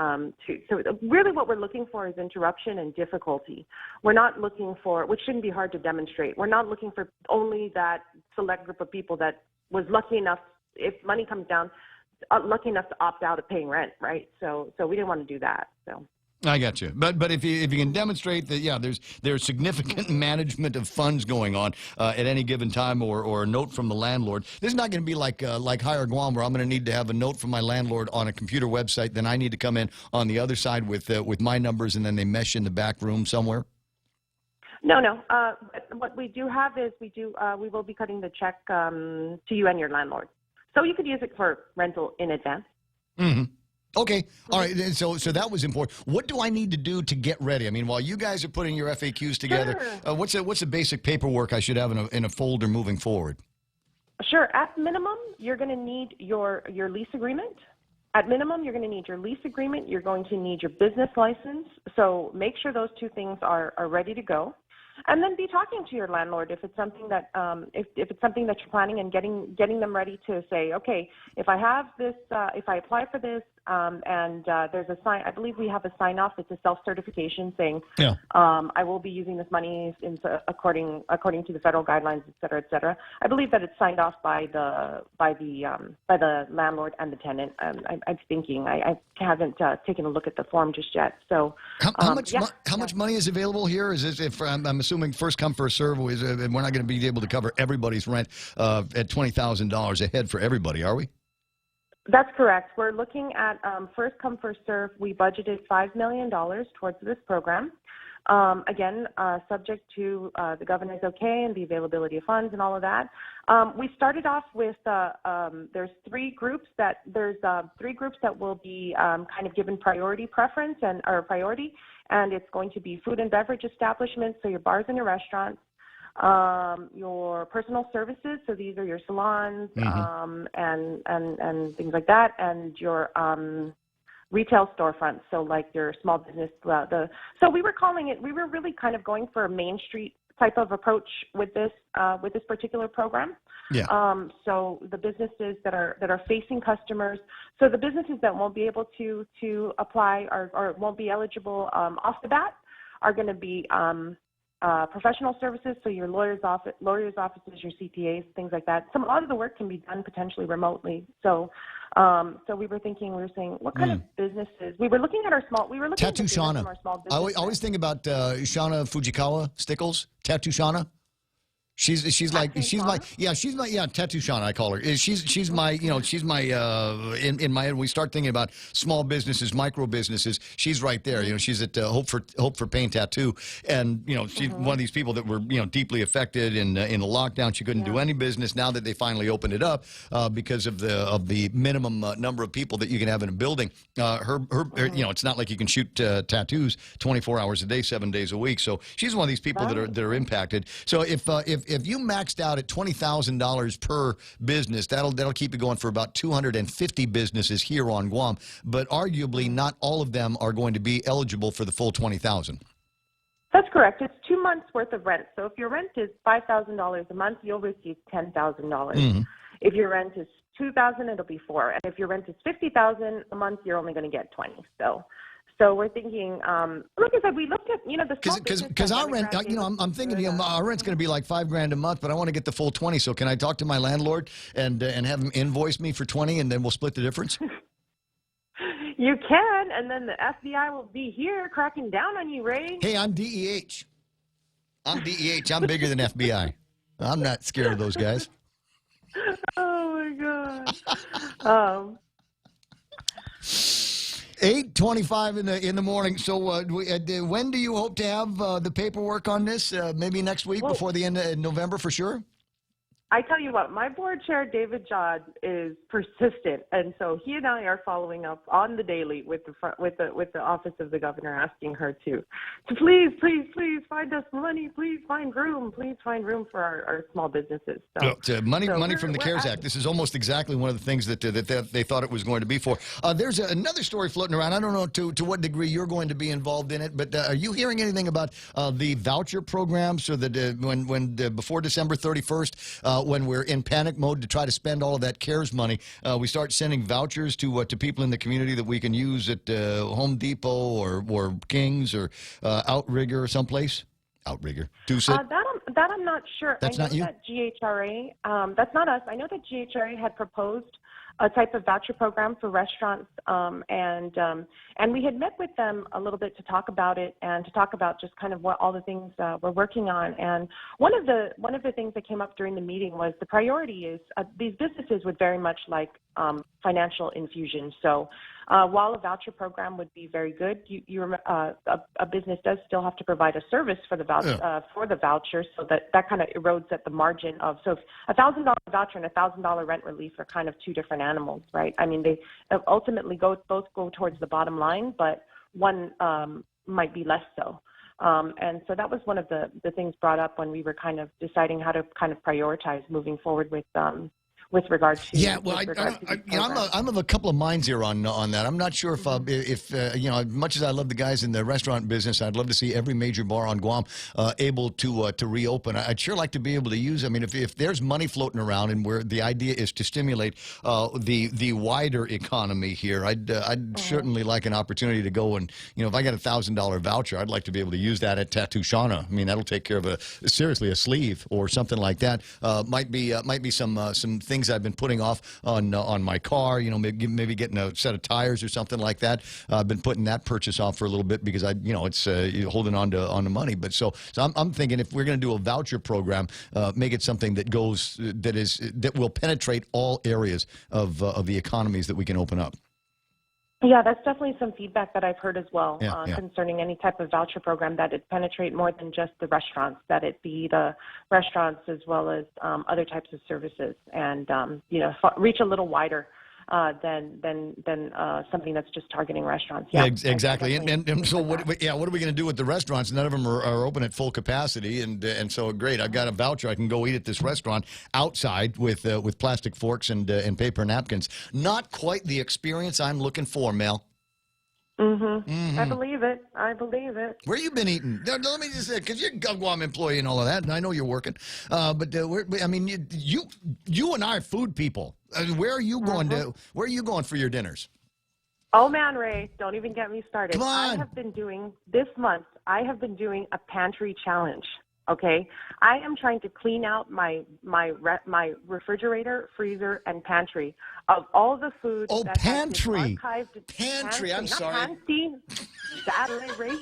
So really, what we're looking for is interruption and difficulty. We're not looking for, which shouldn't be hard to demonstrate. We're not looking for only that select group of people that was lucky enough, if money comes down, lucky enough to opt out of paying rent, right? So we didn't want to do that. So. I got you, but if you can demonstrate that, yeah, there's significant management of funds going on at any given time, or a note from the landlord. This is not going to be like Hire Guam, where I'm going to need to have a note from my landlord on a computer website. Then I need to come in on the other side with my numbers, and then they mesh in the back room somewhere. No. What we do have is we will be cutting the check to you and your landlord, so you could use it for rental in advance. Mm-hmm. Okay. All right. So that was important. What do I need to do to get ready? I mean, while you guys are putting your FAQs together, what's the basic paperwork I should have in a folder moving forward? Sure. At minimum, you're going to need your lease agreement. At minimum, you're going to need your lease agreement. You're going to need your business license. So make sure those two things are ready to go. And then be talking to your landlord if it's something that if it's something that you're planning, and getting them ready to say, okay, if I have this, if I apply for this, and there's a sign. I believe we have a sign off. It's a self-certification saying, I will be using this money according to the federal guidelines, et cetera, et cetera. I believe that it's signed off by the landlord and the tenant. I'm thinking. I haven't taken a look at the form just yet. So how much money is available here? Is this, if I'm assuming first come first serve, we're not going to be able to cover everybody's rent at $20,000 a head for everybody, are we? That's correct. We're looking at first come, first serve. We budgeted $5 million towards this program. Again, subject to the governor's okay and the availability of funds and all of that. We started off with there's three groups that will be kind of given priority preference or priority, and it's going to be food and beverage establishments, so your bars and your restaurants. Your personal services, so these are your salons, and things like that, and your retail storefronts, so like your small business. So we were really kind of going for a Main Street type of approach with this particular program. Yeah. So the businesses that are facing customers, so the businesses that won't be able to apply or won't be eligible off the bat are going to be professional services, so your lawyers' offices, your CPAs, things like that. A lot of the work can be done potentially remotely. So we were saying, what kind of businesses? We were looking at our small. We were looking Tattoo at Shauna. our small businesses. I always think about Shauna Fujikawa Stickles, Tattoo Shauna. She's like Tattoo Shauna, I call her. She's my in my head. We start thinking about small businesses, micro businesses. She's right there. She's at Hope for Pain Tattoo, and she's one of these people that were deeply affected in the lockdown. She couldn't do any business. Now that they finally opened it up because of the minimum number of people that you can have in a building, it's not like you can shoot tattoos 24 hours a day, 7 days a week. So she's one of these people that are impacted. So if you maxed out at $20,000 per business, that'll keep you going for about 250 businesses here on Guam. But arguably, not all of them are going to be eligible for the full $20,000. That's correct. It's 2 months worth of rent. So if your rent is $5,000 a month, you'll receive $10,000. If your rent is $2,000, it'll be $4,000. And if your rent is $50,000 a month, you're only going to get $20,000. So we're thinking, like I said, we looked at the small business because our rent, I'm thinking our rent's going to be like $5,000 a month, but I want to get the full 20. So can I talk to my landlord and have him invoice me for 20, and then we'll split the difference? You can, and then the FBI will be here cracking down on you, Ray. Hey, I'm DEH. I'm bigger than FBI. I'm not scared of those guys. Oh my God. 8:25 in the morning. So when do you hope to have the paperwork on this? Maybe next week, before the end of November for sure? I tell you what, my board chair, David Jodd, is persistent, and so he and I are following up on the daily with the office of the governor, asking her to please find us money, please find room for our small businesses. So, money from the CARES Act. This is almost exactly one of the things that they thought it was going to be for. There's another story floating around. I don't know to what degree you're going to be involved in it, but are you hearing anything about the voucher program? So that when before December 31st. When we're in panic mode to try to spend all of that CARES money, we start sending vouchers to people in the community that we can use at Home Depot or King's or Outrigger or someplace. Outrigger. That I'm not sure. That's not you? That GHRA, that's not us. I know that GHRA had proposed a type of voucher program for restaurants, and we had met with them a little bit to talk about it and to talk about just kind of what all the things we're working on. And one of the things that came up during the meeting was the priority is these businesses would very much like financial infusion. So while a voucher program would be very good, a business does still have to provide a service for the voucher, so that kind of erodes at the margin of. So if $1,000 voucher and $1,000 rent relief are kind of two different animals, right? I mean, they ultimately both go towards the bottom line, but one might be less so. And so that was one of the things brought up when we were kind of deciding how to kind of prioritize moving forward with regard to I'm of a couple of minds here on that. I'm not sure if as much as I love the guys in the restaurant business, I'd love to see every major bar on Guam able to reopen. I'd sure like to be able to use. I mean, if there's money floating around and where the idea is to stimulate the wider economy here, I'd certainly like an opportunity to go and if I got $1,000 voucher, I'd like to be able to use that at Tattoo Shauna. I mean, that'll take care of a sleeve or something like that. Might be some things I've been putting off on my car, maybe getting a set of tires or something like that. I've been putting that purchase off for a little bit because it's holding on to money. But so I'm thinking if we're going to do a voucher program, make it something that will penetrate all areas of the economies that we can open up. Yeah, that's definitely some feedback that I've heard as well concerning any type of voucher program, that it penetrate more than just the restaurants, that it be the restaurants as well as other types of services, and reach a little wider than something that's just targeting restaurants. Yeah, exactly. And so what are we going to do with the restaurants? None of them are open at full capacity, and so great. I've got a voucher. I can go eat at this restaurant outside with plastic forks and paper napkins. Not quite the experience I'm looking for, Mel. Mm-hmm. I believe it. Where you been eating? Let me just say, because you're a Guam employee and all of that, and I know you're working. But you and I are food people. Where are you going to? Where are you going for your dinners? Oh man, Ray, don't even get me started. Come on. I have been doing a pantry challenge. Okay, I am trying to clean out my refrigerator, freezer, and pantry of all the food. Oh, that pantry! Pantry. I'm sorry. Pantry. Ray.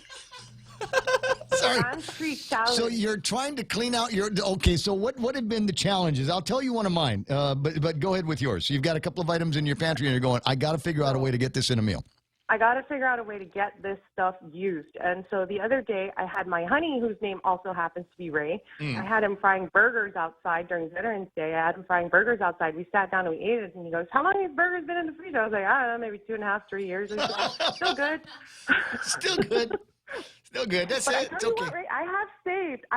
Sorry. Pantry challenge. So you're trying to clean out your. Okay, so what have been the challenges? I'll tell you one of mine. But go ahead with yours. So you've got a couple of items in your pantry, and you're going, I got to figure out a way to get this in a meal. I got to figure out a way to get this stuff used. And so the other day, I had my honey, whose name also happens to be Ray. I had him frying burgers outside during Veterans Day. I had him frying burgers outside. We sat down and we ate it, and he goes, how long have these burgers been in the freezer? I was like, I don't know, maybe 2.5, 3 years. And still good. Still good. Still good. That's but it. I tell It's you okay. what, Ray, I have saved. Do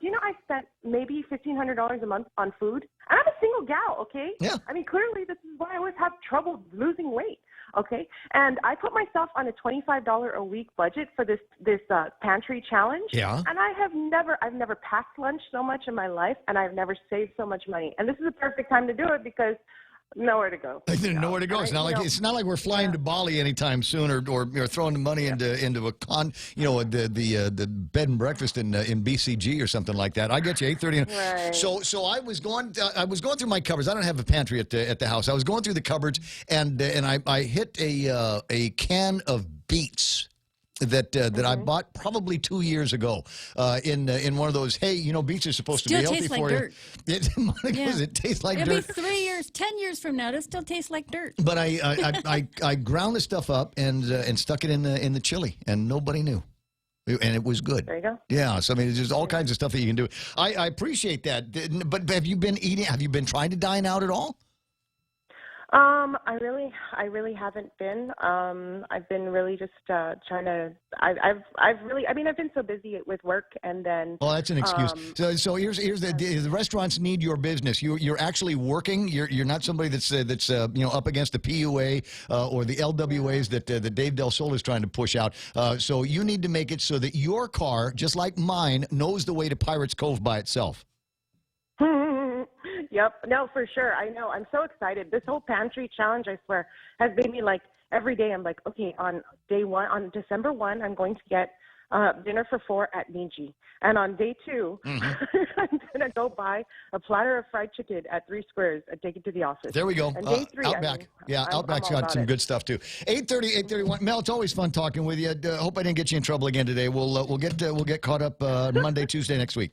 you know I spent maybe $1,500 a month on food? And I'm a single gal, okay? Yeah. I mean, clearly this is why I always have trouble losing weight. Okay, and I put myself on a $25 a week budget for this pantry challenge. Yeah. And I've never packed lunch so much in my life, and I've never saved so much money. And this is the perfect time to do it because nowhere to go. Nowhere to go. It's not like we're flying to Bali anytime soon, or throwing the money into the bed and breakfast in BCG or something like that. I get you, 8:30. Right. So I was going through my cupboards. I don't have a pantry at the house. I was going through the cupboards, and I hit a can of beets that I bought probably 2 years ago in one of those. Hey, beets are supposed to be healthy for you. It tastes like It'll dirt. be 3 years, 10 years from now, it'll still taste like dirt. But I ground the stuff up and stuck it in the chili, and nobody knew. And it was good. There you go. Yeah, so I mean, there's all kinds of stuff that you can do. I appreciate that. But have you been eating? Have you been trying to dine out at all? I really haven't been. I've been really just trying to. I've been so busy with work, and then. Well, that's an excuse. So here's the restaurants need your business. You're actually working. You're not somebody that's up against the PUA or the LWAs that Dave Del Sol is trying to push out. So you need to make it so that your car, just like mine, knows the way to Pirates Cove by itself. Yep. No, for sure. I know. I'm so excited. This whole pantry challenge, I swear, has made me like every day. I'm like, okay, on day one, on December 1, I'm going to get dinner for 4 at Niji. And on day 2, I'm going to go buy a platter of fried chicken at 3 Squares and take it to the office. There we go. And day 3, Outback. Outback's got some good stuff, too. 8:30, 8:31. Mel, it's always fun talking with you. Hope I didn't get you in trouble again today. We'll get caught up Monday, Tuesday next week.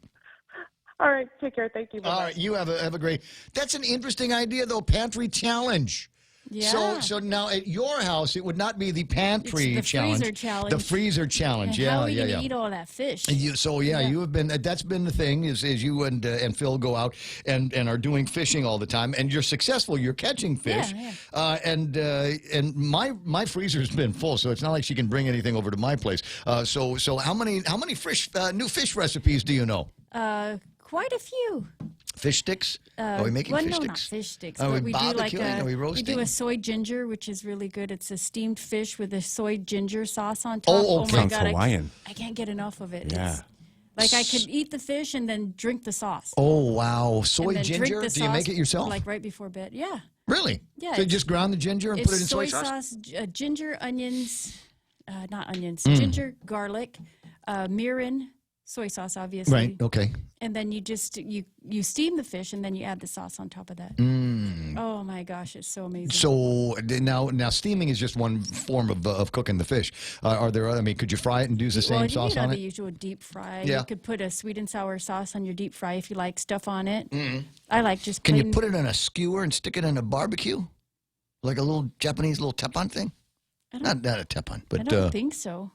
All right. Take care. Thank you. Bye-bye. All right. You have a great. That's an interesting idea, though. Pantry challenge. Yeah. So now at your house, it would not be the pantry It's the challenge. freezer challenge. The freezer challenge. And yeah, how are you yeah, gonna yeah. eat all that fish? You have been that's been the thing is you and Phil go out and are doing fishing all the time, and you're successful. You're catching fish, and my freezer's been full, so it's not like she can bring anything over to my place. So how many new fish recipes do you know? Quite a few. Fish sticks? Are we making fish no, sticks? not fish sticks. Are but we we do like barbecuing? Are we we roasting? do a soy ginger, which is really good. It's a steamed fish with a soy ginger sauce on top. Oh, okay. my Sounds God, Hawaiian. I can't get enough of it. Yeah. It's, like I could eat the fish and then drink the sauce. Oh wow, soy And then drink ginger. the Do you sauce, make it yourself? Like right before bed. Yeah. Really? Yeah, So you it's- just ground the ginger and It's put it in soy sauce? ginger, onions, not onions, Mm. ginger, garlic, mirin, soy sauce, obviously. Right. Okay. And then you just you steam the fish and then you add the sauce on top of that. Oh my gosh, it's so amazing. So now steaming is just one form of cooking the fish. Are there other? I mean, could you fry it and do the same well, sauce you on know it? the usual deep fry. Yeah. You could put a sweet and sour sauce on your deep fry if you like stuff on it. Mm. I like just Can plain. you put it on a skewer and stick it in a barbecue, like a little Japanese little teppan thing? Not a teppan, but I don't think so.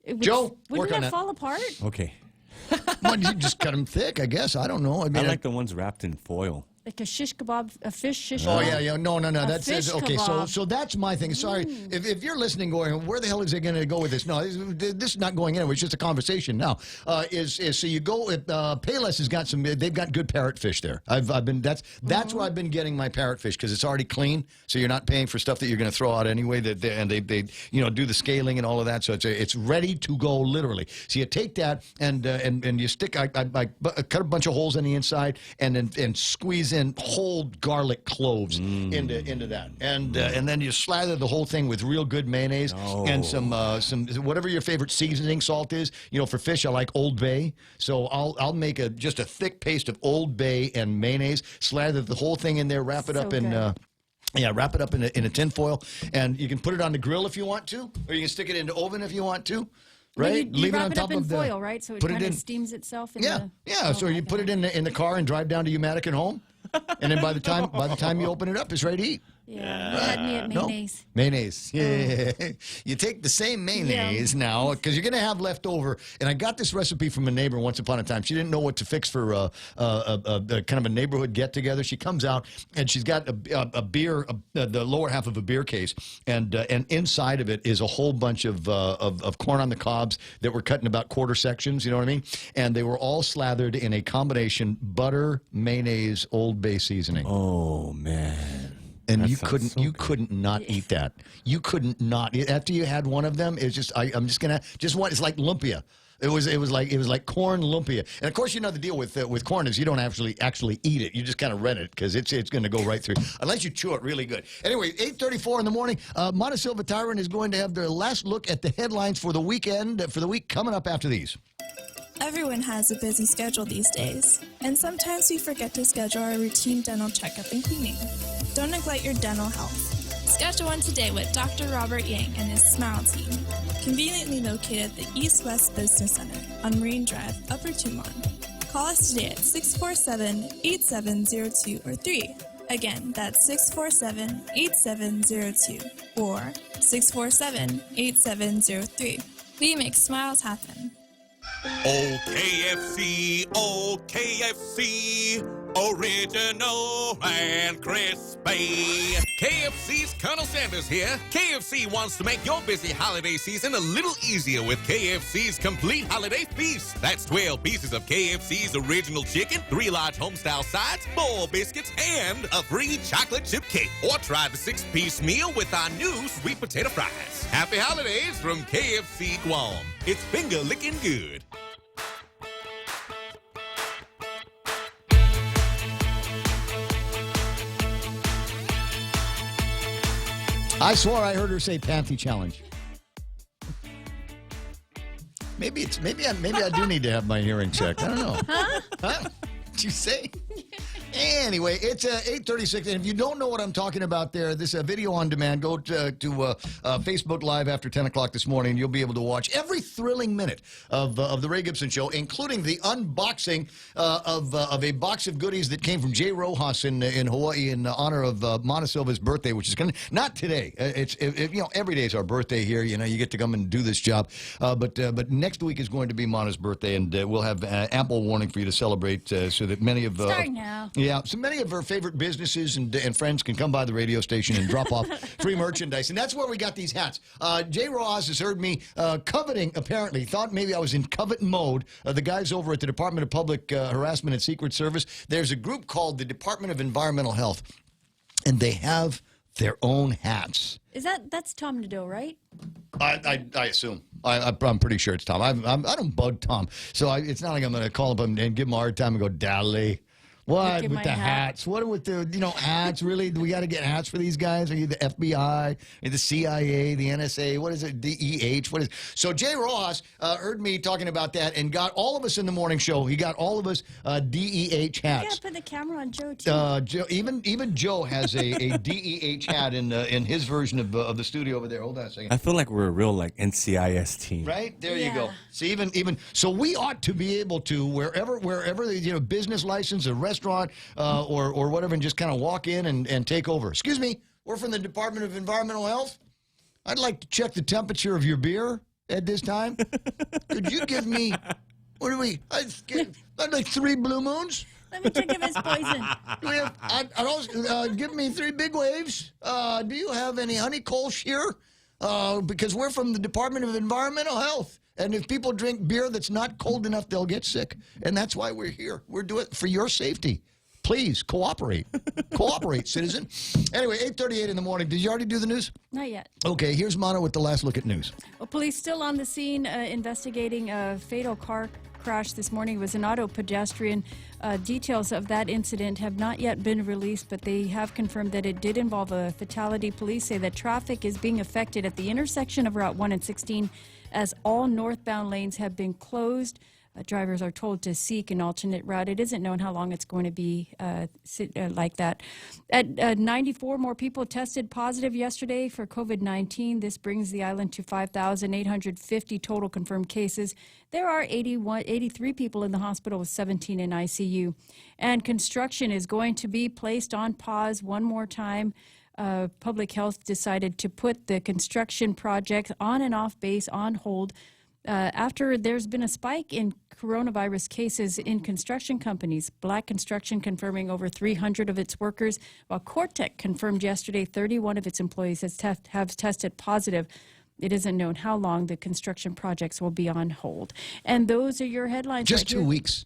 It would, Joe, wouldn't work on that that. fall apart? Okay. well, you just cut them thick, I guess. I don't know. I I mean, like the ones wrapped in foil. Like a shish kebab, a fish shish Oh kebab? yeah. No. A That fish says okay. kebab. So that's my thing. Sorry, if you're listening, going, where the hell is it going to go with this? No, this is not going anywhere. It's just a conversation now. Is so you go? Payless has got some. They've got good parrotfish there. I've been that's where I've been getting my parrotfish because it's already clean. So you're not paying for stuff that you're going to throw out anyway. They do the scaling and all of that. So it's ready to go literally. So you take that and you stick. I cut a bunch of holes on the inside and squeeze in whole garlic cloves into that, and then you slather the whole thing with real good mayonnaise and some whatever your favorite seasoning salt is. You know, for fish I like Old Bay, so I'll make just a thick paste of Old Bay and mayonnaise, slather the whole thing in there, wrap it So up in. good. Wrap it up in a tin foil, and you can put it on the grill if you want to, or you can stick it in the oven if you want to. Well, Right? you Leave wrap it on it top up in of the foil, right? So it put kind of in. steams itself. In Yeah, the, yeah. So you put it in the car and drive down to Umatic and home, and then by the time you open it up, it's ready to eat. Yeah, you had me at No. mayonnaise. Mayonnaise. Yeah. You take the same mayonnaise now because you're going to have leftover. And I got this recipe from a neighbor once upon a time. She didn't know what to fix for a kind of a neighborhood get together. She comes out and she's got a beer, the lower half of a beer case, and inside of it is a whole bunch of corn on the cobs that were cut in about quarter sections. You know what I mean? And they were all slathered in a combination butter, mayonnaise, Old Bay seasoning. Oh man. And That you sounds couldn't not eat that. You couldn't not after you had one of them. It's just I'm just gonna just one. It's like lumpia. It was like corn lumpia. And of course, you know the deal with corn is you don't actually eat it. You just kind of rent it because it's going to go right through unless you chew it really good. Anyway, 8:34 in the morning. Montesilva Tyrant is going to have their last look at the headlines for the weekend for the week coming up after these. Everyone has a busy schedule these days, and sometimes we forget to schedule our routine dental checkup and cleaning. Don't neglect your dental health. Schedule one today with Dr. Robert Yang and his Smile team, conveniently located at the East West Business Center on Marine Drive, Upper Tumon. Call us today at 647-8702 or 3. Again, that's 647-8702 or 647-8703. We make smiles happen. Oh, KFC, oh, KFC, original and crispy. KFC's Colonel Sanders here. KFC wants to make your busy holiday season a little easier with KFC's complete holiday feast. That's 12 pieces of KFC's original chicken, 3 large homestyle sides, 4 biscuits, and a free chocolate chip cake. Or try the 6-piece meal with our new sweet potato fries. Happy holidays from KFC Guam. It's finger licking good. I swore I heard her say Panthy Challenge. Maybe I do need to have my hearing checked. I don't know. Huh? What'd you say? Anyway, it's 8:36, and if you don't know what I'm talking about there, this video on demand, go to Facebook Live after 10 o'clock this morning. You'll be able to watch every thrilling minute of the Ray Gibson Show, including the unboxing of a box of goodies that came from Jay Rojas in Hawaii in honor of Mana Silva's birthday, which is not today. Every day is our birthday here. You know, you get to come and do this job, but next week is going to be Mana's birthday, and we'll have ample warning for you to celebrate, so that many of Starting now. Yeah, so many of her favorite businesses and friends can come by the radio station and drop off free merchandise. And that's where we got these hats. Jay Rojas has heard me coveting, apparently. Thought maybe I was in coveting mode. The guys over at the Department of Public Harassment and Secret Service, there's a group called the Department of Environmental Health, and they have their own hats. That's Tom Nadeau, right? I assume. I'm pretty sure it's Tom. I don't bug Tom, so it's not like I'm going to call him and give him a hard time and go, Dally. What with the hats? What with the hats? Really? Do we got to get hats for these guys? Are you the FBI, the CIA, the NSA? What is it? DEH? What is? So Jay Rojas heard me talking about that and got all of us in the morning show. He got all of us DEH hats. You got to put the camera on Joe too. Joe, even Joe has a DEH hat in his version of the studio over there. Hold on a second. I feel like we're a real NCIS team. Right there, you go. So even so, we ought to be able to wherever business license, a restaurant or whatever, and just kind of walk in and take over. Excuse me, we're from the Department of Environmental Health. I'd like to check the temperature of your beer at this time. Could you give me, I'd like 3 Blue Moons. Let me check if it's poison. I'd also, give me 3 Big Waves. Do you have any Honey Kolsch here? Because we're from the Department of Environmental Health. And if people drink beer that's not cold enough, they'll get sick. And that's why we're here. We're doing it for your safety. Please cooperate. Cooperate, citizen. Anyway, 8:38 in the morning. Did you already do the news? Not yet. Okay, here's Mana with the last look at news. Well, police still on the scene investigating a fatal car crash this morning. It was an auto pedestrian. Details of that incident have not yet been released, but they have confirmed that it did involve a fatality. Police say that traffic is being affected at the intersection of Route 1 and 16 as all northbound lanes have been closed. Drivers are told to seek an alternate route. It isn't known how long it's going to be like that. At 94 more people tested positive yesterday for COVID-19. This brings the island to 5,850 total confirmed cases. There are 83 people in the hospital with 17 in ICU. And construction is going to be placed on pause one more time. Public Health decided to put the construction project on and off base on hold after there's been a spike in coronavirus cases in construction companies. Black Construction confirming over 300 of its workers, while Cortec confirmed yesterday 31 of its employees have tested positive. It isn't known how long the construction projects will be on hold. And those are your headlines. Just 2 weeks.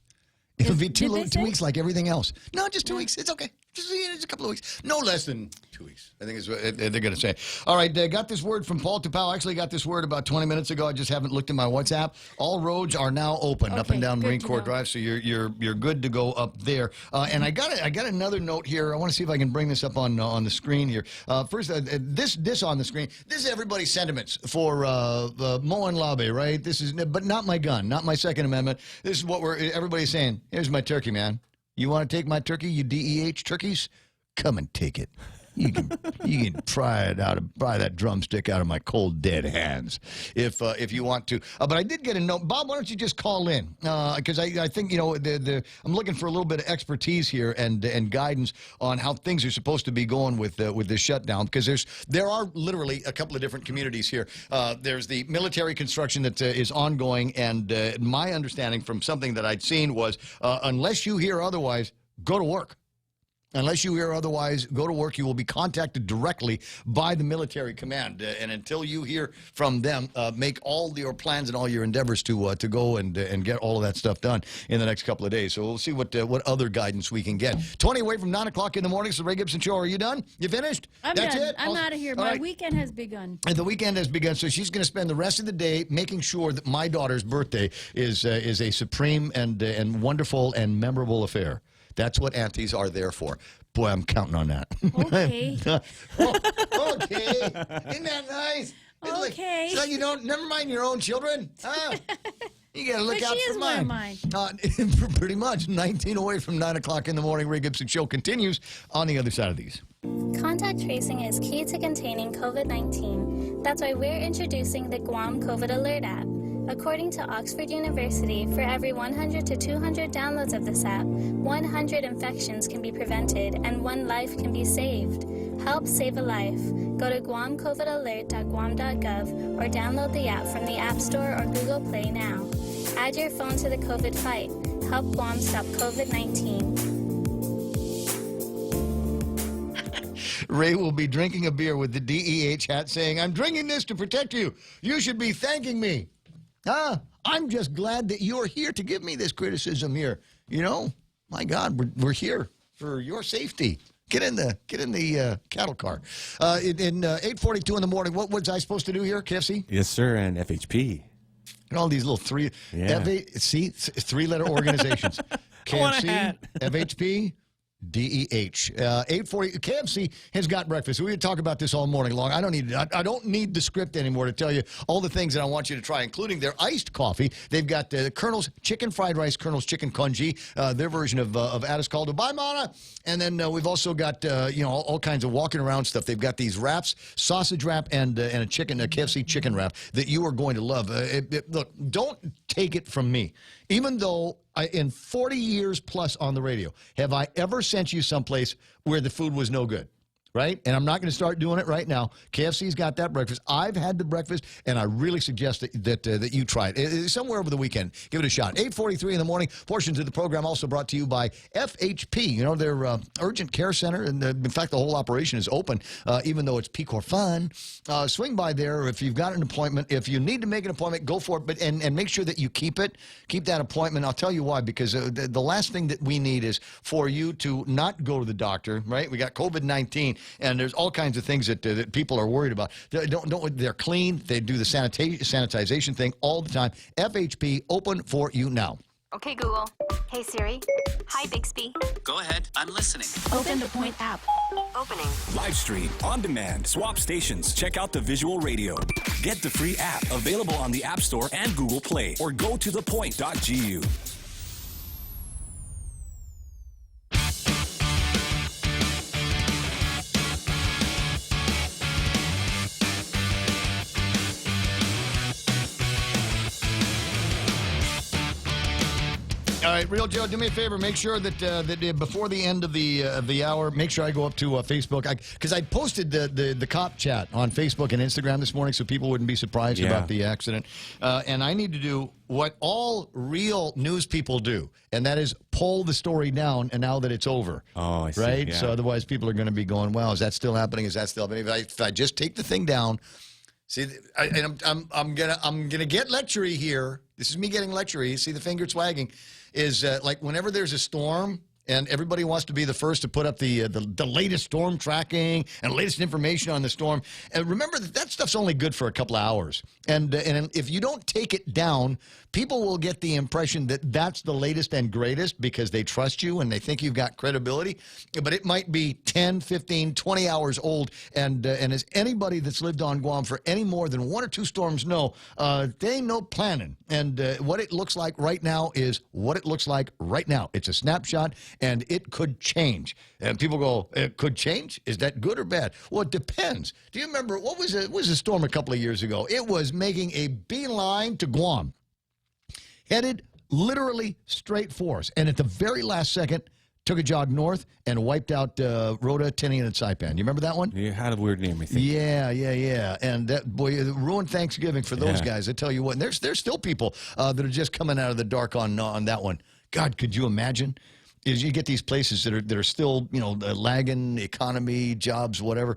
It'll be 2 weeks like everything else. No, just 2 weeks. It's okay. Just a couple of weeks. No less than 2 weeks, I think is what they're going to say. All right, got this word from Paul Tupau. Actually got this word about 20 minutes ago. I just haven't looked at my WhatsApp. All roads are now open up and down Marine Corps Drive, so you're good to go up there. And I got another note here. I want to see if I can bring this up on the screen here. First, this on the screen. This is everybody's sentiments for Moen Labe, right? This is, but not my gun, not my Second Amendment. This is what everybody's saying. Here's my turkey, man. You want to take my turkey, you DEH turkeys? Come and take it. You can pry that drumstick out of my cold dead hands if you want to. But I did get a note, Bob. Why don't you just call in? Because I think I'm looking for a little bit of expertise here and guidance on how things are supposed to be going with this shutdown. Because there are literally a couple of different communities here. There's the military construction that is ongoing, and my understanding from something that I'd seen was unless you hear otherwise, go to work. Unless you hear otherwise, go to work. You will be contacted directly by the military command. And until you hear from them, make all your plans and all your endeavors to go and get all of that stuff done in the next couple of days. So we'll see what other guidance we can get. 20 away from 9 o'clock in the morning. It's the Ray Gibson Show. Are you done? You finished? That's done. It? I'm out of here. My weekend has begun. And the weekend has begun, so she's going to spend the rest of the day making sure that my daughter's birthday is a supreme and wonderful and memorable affair. That's what aunties are there for. Boy, I'm counting on that. Okay. Okay. Isn't that nice? Okay. It's like you don't, never mind your own children. You got to look But out she for is one mine. of mine. Pretty much. 19 away from 9 o'clock in the morning. Ray Gibson Show continues on the other side of these. Contact tracing is key to containing COVID-19. That's why we're introducing the Guam COVID Alert app. According to Oxford University, for every 100 to 200 downloads of this app, 100 infections can be prevented and 1 life can be saved. Help save a life. Go to guamcovidalert.guam.gov or download the app from the App Store or Google Play now. Add your phone to the COVID fight. Help Guam stop COVID-19. Ray will be drinking a beer with the DEH hat saying, I'm drinking this to protect you. You should be thanking me. I'm just glad that you're here to give me this criticism here. You know, my God, we're here for your safety. Get in the cattle car. In 8:42 in the morning, what was I supposed to do here, KFC? Yes, sir, and FHP. And all these little three-letter organizations. KFC, FHP, DEH. 8:40. KFC has got breakfast. We could talk about this all morning long. I don't need the script anymore to tell you all the things that I want you to try, including their iced coffee. They've got Colonel's chicken fried rice, Colonel's chicken congee, their version of Addis Caldo. Bye, Mana. And then we've also got all kinds of walking around stuff. They've got these wraps, sausage wrap, and a KFC chicken wrap that you are going to love. Look, don't take it from me. Even though in 40 years plus on the radio, have I ever sent you someplace where the food was no good? Right? And I'm not going to start doing it right now. KFC's got that breakfast. I've had the breakfast, and I really suggest that you try it. It's somewhere over the weekend. Give it a shot. 8:43 in the morning. Portions of the program also brought to you by FHP. You know, their urgent care center. And in fact, the whole operation is open, even though it's peak or fun. Swing by there if you've got an appointment. If you need to make an appointment, go for it. But and make sure that you keep it. Keep that appointment. I'll tell you why. Because the last thing that we need is for you to not go to the doctor. Right? We got COVID-19. And there's all kinds of things that people are worried about. They're clean. They do the sanitization thing all the time. FHP, open for you now. Okay, Google. Hey, Siri. Hi, Bixby. Go ahead. I'm listening. Open the Point app. Opening. Live stream, on demand, swap stations. Check out the visual radio. Get the free app available on the App Store and Google Play. Or go to thepoint.gu. All right, Real Joe, do me a favor. Make sure that before the end of the hour, make sure I go up to Facebook because I posted the cop chat on Facebook and Instagram this morning, so people wouldn't be surprised about the accident. And I need to do what all real news people do, and that is pull the story down. And now that it's over, I see. Right? Yeah. So otherwise, people are going to be going, "Wow, is that still happening? Is that still happening?" If I just take the thing down. See, I'm gonna get lectury here. This is me getting lectury. You see the finger swagging, is like whenever there's a storm and everybody wants to be the first to put up the latest storm tracking and latest information on the storm. And remember that stuff's only good for a couple of hours. And if you don't take it down, people will get the impression that that's the latest and greatest because they trust you and they think you've got credibility. But it might be 10, 15, 20 hours old. And as anybody that's lived on Guam for any more than 1 or 2 storms know, they ain't no planning. And what it looks like right now is what it looks like right now. It's a snapshot, and it could change. And people go, it could change? Is that good or bad? Well, it depends. Do you remember, what was a storm a couple of years ago? It was making a beeline to Guam. Headed literally straight for us. And at the very last second, took a jog north and wiped out Rhoda, Tinian, and Saipan. You remember that one? You had a weird name, I think. Yeah. And that, boy, it ruined Thanksgiving for those guys. I tell you what. And there's still people that are just coming out of the dark on that one. God, could you imagine? Is you get these places that are still, lagging, economy, jobs, whatever,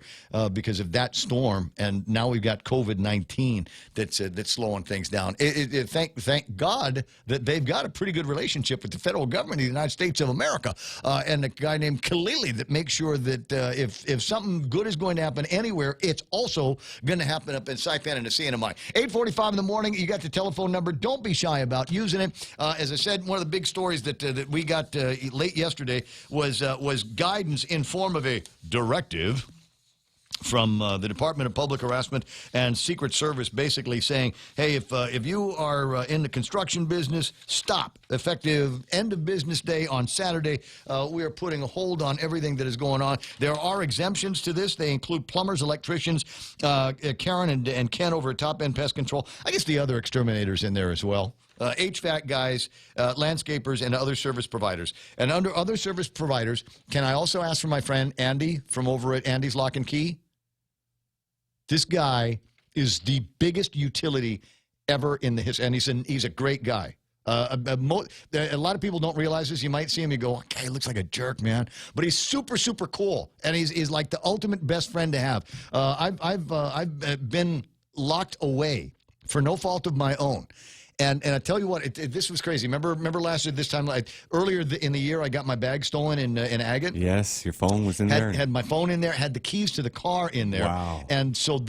because of that storm, and now we've got COVID-19 that's slowing things down. Thank God that they've got a pretty good relationship with the federal government of the United States of America, and a guy named Kalili that makes sure that if something good is going to happen anywhere, it's also going to happen up in Saipan and the CNMI. 8:45 in the morning. You got the telephone number. Don't be shy about using it. As I said, one of the big stories that we got late yesterday was guidance in form of a directive from the Department of Public Harassment and Secret Service, basically saying, hey, if you are in the construction business, stop. Effective end of business day on Saturday, we are putting a hold on everything that is going on. There are exemptions to this. They include plumbers, electricians, Karen and Ken over at Top End Pest Control. I guess the other exterminators in there as well. HVAC guys, landscapers, and other service providers. And under other service providers, can I also ask for my friend Andy from over at Andy's Lock and Key? This guy is the biggest utility ever in the history, and he's a great guy. A lot of people don't realize this. You might see him, you go, okay, he looks like a jerk, man. But he's super, super cool, and he's like the ultimate best friend to have. I've been locked away for no fault of my own. And I tell you what, this was crazy. Remember last year, this time, earlier in the year, I got my bag stolen in Agate. Yes, your phone was in there. Had my phone in there, had the keys to the car in there. Wow. And so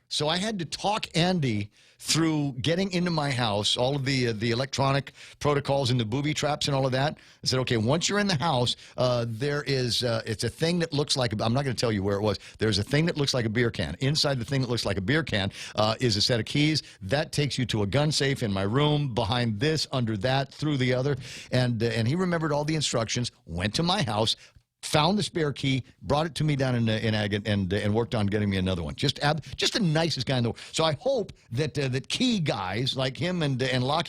so I had to talk Andy through getting into my house, all of the electronic protocols and the booby traps and all of that. I said, okay, once you're in the house, there is it's a thing that looks like, I'm not going to tell you where it was. There's a thing that looks like a beer can. Inside the thing that looks like a beer can is a set of keys. That takes you to a gun safe in my room, behind this, under that, through the other. And he remembered all the instructions, went to my house, found the spare key, brought it to me down in Agate, and worked on getting me another one. Just the nicest guy in the world. So I hope that key guys like him and Lock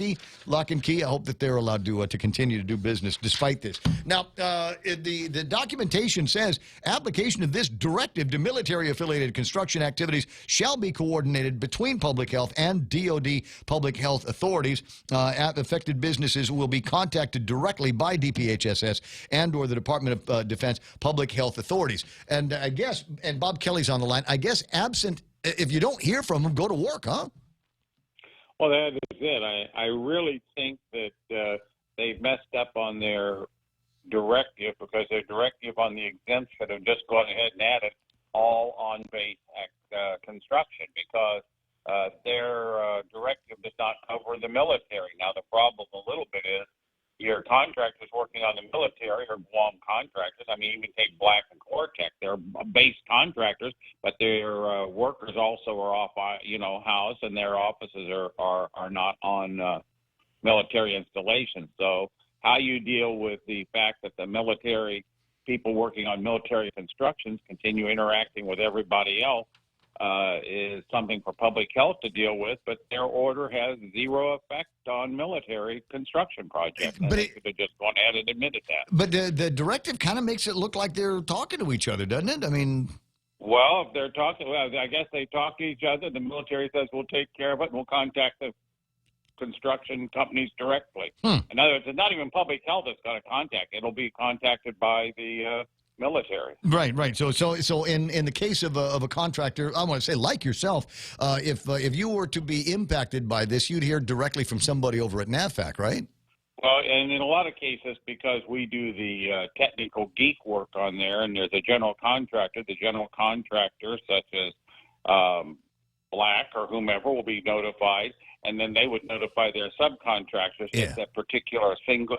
and Key, I hope that they're allowed to continue to do business despite this. Now, the documentation says application of this directive to military-affiliated construction activities shall be coordinated between public health and DoD public health authorities. Affected businesses will be contacted directly by DPHSS and/or the Department of Defense public health authorities. And I guess, and Bob Kelly's on the line, I guess absent, if you don't hear from them, go to work, huh? Well, that is it. I really think that they've messed up on their directive, because their directive on the exempt should have just gone ahead and added all on-base construction, because their directive does not cover the military. Now, the problem a little bit is your contractors working on the military are Guam contractors. I mean, even take Black and Cortec. They're base contractors, but their workers also are off, house, and their offices are not on military installations. So how you deal with the fact that the military people working on military constructions continue interacting with everybody else is something for public health to deal with, but their order has zero effect on military construction projects. But they could have just gone ahead and admitted that. But the directive kind of makes it look like they're talking to each other, doesn't it? I mean, well, if they're talking, I guess they talk to each other. The military says we'll take care of it, and we'll contact the construction companies directly. In other words, it's not even public health that's going to contact. It'll be contacted by the military. Right. So in the case of a contractor, I want to say like yourself, if you were to be impacted by this, you'd hear directly from somebody over at NAVFAC, right? Well, and in a lot of cases, because we do the technical geek work on there, and there's a general contractor, the general contractor, such as Black or whomever, will be notified, and then they would notify their subcontractors if that particular single,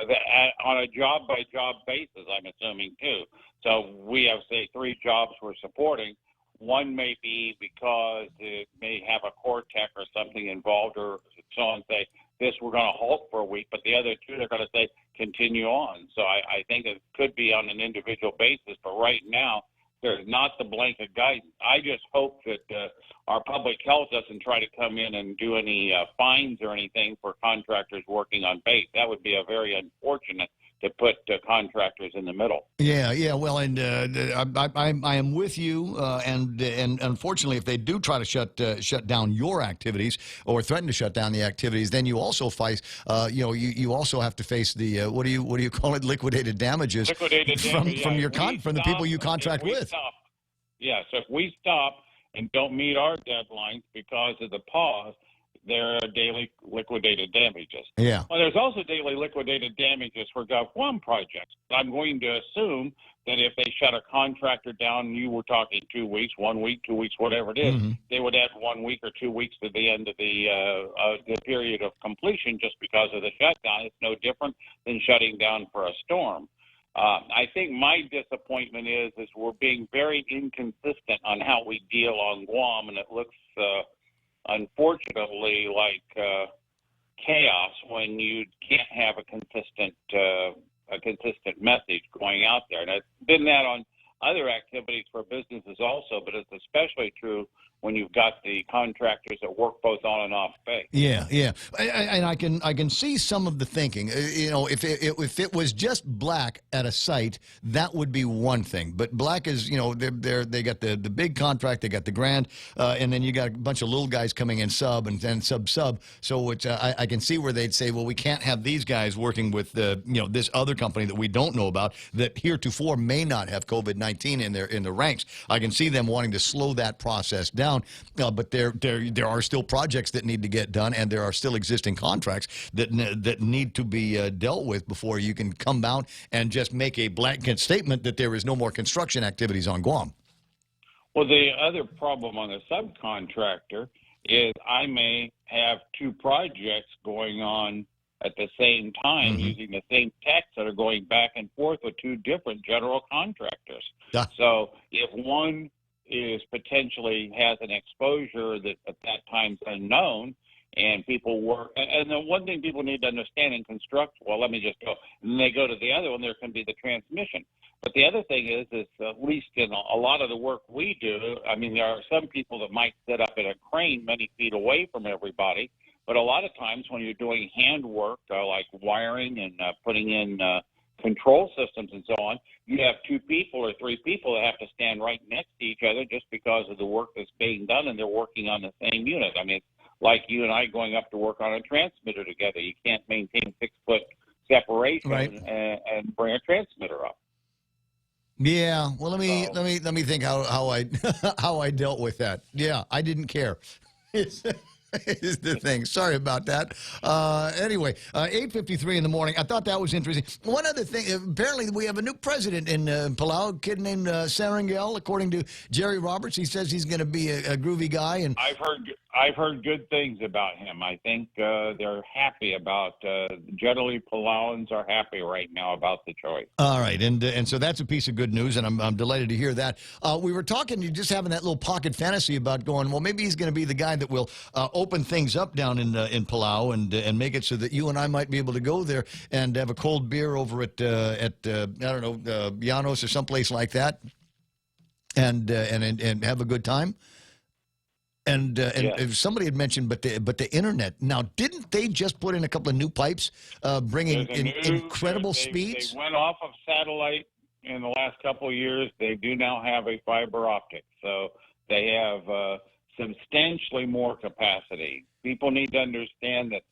on a job-by-job basis, I'm assuming, too. So we have, say, 3 jobs we're supporting. One may be because it may have a Cortec or something involved, or so on, say, this we're going to halt for a week, but the other 2, they're going to say, continue on. So I think it could be on an individual basis, but right now, there's not the blanket guidance. I just hope that our public health doesn't try to come in and do any fines or anything for contractors working on base. That would be a very unfortunate to put contractors in the middle. Yeah. Well, and I am with you. And unfortunately, if they do try to shut down your activities or threaten to shut down the activities, then you also face, you also have to face the what do you call it, liquidated damages from the people you contract with. Yeah. So if we stop and don't meet our deadlines because of the pause, there are daily liquidated damages. Yeah. Well, there's also daily liquidated damages for GovGuam projects. I'm going to assume that if they shut a contractor down, you were talking 2 weeks, 1 week, 2 weeks, whatever it is, they would add 1 week or 2 weeks to the end of the period of completion just because of the shutdown. It's no different than shutting down for a storm. I think my disappointment is we're being very inconsistent on how we deal on Guam, and it looks, unfortunately, like chaos when you can't have a consistent message going out there. And it's been that on other activities for businesses also, but it's especially true when you've got the contractors that work both on and off base. Yeah, yeah, and I can see some of the thinking. You know, if it was just Black at a site, that would be one thing. But Black is, you know, they got the big contract, they got the grand, and then you got a bunch of little guys coming in sub and then sub. So it's I can see where they'd say, well, we can't have these guys working with this other company that we don't know about that heretofore may not have COVID-19 in their ranks. I can see them wanting to slow that process down. But there are still projects that need to get done, and there are still existing contracts that need to be dealt with before you can come out and just make a blanket statement that there is no more construction activities on Guam. Well, the other problem on the subcontractor is I may have two projects going on at the same time using the same techs that are going back and forth with two different general contractors. Yeah. So if one is potentially has an exposure that at that time's unknown, and people work. And the one thing people need to understand in construction, well, let me just go, and they go to the other one, there can be the transmission. But the other thing is at least in a lot of the work we do, I mean, there are some people that might set up in a crane many feet away from everybody, but a lot of times when you're doing hand work, like wiring and putting in control systems and so on, you have two people or three people that have to stand right next to each other just because of the work that's being done, and they're working on the same unit. I mean, it's like you and I going up to work on a transmitter together. You can't maintain 6-foot separation and bring a transmitter up. Yeah, well, let me think how I how I dealt with that. Yeah, I didn't care. Is the thing. Sorry about that. Anyway, 8:53 in the morning. I thought that was interesting. One other thing. Apparently, we have a new president in Palau, a kid named Sarangel. According to Jerry Roberts, he says he's going to be a groovy guy. And I've heard good things about him. I think they're happy about. Generally, Palauans are happy right now about the choice. All right, and so that's a piece of good news, and I'm delighted to hear that. We were talking, you just having that little pocket fantasy about going. Well, maybe he's going to be the guy that will open things up down in Palau and make it so that you and I might be able to go there and have a cold beer over at I don't know, Llanos or someplace like that, and have a good time. And yes. Somebody had mentioned, but the internet. Now, didn't they just put in a couple of new pipes, bringing incredible speeds? They went off of satellite in the last couple of years. They do now have a fiber optic, so they have substantially more capacity. People need to understand that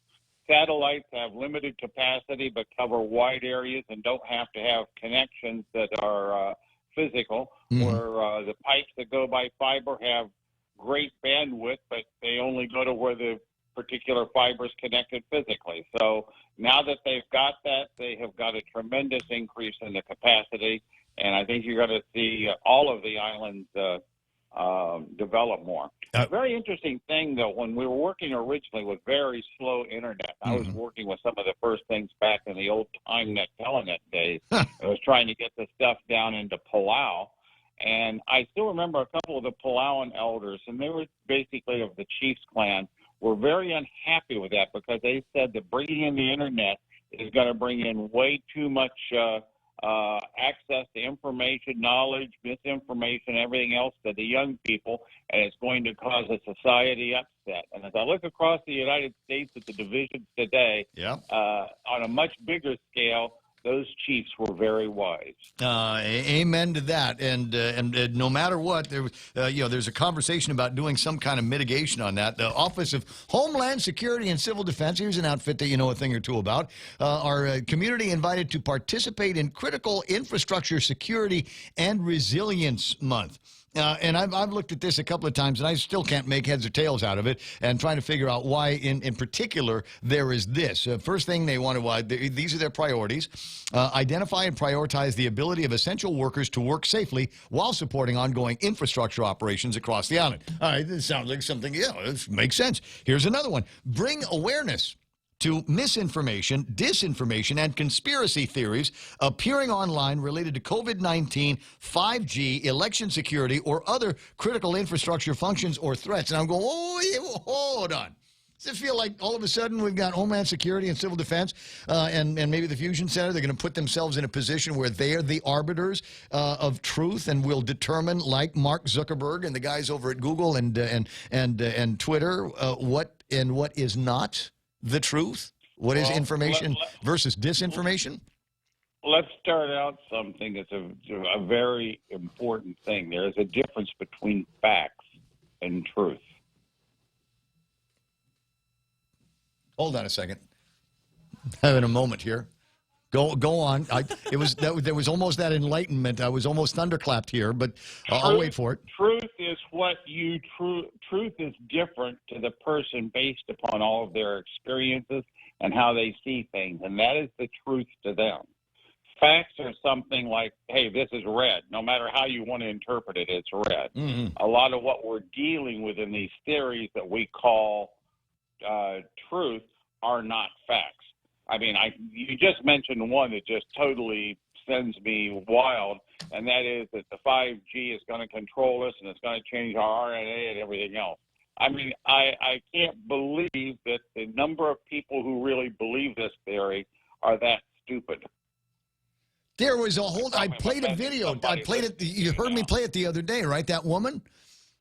satellites have limited capacity but cover wide areas and don't have to have connections that are physical, where the pipes that go by fiber have great bandwidth, but they only go to where the particular fiber is connected physically. So now that they've got that, they have got a tremendous increase in the capacity, and I think you're going to see all of the islands develop more. A very interesting thing, though, when we were working originally with very slow internet, I was working with some of the first things back in the old TimeNet Telenet days. I was trying to get the stuff down into Palau, and I still remember a couple of the Palauan elders, and they were basically of the Chiefs clan, were very unhappy with that because they said that bringing in the internet is going to bring in way too much access to information, knowledge, misinformation, everything else to the young people, and it's going to cause a society upset. And as I look across the United States at the divisions today, on a much bigger scale, those chiefs were very wise. Amen to that. And no matter what, there's a conversation about doing some kind of mitigation on that. The Office of Homeland Security and Civil Defense, here's an outfit that you know a thing or two about, our community invited to participate in Critical Infrastructure Security and Resilience Month. And I've looked at this a couple of times, and I still can't make heads or tails out of it, and trying to figure out why, in particular, there is this. First thing they want to, these are their priorities. Identify and prioritize the ability of essential workers to work safely while supporting ongoing infrastructure operations across the island. All right, this sounds like something, this makes sense. Here's another one. Bring awareness to misinformation, disinformation, and conspiracy theories appearing online related to COVID-19, 5G, election security, or other critical infrastructure functions or threats. And I'm going, oh, yeah, hold on. Does it feel like all of a sudden we've got Homeland Security and Civil Defense and maybe the Fusion Center? They're going to put themselves in a position where they are the arbiters of truth and will determine, like Mark Zuckerberg and the guys over at Google and Twitter, what and what is not the truth? What is information versus disinformation? Let's start out something that's a very important thing. There is a difference between facts and truth. Hold on a second. Having a moment here. Go on. There was almost that enlightenment. I was almost thunderclapped here, but I'll wait for it. Truth is truth is different to the person based upon all of their experiences and how they see things, and that is the truth to them. Facts are something like, hey, this is red. No matter how you want to interpret it, it's red. Mm-hmm. A lot of what we're dealing with in these theories that we call truth are not facts. I mean, you just mentioned one that just totally sends me wild, and that is that the 5G is going to control us and it's going to change our RNA and everything else. I mean, I can't believe that the number of people who really believe this theory are that stupid. There was a whole. I played a video. I played it. You heard me play it the other day, right? That woman.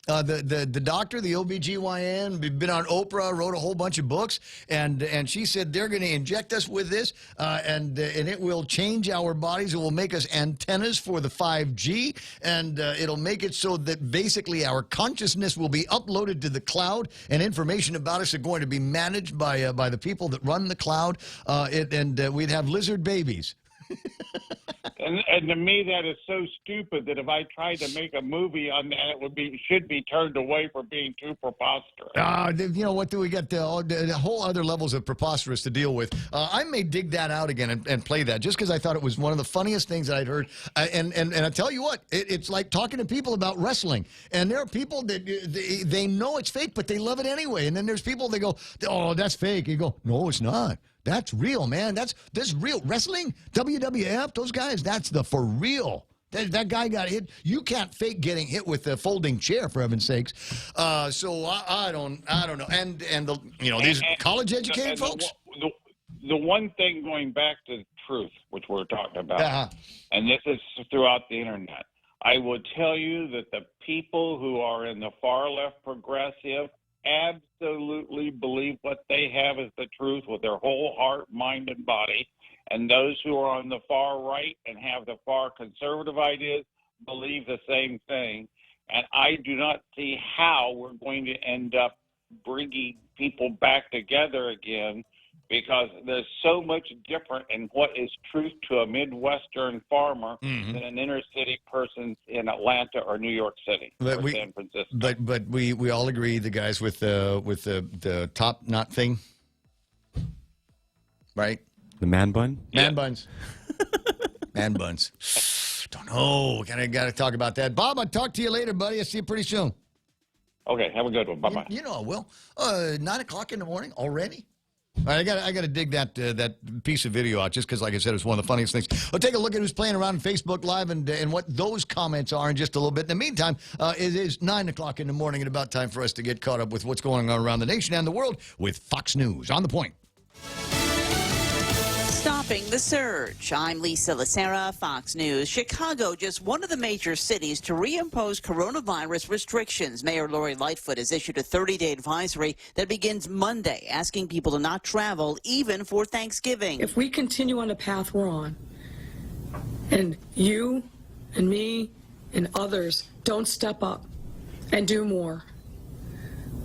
The doctor, the OBGYN, been on Oprah, wrote a whole bunch of books, and she said they're going to inject us with this, and it will change our bodies. It will make us antennas for the 5G, and it'll make it so that basically our consciousness will be uploaded to the cloud, and information about us are going to be managed by the people that run the cloud, and we'd have lizard babies. And to me, that is so stupid that if I tried to make a movie on that, it should be turned away for being too preposterous. You know what? Do we get the whole other levels of preposterous to deal with? I may dig that out again and play that just because I thought it was one of the funniest things that I'd heard. And I tell you what, it's like talking to people about wrestling. And there are people that they know it's fake, but they love it anyway. And then there's people that go, "Oh, that's fake." You go, "No, it's not. That's real, man. This real wrestling, WWF, those guys. That's the for real. That guy got hit. You can't fake getting hit with a folding chair, for heaven's sakes. So I don't know. And these college educated folks. The one thing going back to truth, which we're talking about, and this is throughout the internet. I would tell you that the people who are in the far left progressive absolutely believe what they have is the truth with their whole heart, mind, and body. And those who are on the far right and have the far conservative ideas believe the same thing. And I do not see how we're going to end up bringing people back together again, because there's so much different in what is truth to a Midwestern farmer than an inner city person in Atlanta or New York City or San Francisco. But we all agree, the guys with the top knot thing, right? The man bun? Man buns. Man buns. Don't know. Got to talk about that. Bob, I'll talk to you later, buddy. I'll see you pretty soon. Okay, have a good one. Bye-bye. You know I will. 9 o'clock in the morning already? All right, I got to dig that piece of video out just because, like I said, it's one of the funniest things. I'll take a look at who's playing around on Facebook Live and what those comments are in just a little bit. In the meantime, it is 9 o'clock in the morning and about time for us to get caught up with what's going on around the nation and the world with Fox News. On the Point. Stopping the surge. I'm Lisa Lacera, Fox News. Chicago, just one of the major cities to reimpose coronavirus restrictions. Mayor Lori Lightfoot has issued a 30-day advisory that begins Monday, asking people to not travel even for Thanksgiving. If we continue on the path we're on, and you and me and others don't step up and do more,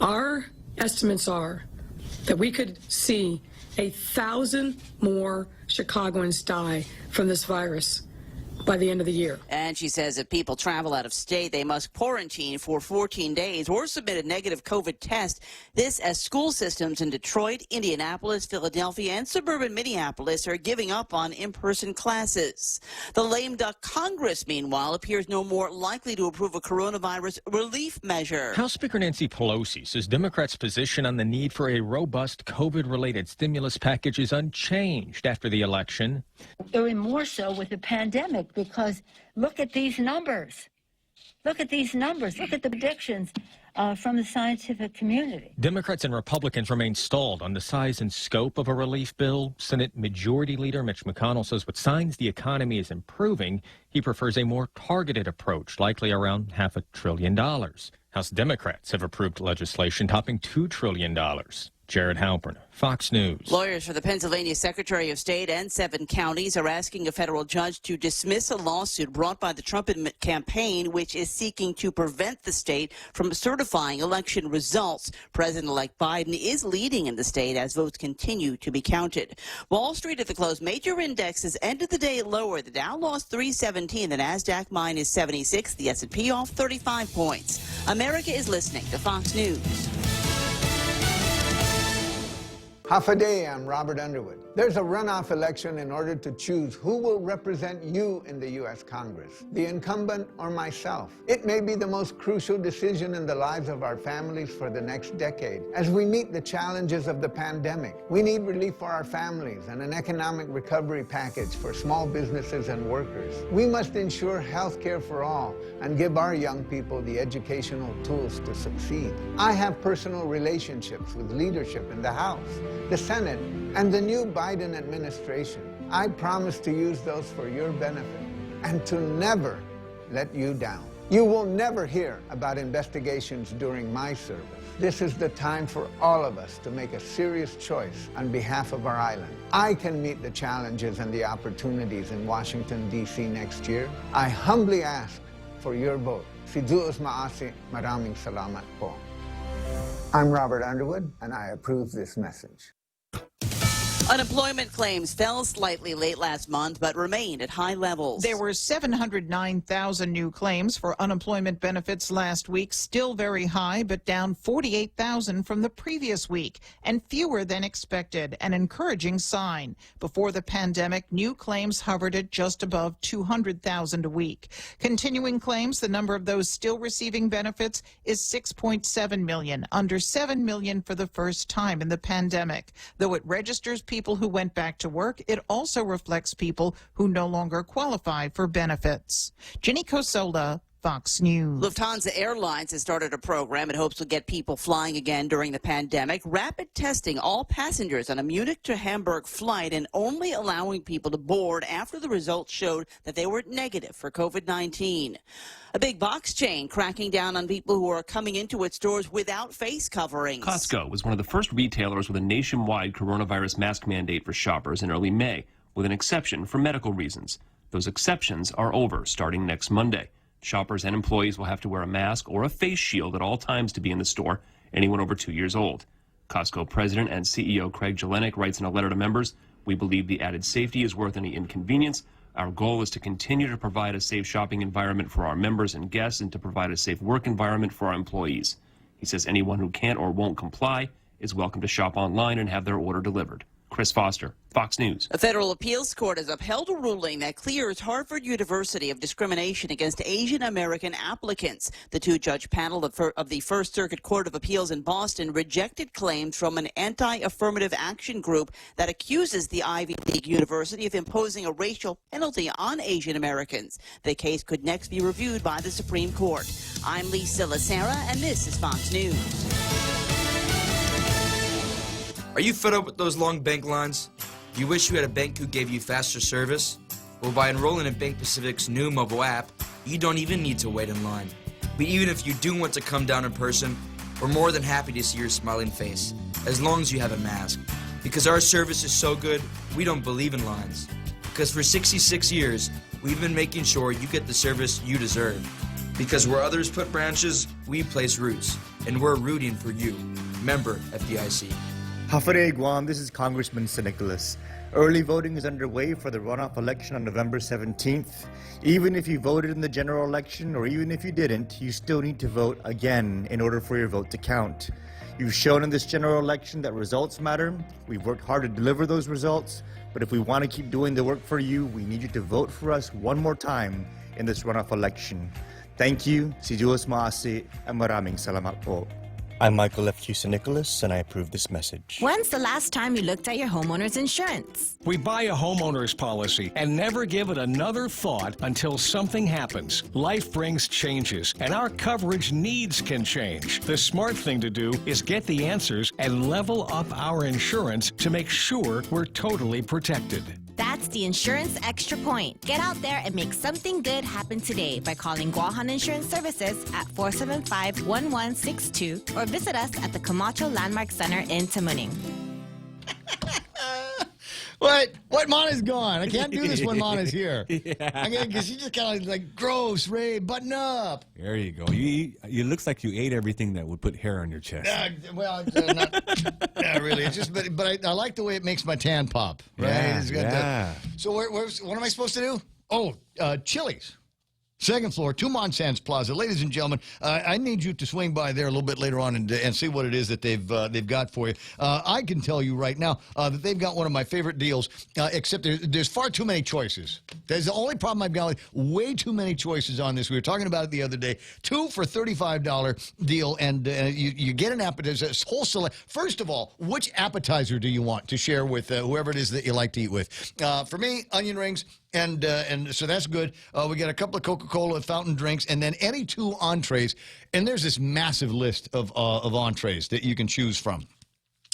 our estimates are that we could see 1,000 more Chicagoans die from this virus by the end of the year. And she says if people travel out of state, they must quarantine for 14 days or submit a negative COVID test. This as school systems in Detroit, Indianapolis, Philadelphia, and suburban Minneapolis are giving up on in-person classes. The lame duck Congress, meanwhile, appears no more likely to approve a coronavirus relief measure. House Speaker Nancy Pelosi says Democrats' position on the need for a robust COVID-related stimulus package is unchanged after the election. Even more so with the pandemic, because look at these numbers. Look at these numbers. Look at the predictions from the scientific community. Democrats and Republicans remain stalled on the size and scope of a relief bill. Senate Majority Leader Mitch McConnell says with signs the economy is improving, he prefers a more targeted approach, likely around $500 billion. House Democrats have approved legislation topping $2 trillion. Jared Halpern, Fox News. Lawyers for the Pennsylvania Secretary of State and 7 counties are asking a federal judge to dismiss a lawsuit brought by the Trump campaign, which is seeking to prevent the state from certifying election results. President-elect Biden is leading in the state as votes continue to be counted. Wall Street at the close, major indexes ended the day lower. The Dow lost 317, the NASDAQ minus 76, the S&P off 35 points. America is listening to Fox News. Half a day, I'm Robert Underwood. There's a runoff election in order to choose who will represent you in the U.S. Congress, the incumbent or myself. It may be the most crucial decision in the lives of our families for the next decade. As we meet the challenges of the pandemic, we need relief for our families and an economic recovery package for small businesses and workers. We must ensure health care for all and give our young people the educational tools to succeed. I have personal relationships with leadership in the House, the Senate, and the new Biden administration. I promise to use those for your benefit and to never let you down. You will never hear about investigations during my service. This is the time for all of us to make a serious choice on behalf of our island. I can meet the challenges and the opportunities in Washington, D.C. next year. I humbly ask for your vote. Si Diyos maasi, maraming salamat po. I'm Robert Underwood, and I approve this message. Unemployment claims fell slightly late last month, but remained at high levels. There were 709,000 new claims for unemployment benefits last week, still very high, but down 48,000 from the previous week, and fewer than expected, an encouraging sign. Before the pandemic, new claims hovered at just above 200,000 a week. Continuing claims, the number of those still receiving benefits is 6.7 million, under 7 million for the first time in the pandemic. Though it registers people who went back to work, it also reflects people who no longer qualify for benefits. Jenny Cosola, Fox News. Lufthansa Airlines has started a program it hopes will get people flying again during the pandemic, rapid testing all passengers on a Munich to Hamburg flight and only allowing people to board after the results showed that they were negative for COVID-19. A big box chain cracking down on people who are coming into its stores without face coverings. Costco was one of the first retailers with a nationwide coronavirus mask mandate for shoppers in early May, with an exception for medical reasons. Those exceptions are over starting next Monday. Shoppers and employees will have to wear a mask or a face shield at all times to be in the store, anyone over 2 years old. Costco President and CEO Craig Jelinek writes in a letter to members, "We believe the added safety is worth any inconvenience. Our goal is to continue to provide a safe shopping environment for our members and guests and to provide a safe work environment for our employees." He says anyone who can't or won't comply is welcome to shop online and have their order delivered. Chris Foster, Fox News. A federal appeals court has upheld a ruling that clears Harvard University of discrimination against Asian American applicants. The 2-judge panel of the First Circuit Court of Appeals in Boston rejected claims from an anti-affirmative action group that accuses the Ivy League University of imposing a racial penalty on Asian Americans. The case could next be reviewed by the Supreme Court. I'm Lisa Lacera, and this is Fox News. Are you fed up with those long bank lines? Do you wish you had a bank who gave you faster service? Well, by enrolling in Bank Pacific's new mobile app, you don't even need to wait in line. But even if you do want to come down in person, we're more than happy to see your smiling face, as long as you have a mask. Because our service is so good, we don't believe in lines. Because for 66 years, we've been making sure you get the service you deserve. Because where others put branches, we place roots. And we're rooting for you. Member FDIC. Hafare Guam, this is Congressman St. Nicholas. Early voting is underway for the runoff election on November 17th. Even if you voted in the general election, or even if you didn't, you still need to vote again in order for your vote to count. You've shown in this general election that results matter. We've worked hard to deliver those results, but if we want to keep doing the work for you, we need you to vote for us one more time in this runoff election. Thank you, si Diyos maasi, and maraming salamat po. I'm Michael F. Houston-Nicholas, and I approve this message. When's the last time you looked at your homeowner's insurance? We buy a homeowner's policy and never give it another thought until something happens. Life brings changes, and our coverage needs can change. The smart thing to do is get the answers and level up our insurance to make sure we're totally protected. That's the Insurance Extra Point. Get out there and make something good happen today by calling Guahan Insurance Services at 475-1162 or visit us at the Camacho Landmark Center in Tamuning. What? Mana's gone. I can't do this when Mana's here. Yeah. Because she just kind of like, gross, Ray, button up. There you go. You looks like you ate everything that would put hair on your chest. Not really. It's just, but I like the way it makes my tan pop. Right? Yeah. So what am I supposed to do? Oh, Chili's. Second floor, Tumon Sands Plaza. Ladies and gentlemen, I need you to swing by there a little bit later on and see what it is that they've got for you. I can tell you right now that they've got one of my favorite deals, except there's far too many choices. There's the only problem I've got with way too many choices on this. We were talking about it the other day. 2 for $35 deal, and you get an appetizer. Whole select. First of all, which appetizer do you want to share with whoever it is that you like to eat with? For me, onion rings. And so that's good. We got a couple of Coca-Cola fountain drinks, and then any 2 entrees. And there's this massive list of entrees that you can choose from.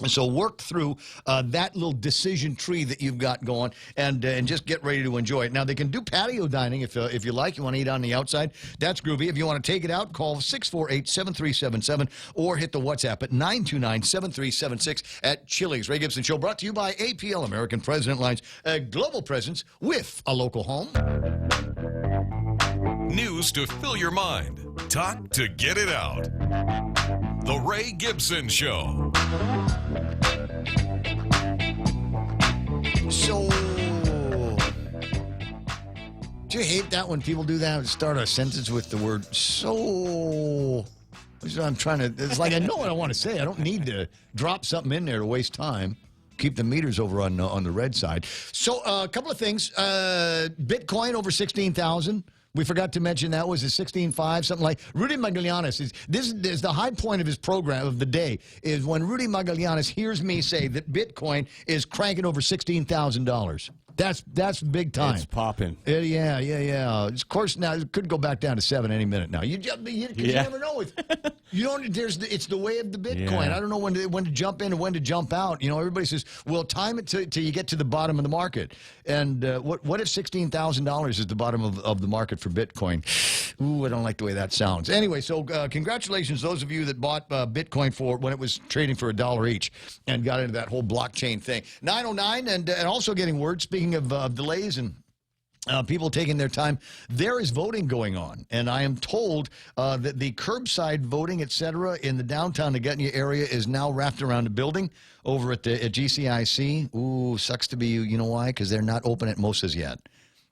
And so work through that little decision tree that you've got going, and just get ready to enjoy it. Now, they can do patio dining if you like. You want to eat on the outside. That's groovy. If you want to take it out, call 648-7377 or hit the WhatsApp at 929-7376 at Chili's. Ray Gibson Show brought to you by APL, American President Lines, a global presence with a local home. News to fill your mind. Talk to get it out. The Ray Gibson Show. So, do you hate that when people do that? Start a sentence with the word so. I'm trying to. It's like I know what I want to say. I don't need to drop something in there to waste time. Keep the meters over on the red side. So, a couple of things. Bitcoin over 16,000. We forgot to mention that was a 16.5, something like. Rudy Magallanes this is the high point of his program of the day, is when Rudy Magallanes hears me say that Bitcoin is cranking over $16,000. That's big time. It's popping. Yeah. Of course, now it could go back down to 7 any minute now. You never know. It's the way of the Bitcoin. Yeah. I don't know when to jump in and when to jump out. You know, everybody says, well, time it till you get to the bottom of the market. And what if $16,000 is the bottom of the market for Bitcoin? Ooh, I don't like the way that sounds. Anyway, so congratulations those of you that bought Bitcoin for when it was trading for $1 each and got into that whole blockchain thing. 909 and also getting word. Speaking of delays and people taking their time, there is voting going on, and I am told that the curbside voting, etc., in the downtown Negutnia area is now wrapped around the building over at GCIC. Ooh, sucks to be you. You know why? Because they're not open at Mosa's yet.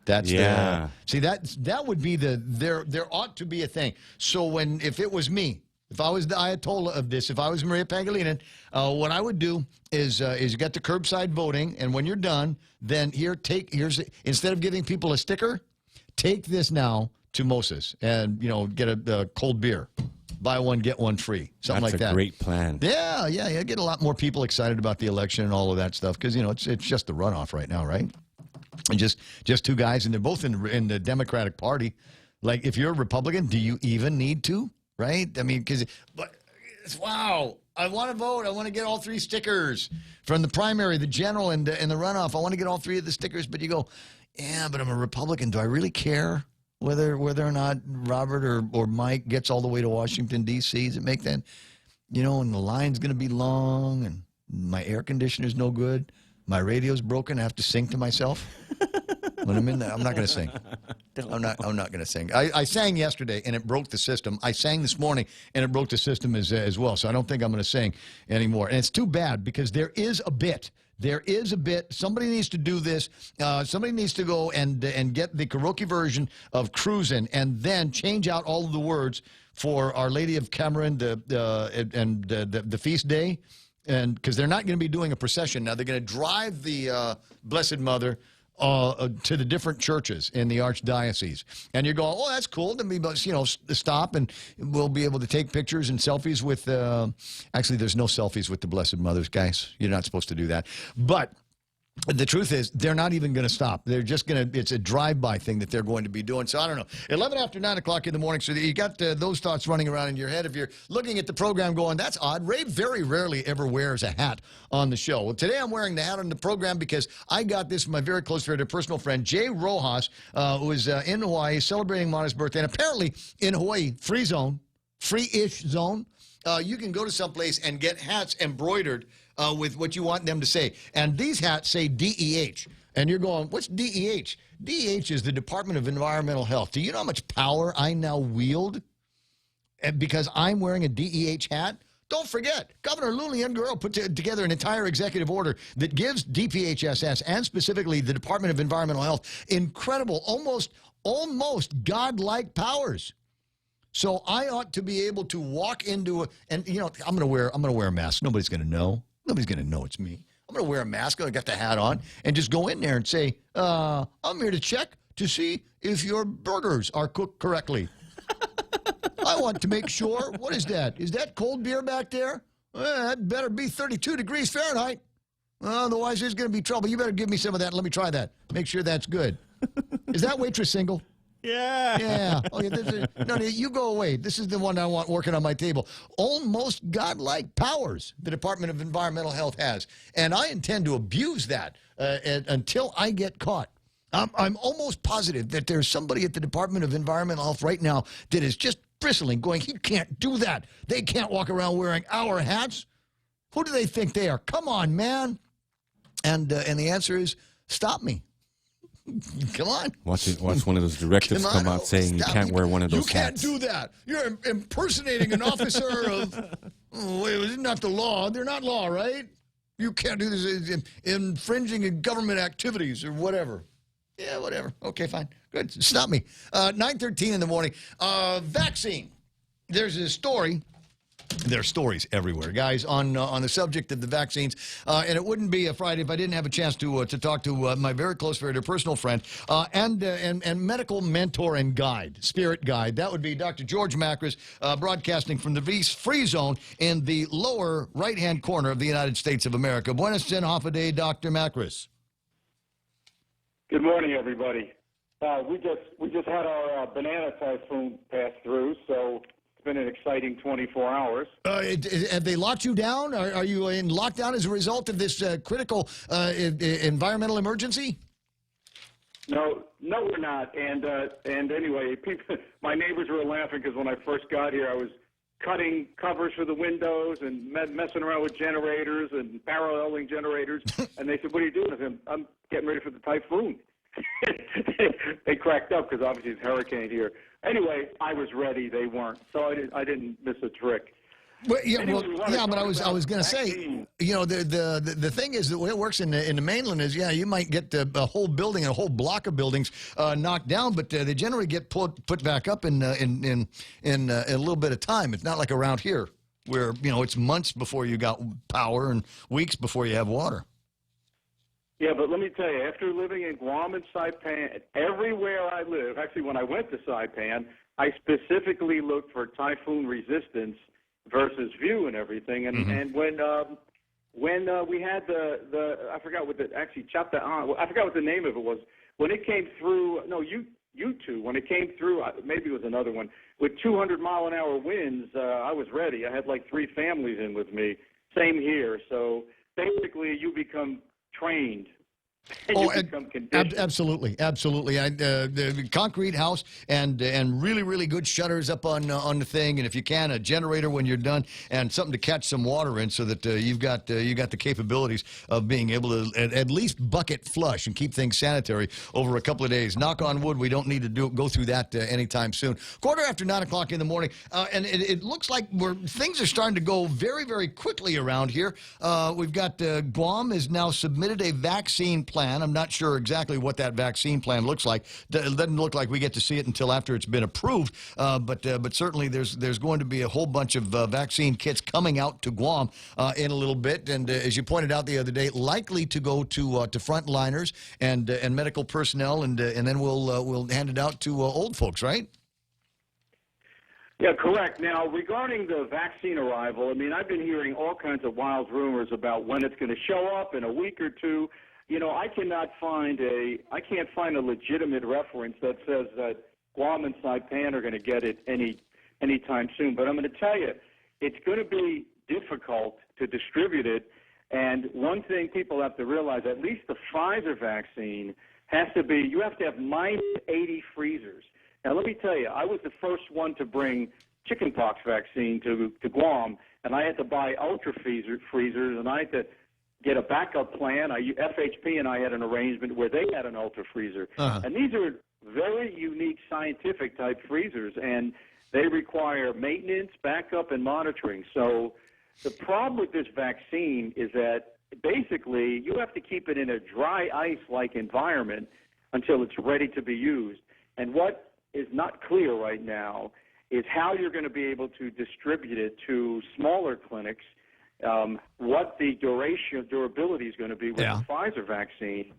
That's see that would be there ought to be a thing. So if it was me. If I was the Ayatollah of this, if I was Maria Pangilinan, what I would do is you got the curbside voting, and when you're done, then instead of giving people a sticker, take this now to Moses and get a cold beer, buy one get one free, something like that. That's a great plan. Yeah, get a lot more people excited about the election and all of that stuff because it's just the runoff right now, right? And just 2 guys, and they're both in the Democratic Party. Like, if you're a Republican, do you even need to? Right? I mean, wow. I want to vote. I want to get all 3 stickers from the primary, the general, and the runoff. I want to get all 3 of the stickers. But you go, yeah, but I'm a Republican. Do I really care whether or not Robert or Mike gets all the way to Washington, D.C.? Does it make that, and the line's going to be long, and my air conditioner's no good. My radio's broken. I have to sing to myself. When I'm in there, I'm not going to sing. I'm not going to sing. I sang yesterday, and it broke the system. I sang this morning, and it broke the system as well. So I don't think I'm going to sing anymore. And it's too bad because there is a bit There is a bit. Somebody needs to do this. Somebody needs to go and get the karaoke version of Cruisin' and then change out all of the words for Our Lady of Cameron the feast day. And because they're not going to be doing a procession now. They're going to drive the Blessed Mother to the different churches in the archdiocese. And you're going, oh, that's cool. Then we, stop and we'll be able to take pictures and selfies with, actually, there's no selfies with the Blessed Mothers, guys. You're not supposed to do that. But the truth is, they're not even going to stop. They're just going to, it's a drive-by thing that they're going to be doing. So I don't know. 11 after 9 o'clock in the morning, so you got those thoughts running around in your head. If you're looking at the program going, that's odd. Ray very rarely ever wears a hat on the show. Well, today I'm wearing the hat on the program because I got this from my very close friend, a personal friend, Jay Rojas, who is in Hawaii celebrating Mana's birthday. And apparently in Hawaii, free-ish zone, you can go to someplace and get hats embroidered with what you want them to say. And these hats say DEH. And you're going, what's DEH? DEH is the Department of Environmental Health. Do you know how much power I now wield because I'm wearing a DEH hat? Don't forget, Governor Lulian Guerrero put together an entire executive order that gives DPHSS and specifically the Department of Environmental Health incredible, almost godlike powers. So I ought to be able to walk into I'm going to wear a mask. Nobody's going to know. Nobody's going to know it's me. I'm going to wear a mask. I got the hat on and just go in there and say, I'm here to check to see if your burgers are cooked correctly. I want to make sure. What is that? Is that cold beer back there? That better be 32 degrees Fahrenheit. Otherwise, there's going to be trouble. You better give me some of that. Let me try that. Make sure that's good. Is that waitress single? Yeah. Yeah. Okay, no, you go away. This is the one I want working on my table. Almost godlike powers the Department of Environmental Health has. And I intend to abuse that until I get caught. I'm almost positive that there's somebody at the Department of Environmental Health right now that is just bristling, going, he can't do that. They can't walk around wearing our hats. Who do they think they are? Come on, man. And the answer is, stop me. Come on. Watch one of those directives come out saying you can't wear one of those hats. You can't do that. You're impersonating an officer of... Oh, wait, it's not the law. They're not law, right? You can't do this infringing in government activities or whatever. Yeah, whatever. Okay, fine. Good. Stop me. 9:13 in the morning. Vaccine. There's a story. There are stories everywhere, guys, on the subject of the vaccines. And it wouldn't be a Friday if I didn't have a chance to talk to my very close friend, a personal friend, and medical mentor and guide, spirit guide. That would be Dr. George Makris, broadcasting from the Free Zone in the lower right-hand corner of the United States of America. Buenos Hafa, Dr. Makris. Good morning, everybody. We just had our banana typhoon pass through, so it's been an exciting 24 hours. Have they locked you down? Are you in lockdown as a result of this critical environmental emergency? No, we're not. And anyway, my neighbors were laughing because when I first got here, I was cutting covers for the windows and messing around with generators and paralleling generators. And they said, "What are you doing?" I said, "I'm getting ready for the typhoon." They cracked up because obviously it's a hurricane here. Anyway, I was ready. They weren't, so I didn't miss a trick. But yeah, anyway, but I was going to say, the thing is that the way it works in the mainland is, you might get a whole building and a whole block of buildings knocked down, but they generally get put back up in a little bit of time. It's not like around here where it's months before you got power and weeks before you have water. Yeah, but let me tell you, after living in Guam and Saipan, everywhere I live, actually when I went to Saipan, I specifically looked for typhoon resistance versus view and everything. And and when we had the I forgot what I forgot what the name of it was. When it came through, U2, when it came through, maybe it was another one, with 200-mile-an-hour winds, I was ready. I had like 3 families in with me. Same here. So basically you become trained and you become conditioned. Absolutely. The concrete house and really, really good shutters up on the thing, and if you can, a generator when you're done, and something to catch some water in, so that you've got the capabilities of being able to at least bucket flush and keep things sanitary over a couple of days. Knock on wood, we don't need to go through that anytime soon. 9:15 in the morning, and it looks like things are starting to go very, very quickly around here. We've got Guam has now submitted a vaccine plan. I'm not sure exactly what that vaccine plan looks like. It doesn't look like we get to see it until after it's been approved. But certainly there's going to be a whole bunch of vaccine kits coming out to Guam in a little bit. And as you pointed out the other day, likely to go to frontliners and medical personnel, and then we'll hand it out to old folks, right? Yeah, correct. Now, regarding the vaccine arrival, I mean, I've been hearing all kinds of wild rumors about when it's going to show up in a week or two. You know, I can't find a legitimate reference that says that Guam and Saipan are going to get it anytime soon. But I'm going to tell you, it's going to be difficult to distribute it. And one thing people have to realize, at least the Pfizer vaccine you have to have -80 freezers. Now, let me tell you, I was the first one to bring chickenpox vaccine to Guam, and I had to buy ultra freezers, and I had to get a backup plan. FHP and I had an arrangement where they had an ultra freezer. And these are very unique scientific type freezers, and they require maintenance, backup, and monitoring. So the problem with this vaccine is that basically you have to keep it in a dry ice-like environment until it's ready to be used. And what is not clear right now is how you're going to be able to distribute it to smaller clinics, what the durability is going to be with the Pfizer vaccine,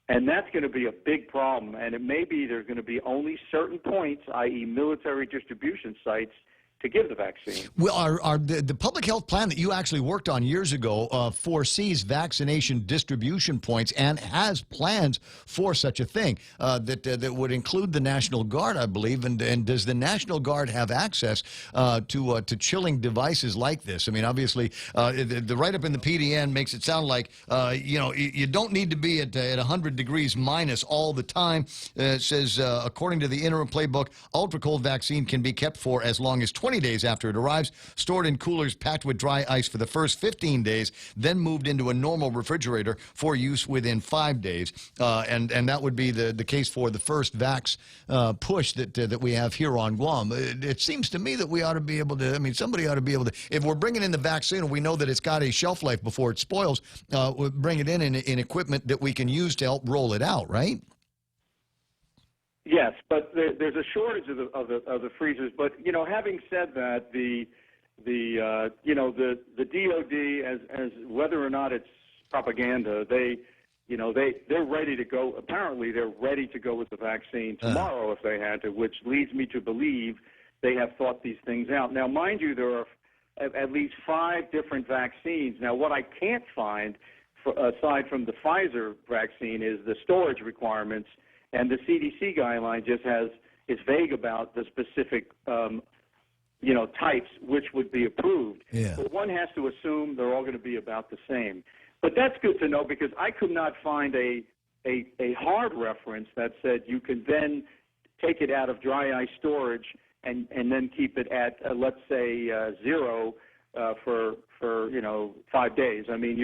and that's going to be a big problem. And it may be there's going to be only certain points, i.e. military distribution sites, to give the vaccine. Well, the public health plan that you actually worked on years ago foresees vaccination distribution points and has plans for such a thing that would include the National Guard, I believe. And does the National Guard have access to chilling devices like this? I mean, obviously, the write-up in the PDN makes it sound like you don't need to be at 100 degrees minus all the time. It says, according to the interim playbook, ultra-cold vaccine can be kept for as long as 20 days after it arrives, stored in coolers packed with dry ice for the first 15 days, then moved into a normal refrigerator for use within 5 days. And that would be the case for the first vax push that we have here on Guam. It seems to me that we ought to be able to, somebody ought to be able to, if we're bringing in the vaccine and we know that it's got a shelf life before it spoils, we'll bring it in equipment that we can use to help roll it out, right? Yes, but there's a shortage of the freezers. But having said that, the DoD, as whether or not it's propaganda, they're ready to go. Apparently, they're ready to go with the vaccine tomorrow if they had to, which leads me to believe they have thought these things out. Now, mind you, there are at least 5 different vaccines. Now, what I can't find, aside from the Pfizer vaccine, is the storage requirements. And the CDC guideline just is vague about the specific, types which would be approved. Yeah. But one has to assume they're all going to be about the same. But that's good to know because I could not find a hard reference that said you can then take it out of dry ice storage and then keep it at let's say 0 for 5 days. I mean,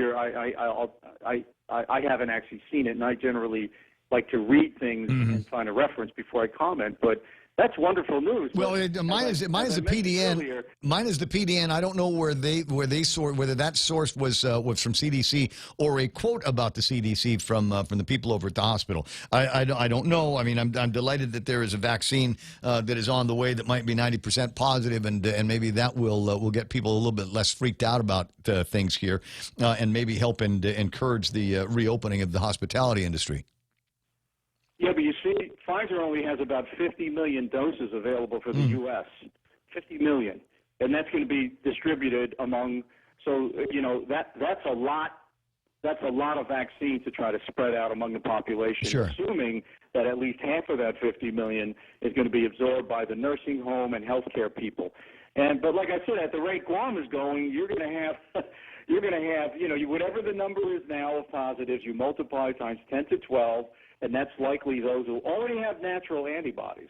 I haven't actually seen it, and I generally like to read things and find a reference before I comment, but that's wonderful news. Well, mine is the PDN. Earlier, mine is the PDN. I don't know whether that source was from CDC or a quote about the CDC from the people over at the hospital. I don't know. I mean, I'm delighted that there is a vaccine that is on the way that might be 90% positive, and maybe that will get people a little bit less freaked out about things here, and maybe help and encourage the reopening of the hospitality industry. Yeah, but you see, Pfizer only has about 50 million doses available for the U.S. 50 million, and that's going to be distributed among. So that's a lot. That's a lot of vaccine to try to spread out among the population. Sure. Assuming that at least half of that 50 million is going to be absorbed by the nursing home and healthcare people. But like I said, at the rate Guam is going, you're going to have you're going to have, whatever the number is now of positives, you multiply times 10 to 12, and that's likely those who already have natural antibodies.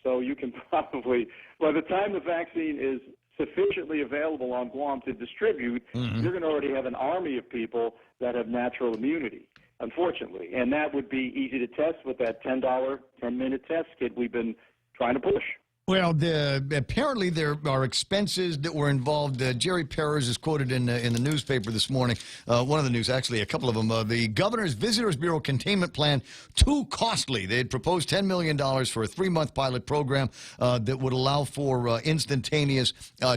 So you can probably, by the time the vaccine is sufficiently available on Guam to distribute, you're going to already have an army of people that have natural immunity, unfortunately. And that would be easy to test with that $10, 10-minute test kit we've been trying to push. Well, apparently there are expenses that were involved. Jerry Perez is quoted in the newspaper this morning, one of the news, actually, a couple of them. The Governor's Visitors Bureau containment plan, too costly. They had proposed $10 million for a 3-month pilot program that would allow for instantaneous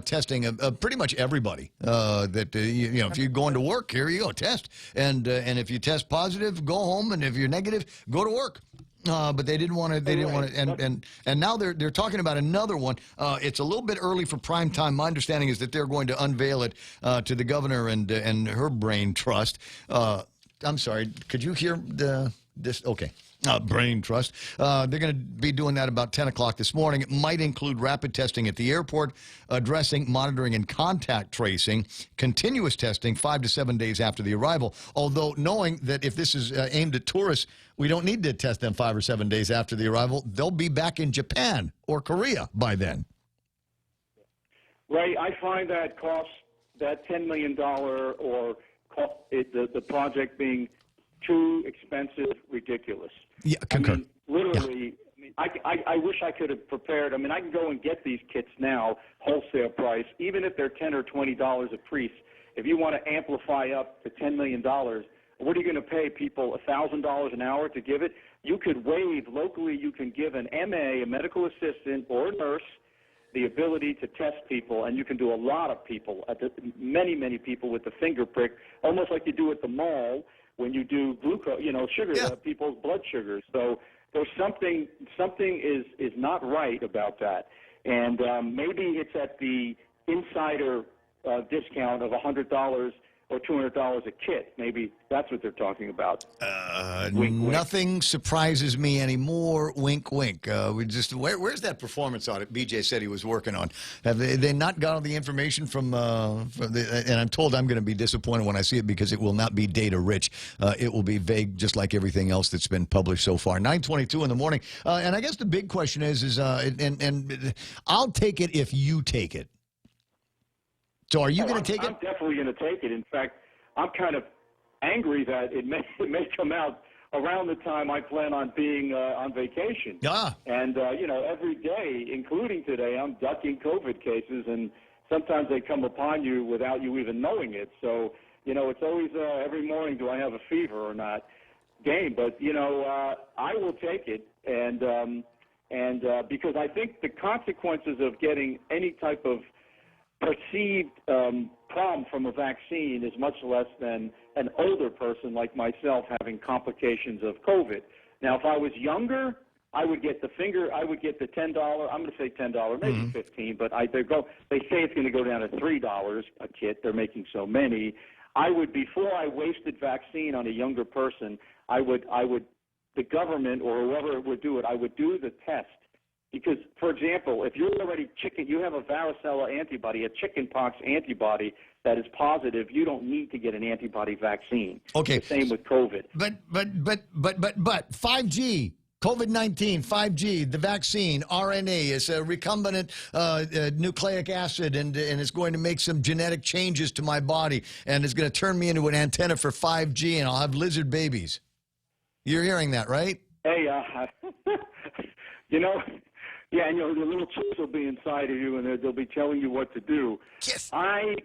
testing of pretty much everybody. If you're going to work, here you go, test. And if you test positive, go home, and if you're negative, go to work. But they didn't want to. They didn't want to. And now they're talking about another one. It's a little bit early for prime time. My understanding is that they're going to unveil it to the governor and her brain trust. I'm sorry. Could you hear this? Okay. Brain trust. They're going to be doing that about 10 o'clock this morning. It might include rapid testing at the airport, addressing, monitoring, and contact tracing, continuous testing 5 to 7 days after the arrival. Although knowing that if this is aimed at tourists, we don't need to test them 5 or 7 days after the arrival. They'll be back in Japan or Korea by then. Ray, I find that cost, that $10 million or the project being too expensive, ridiculous. Yeah, concur. I mean, literally, I wish I could have prepared. I mean, I can go and get these kits now, wholesale price, even if they're $10 or $20 a piece. If you want to amplify up to $10 million, what are you going to pay people $1,000 an hour to give it? You could waive locally. You can give an MA, a medical assistant, or a nurse the ability to test people, and you can do a lot of people, many people with the finger prick, almost like you do at the mall when you do glucose, sugar, people's blood sugars. So there's something is not right about that, and maybe it's at the insider discount of $100 or $200 a kit. Maybe that's what they're talking about. Wink, wink. Nothing surprises me anymore. Wink, wink. Where's that performance audit BJ said he was working on? Have they not got all the information from and I'm told I'm going to be disappointed when I see it because it will not be data rich. It will be vague, just like everything else that's been published so far. 9:22 in the morning, and I guess the big question is and I'll take it if you take it. So are you going to take it? I'm definitely going to take it. In fact, I'm kind of angry that it may come out around the time I plan on being on vacation. And, every day, including today, I'm ducking COVID cases, and sometimes they come upon you without you even knowing it. So, it's always every morning, do I have a fever or not game. But, I will take it, and because I think the consequences of getting any type of perceived problem from a vaccine is much less than an older person like myself having complications of COVID. Now, if I was younger, I would get the $10. I'm going to say $10, maybe $15, but they say it's going to go down to $3 a kit. They're making so many. Before I wasted vaccine on a younger person, the government or whoever would do it, I would do the test. Because, for example, if you're already you have a varicella antibody, a chickenpox antibody that is positive, you don't need to get an antibody vaccine. Okay. The same with COVID. But 5G, COVID-19, 5G, the vaccine, RNA is a recombinant nucleic acid, and it's going to make some genetic changes to my body, and it's going to turn me into an antenna for 5G, and I'll have lizard babies. You're hearing that, right? Hey, yeah, and the little chips will be inside of you, and they'll be telling you what to do. Yes. I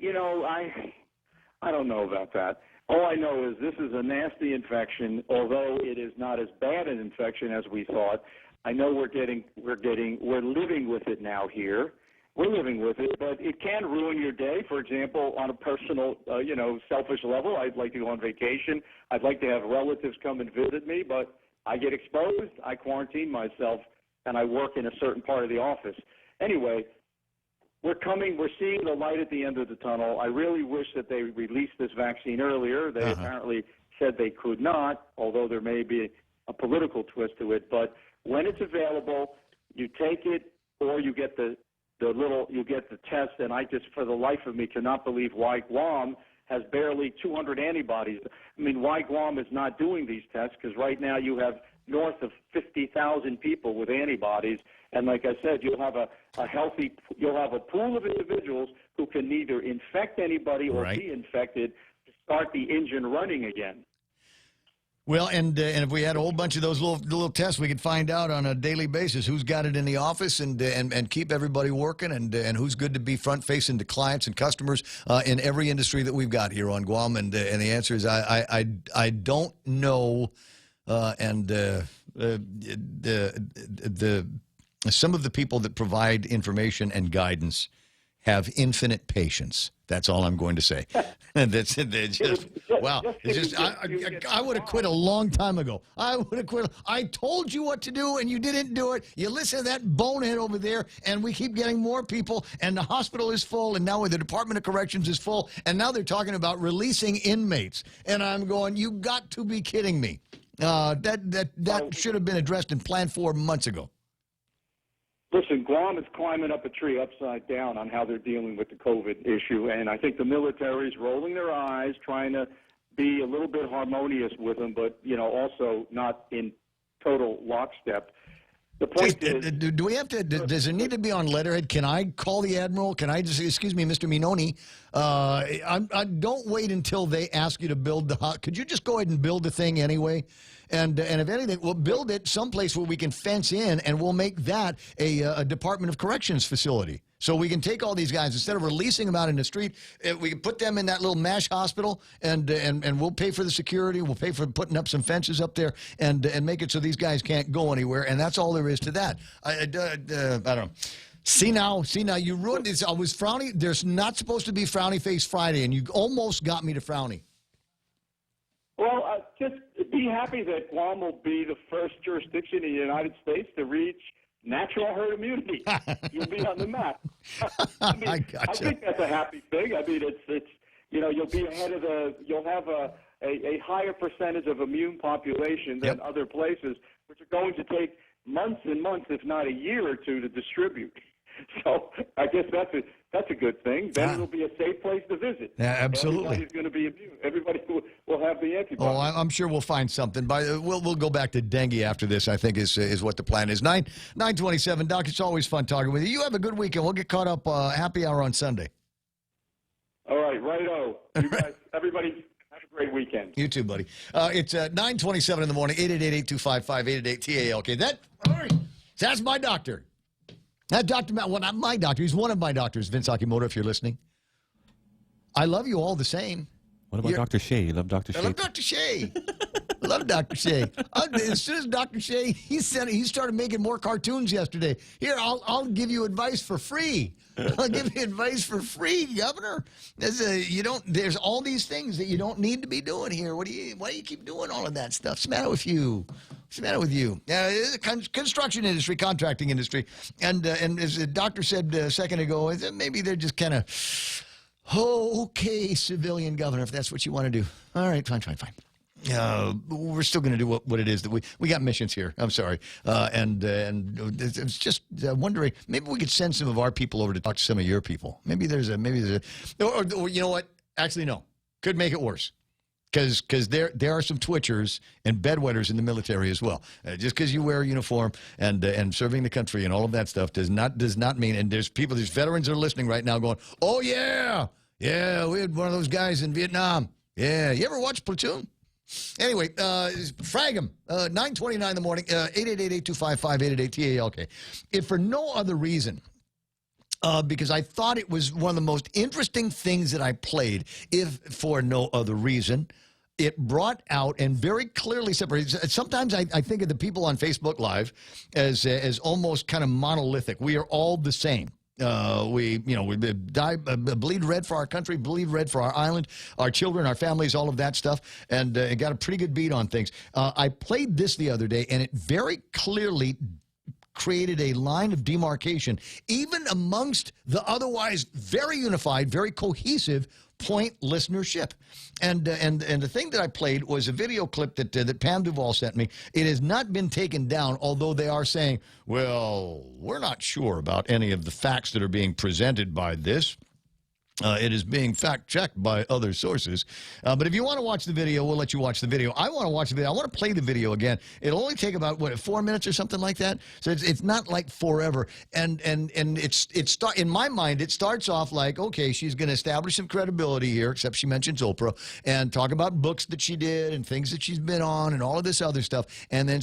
don't know about that. All I know is this is a nasty infection, although it is not as bad an infection as we thought. I know we're living with it now here. We're living with it, but it can ruin your day. For example, on a personal, selfish level, I'd like to go on vacation. I'd like to have relatives come and visit me, but I get exposed. I quarantine myself, and I work in a certain part of the office. Anyway, we're seeing the light at the end of the tunnel. I really wish that they released this vaccine earlier. They apparently said they could not, although there may be a political twist to it. But when it's available, you take it or you get the test. And I just, for the life of me, cannot believe why Guam has barely 200 antibodies. I mean, why Guam is not doing these tests? Because right now you have north of 50,000 people with antibodies, and like I said, you'll have a pool of individuals who can neither infect anybody or be infected to start the engine running again. Well, and if we had a whole bunch of those little tests, we could find out on a daily basis who's got it in the office and keep everybody working and who's good to be front facing to clients and customers in every industry that we've got here on Guam. And the answer is I don't know. Some of the people that provide information and guidance have infinite patience. That's all I'm going to say. That's just wow. It's just I would have quit a long time ago. I would have quit. I told you what to do and you didn't do it. You listen to that bonehead over there, and we keep getting more people. And the hospital is full, and now the Department of Corrections is full, and now they're talking about releasing inmates. And I'm going, you got to be kidding me. That should have been addressed and planned for months ago. Listen, Guam is climbing up a tree upside down on how they're dealing with the COVID issue, and I think the military is rolling their eyes, trying to be a little bit harmonious with them, but also not in total lockstep. The point is, do we have to? Does it need to be on letterhead? Can I call the admiral? Can I just excuse me, Mr. Minoni? I don't wait until they ask you to build the. Could you just go ahead and build the thing anyway? And if anything, we'll build it someplace where we can fence in, and we'll make that a Department of Corrections facility. So we can take all these guys, instead of releasing them out in the street, we can put them in that little MASH hospital, and we'll pay for the security. We'll pay for putting up some fences up there and make it so these guys can't go anywhere. And that's all there is to that. I don't know. See now, you ruined this. I was frowny. There's not supposed to be Frowny Face Friday, and you almost got me to frowny. Well, just be happy that Guam will be the first jurisdiction in the United States to reach natural herd immunity. You'll be on the map. I think that's a happy thing. I mean, it's you'll be ahead of you'll have a higher percentage of immune population than other places, which are going to take months and months, if not a year or two, to distribute. So I guess that's a good thing. Then it'll be a safe place to visit. Yeah, absolutely. Everybody's going to be immune. Everybody will have the antibodies. Oh, I'm sure we'll find something. We'll go back to dengue after this, I think, is what the plan is. 9:27, Doc, it's always fun talking with you. You have a good weekend. We'll get caught up happy hour on Sunday. All right, righto. You guys, everybody, have a great weekend. You too, buddy. It's 9:27 in the morning, 888-825-5888-TALK. That's my doctor. That Dr. Matt, well, not my doctor. He's one of my doctors, Vince Akimoto, if you're listening. I love you all the same. What about Dr. Shea? You love Dr. Shea? I love Dr. Shea. I love Dr. Shea. As soon as Dr. Shea, he started making more cartoons yesterday. Here, I'll give you advice for free. I'll give you advice for free, Governor. There's all these things that you don't need to be doing here. Why do you keep doing all of that stuff? What's the matter with you? What's the matter with you? Construction industry, contracting industry, and as the doctor said a second ago, maybe they're just kind of okay, civilian governor, if that's what you want to do. All right, fine. We're still going to do what it is that we got missions here. I'm sorry, and it's just wondering, maybe we could send some of our people over to talk to some of your people. Maybe there's a or you know what? Actually, no, could make it worse. Because there are some twitchers and bedwetters in the military as well. Just because you wear a uniform and serving the country and all of that stuff does not mean. And there's veterans that are listening right now going, oh yeah, we had one of those guys in Vietnam. Yeah, you ever watch Platoon? Anyway, frag 'em. 9:29 in the morning. 888-825-5888-TALK. If for no other reason. Because I thought it was one of the most interesting things that I played, if for no other reason. It brought out and very clearly separated. Sometimes I think of the people on Facebook Live as almost kind of monolithic. We are all the same. We bleed red for our country, bleed red for our island, our children, our families, all of that stuff, and it got a pretty good beat on things. I played this the other day, and it very clearly created a line of demarcation, even amongst the otherwise very unified, very cohesive point listenership. And the thing that I played was a video clip that Pam Duvall sent me. It has not been taken down, although they are saying, well, we're not sure about any of the facts that are being presented by this. It is being fact-checked by other sources. But if you want to watch the video, we'll let you watch the video. I want to watch the video. I want to play the video again. It'll only take about, 4 minutes or something like that? So it's not like forever. And in my mind, it starts off like, okay, she's going to establish some credibility here, except she mentions Oprah, and talk about books that she did and things that she's been on and all of this other stuff. And then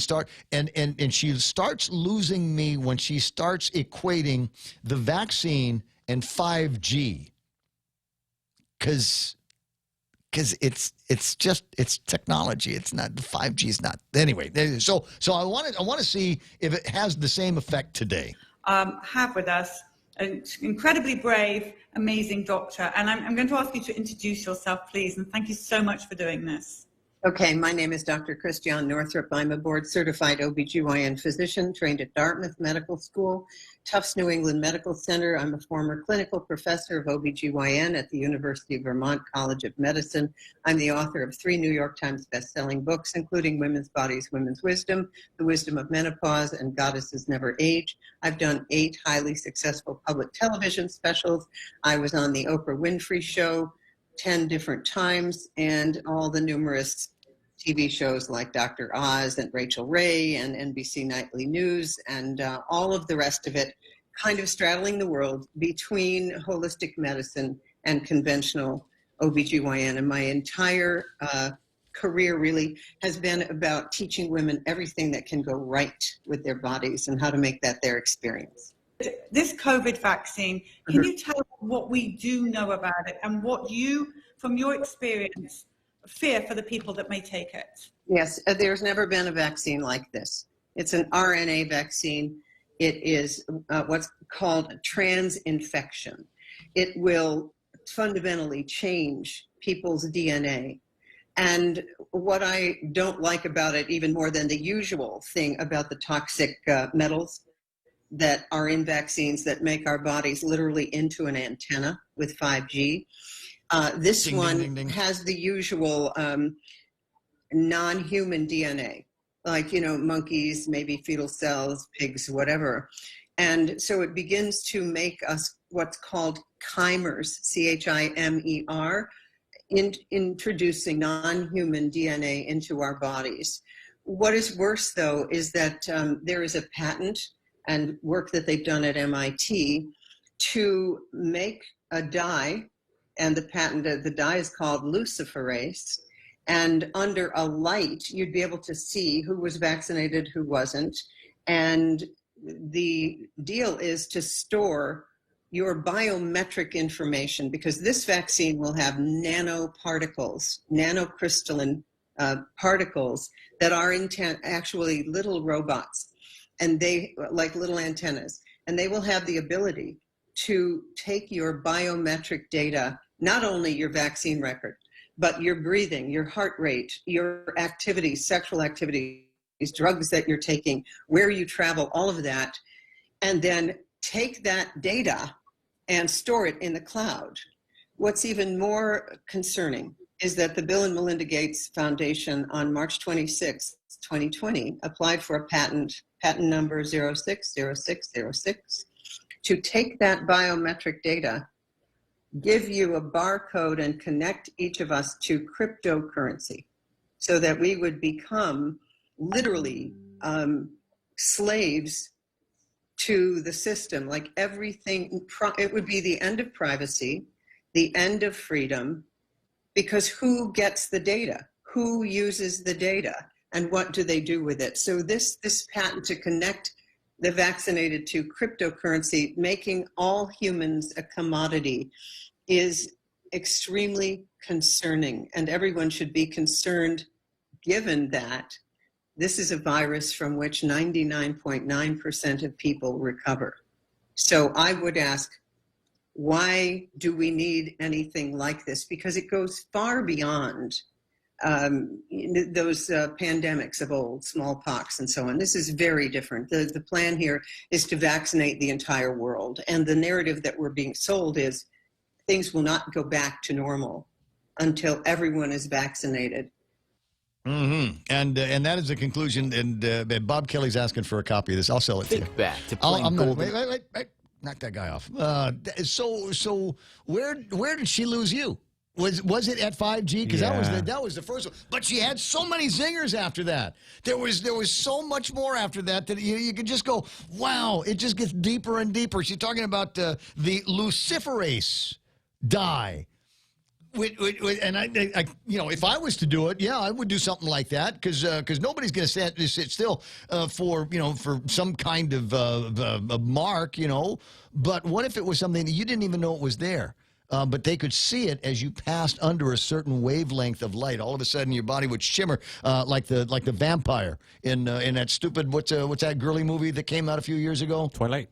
and she starts losing me when she starts equating the vaccine and 5G. Because it's technology. It's not, the 5G is not. Anyway, so I want to see if it has the same effect today. Have with us an incredibly brave, amazing doctor. And I'm going to ask you to introduce yourself, please. And thank you so much for doing this. Okay, my name is Dr. Christiane Northrup. I'm a board-certified OBGYN physician trained at Dartmouth Medical School, Tufts New England Medical Center. I'm a former clinical professor of OBGYN at the University of Vermont College of Medicine. I'm the author of 3 New York Times best-selling books, including Women's Bodies, Women's Wisdom, The Wisdom of Menopause, and Goddesses Never Age. I've done 8 highly successful public television specials. I was on the Oprah Winfrey Show 10 different times, and all the numerous TV shows like Dr. Oz and Rachel Ray and NBC Nightly News and all of the rest of it, kind of straddling the world between holistic medicine and conventional OBGYN. And my entire career really has been about teaching women everything that can go right with their bodies and how to make that their experience. This COVID vaccine, can you tell us what we do know about it and what you, from your experience, fear for the people that may take it? Yes, there's never been a vaccine like this. It's an RNA vaccine. It is what's called a transinfection. It will fundamentally change people's DNA. And what I don't like about it, even more than the usual thing about the toxic metals that are in vaccines that make our bodies literally into an antenna with 5G, this Ding, one ding, ding, ding. has the usual non-human DNA, like, monkeys, maybe fetal cells, pigs, whatever. And so it begins to make us what's called chimers, C-H-I-M-E-R, introducing non-human DNA into our bodies. What is worse, though, is that there is a patent and work that they've done at MIT to make a dye, and the dye is called luciferase, and under a light, you'd be able to see who was vaccinated, who wasn't, and the deal is to store your biometric information, because this vaccine will have nanoparticles, nanocrystalline particles that are actually little robots, and they like little antennas, and they will have the ability to take your biometric data, not only your vaccine record, but your breathing, your heart rate, your activities, sexual activities, drugs that you're taking, where you travel, all of that, and then take that data and store it in the cloud. What's even more concerning is that the Bill and Melinda Gates Foundation on March 26, 2020, applied for a patent number 060606, to take that biometric data, give you a barcode, and connect each of us to cryptocurrency so that we would become literally slaves to the system. Like everything, it would be the end of privacy, the end of freedom, because who gets the data? Who uses the data? And what do they do with it? So this patent to connect the vaccinated to cryptocurrency, making all humans a commodity, is extremely concerning. And everyone should be concerned, given that this is a virus from which 99.9% of people recover. So I would ask, why do we need anything like this? Because it goes far beyond those pandemics of old, smallpox and so on. This is very different. The plan here is to vaccinate the entire world. And the narrative that we're being sold is things will not go back to normal until everyone is vaccinated. Mm-hmm. And that is the conclusion. And Bob Kelly's asking for a copy of this. I'll sell it to you. Think back to I'm playing gonna, golden. wait. knock that guy off. So where did she lose you? Was it at 5G? Because that was the first one. But she had so many zingers after that. There was so much more after that you could just go, wow, it just gets deeper and deeper. She's talking about the luciferase dye. And I, if I was to do it, yeah, I would do something like that because nobody's going to sit still for some kind of a mark, But what if it was something that you didn't even know it was there? But they could see it as you passed under a certain wavelength of light. All of a sudden, your body would shimmer like the vampire in that stupid what's that girly movie that came out a few years ago? Twilight.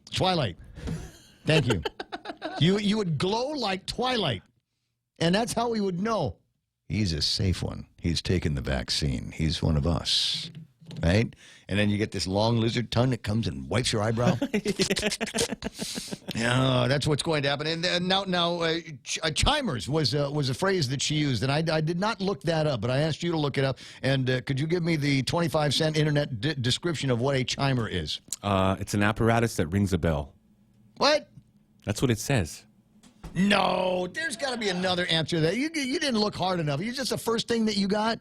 Thank you. You would glow like Twilight, and that's how we would know he's a safe one. He's taken the vaccine. He's one of us, right? And then you get this long lizard tongue that comes and wipes your eyebrow. Yeah, that's what's going to happen. And now, chimers was a phrase that she used, and I did not look that up, but I asked you to look it up. And could you give me the 25-cent internet description of what a chimer is? It's an apparatus that rings a bell. What? That's what it says. No, there's got to be another answer to that. You didn't look hard enough. It's just the first thing that you got.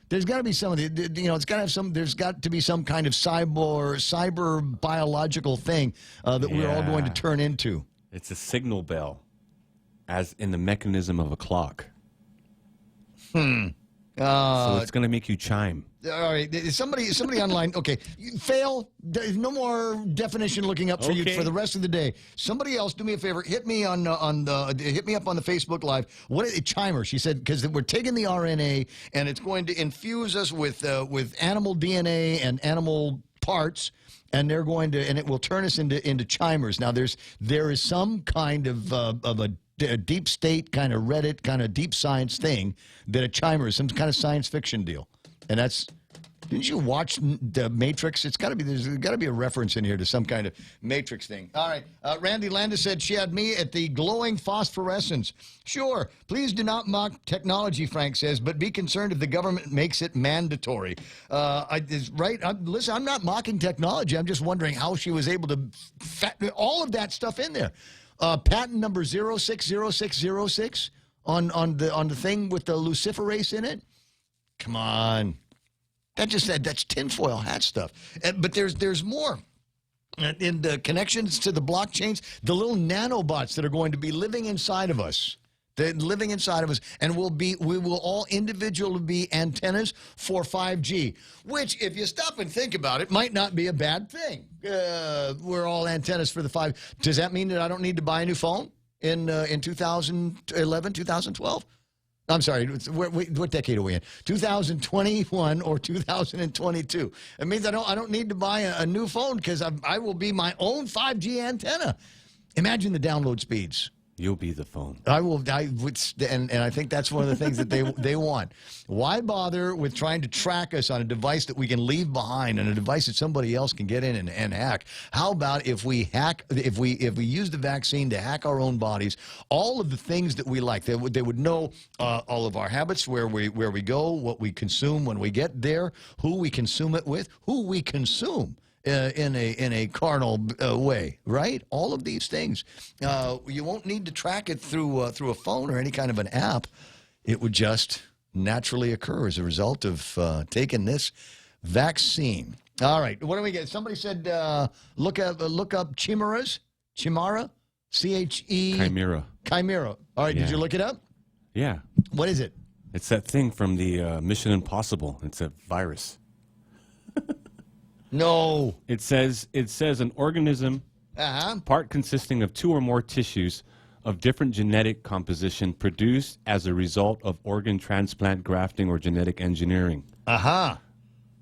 There's got to be some of the, it's got to have some. There's got to be some kind of cyber biological thing that we're all going to turn into. It's a signal bell, as in the mechanism of a clock. So it's going to make you chime. All right, somebody online. Okay, fail. No more definition looking up for you for the rest of the day. Somebody else, do me a favor. Hit me up on the Facebook Live. What is a chimer? She said because we're taking the RNA and it's going to infuse us with animal DNA and animal parts, and they're going to it will turn us into chimers. Now there is some kind of a deep state kind of Reddit kind of deep science thing that a chimer is some kind of science fiction deal. And that's, didn't you watch the Matrix? There's got to be a reference in here to some kind of Matrix thing. All right. Randy Landis said she had me at the glowing phosphorescence. Sure. Please do not mock technology, Frank says, but be concerned if the government makes it mandatory. Listen, I'm not mocking technology. I'm just wondering how she was able to fatten all of that stuff in there. Patent number 060606 on the thing with the luciferase in it. Come on. That's tinfoil hat stuff. But there's more. In the connections to the blockchains, the little nanobots that are going to be living inside of us. They're living inside of us, and we will all individually be antennas for 5G, which, if you stop and think about it, might not be a bad thing. We're all antennas for the 5G. Does that mean that I don't need to buy a new phone in 2011, 2012? I'm sorry, what decade are we in? 2021 or 2022? It means I don't need to buy a new phone because I will be my own 5G antenna. Imagine the download speeds. You'll be the phone. I would, and I think that's one of the things that they want. Why bother with trying to track us on a device that we can leave behind and a device that somebody else can get in and hack? How about if we use the vaccine to hack our own bodies, all of the things that we like? They would know all of our habits, where we go, what we consume when we get there, who we consume it with, who we consume. In a carnal way, right? All of these things. You won't need to track it through a phone or any kind of an app. It would just naturally occur as a result of taking this vaccine. All right, what do we get? Somebody said look up chimeras, chimera, CHE. Chimera. All right, Did you look it up? Yeah. What is it? It's that thing from the Mission Impossible. It's a virus. No. It says an organism, part consisting of two or more tissues of different genetic composition produced as a result of organ transplant, grafting, or genetic engineering.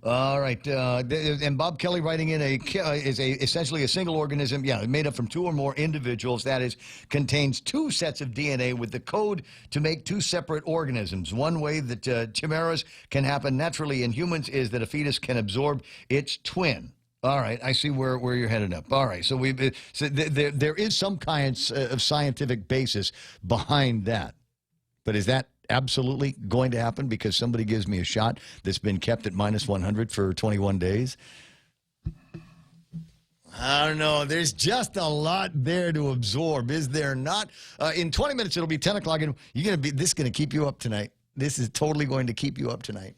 All right. And Bob Kelly writing in essentially a single organism, made up from two or more individuals. That is, contains two sets of DNA with the code to make two separate organisms. One way that chimeras can happen naturally in humans is that a fetus can absorb its twin. All right, I see where you're headed up. All right, so there is some kind of scientific basis behind that, but is that absolutely going to happen because somebody gives me a shot that's been kept at -100 for 21 days? I don't know. There's just a lot there to absorb, is there not? In 20 minutes, it'll be 10 o'clock, and this is going to keep you up tonight. This is totally going to keep you up tonight.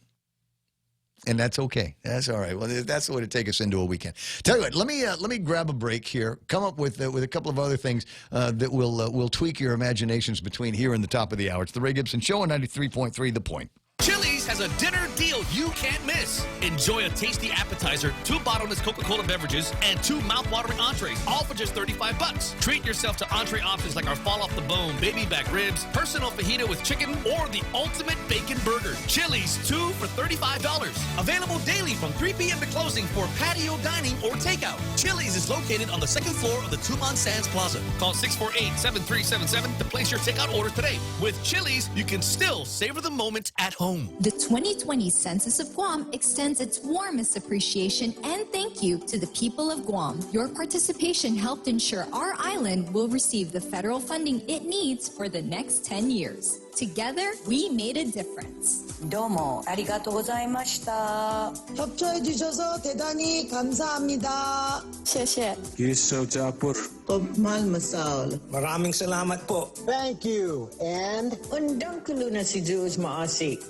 And that's okay. That's all right. Well, that's the way to take us into a weekend. Tell you what, let me grab a break here. Come up with a couple of other things that will tweak your imaginations between here and the top of the hour. It's the Ray Gibson Show on 93.3 The Point. Chili's has a dinner deal you can't miss. Enjoy a tasty appetizer, 2 bottomless Coca-Cola beverages, and 2 mouth-watering entrees, all for just $35. Treat yourself to entree options like our fall-off-the-bone baby back ribs, personal fajita with chicken, or the ultimate bacon burger. Chili's, 2 for $35. Available daily from 3 p.m. to closing for patio dining or takeout. Chili's is located on the 2nd floor of the Tuman Sands Plaza. Call 648-7377 to place your takeout order today. With Chili's, you can still savor the moment at home. The 2020 Census of Guam extends its warmest appreciation and thank you to the people of Guam. Your participation helped ensure our island will receive the federal funding it needs for the next 10 years. Together, we made a difference. 도모 아리가또 고자이마시타. 협조해 주셔서 대단히 감사합니다. 谢谢. Yuso Japur. Topmal Masal. Maraming salamat po. Thank you. And undang kuluna si Jules Maasi.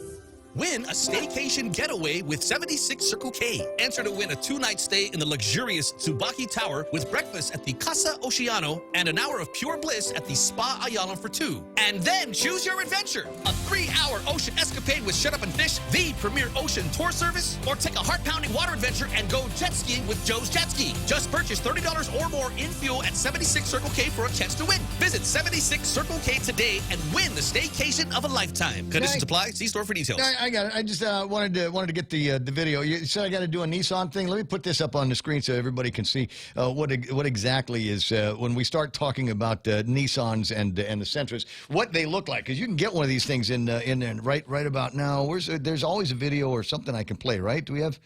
Win a staycation getaway with 76 Circle K. Enter to win a 2-night stay in the luxurious Tsubaki Tower with breakfast at the Casa Oceano and an hour of pure bliss at the Spa Ayala for 2. And then choose your adventure. A 3-hour ocean escapade with Shut Up and Fish, the premier ocean tour service, or take a heart-pounding water adventure and go jet skiing with Joe's Jet Ski. Just purchase $30 or more in fuel at 76 Circle K for a chance to win. Visit 76 Circle K today and win the staycation of a lifetime. Conditions apply. See store for details. I got it. I just wanted to get the video. You said I got to do a Nissan thing. Let me put this up on the screen so everybody can see what exactly is when we start talking about Nissans and the Sentras, what they look like. Because you can get one of these things in there right about now. There's always a video or something I can play, right? Do we have?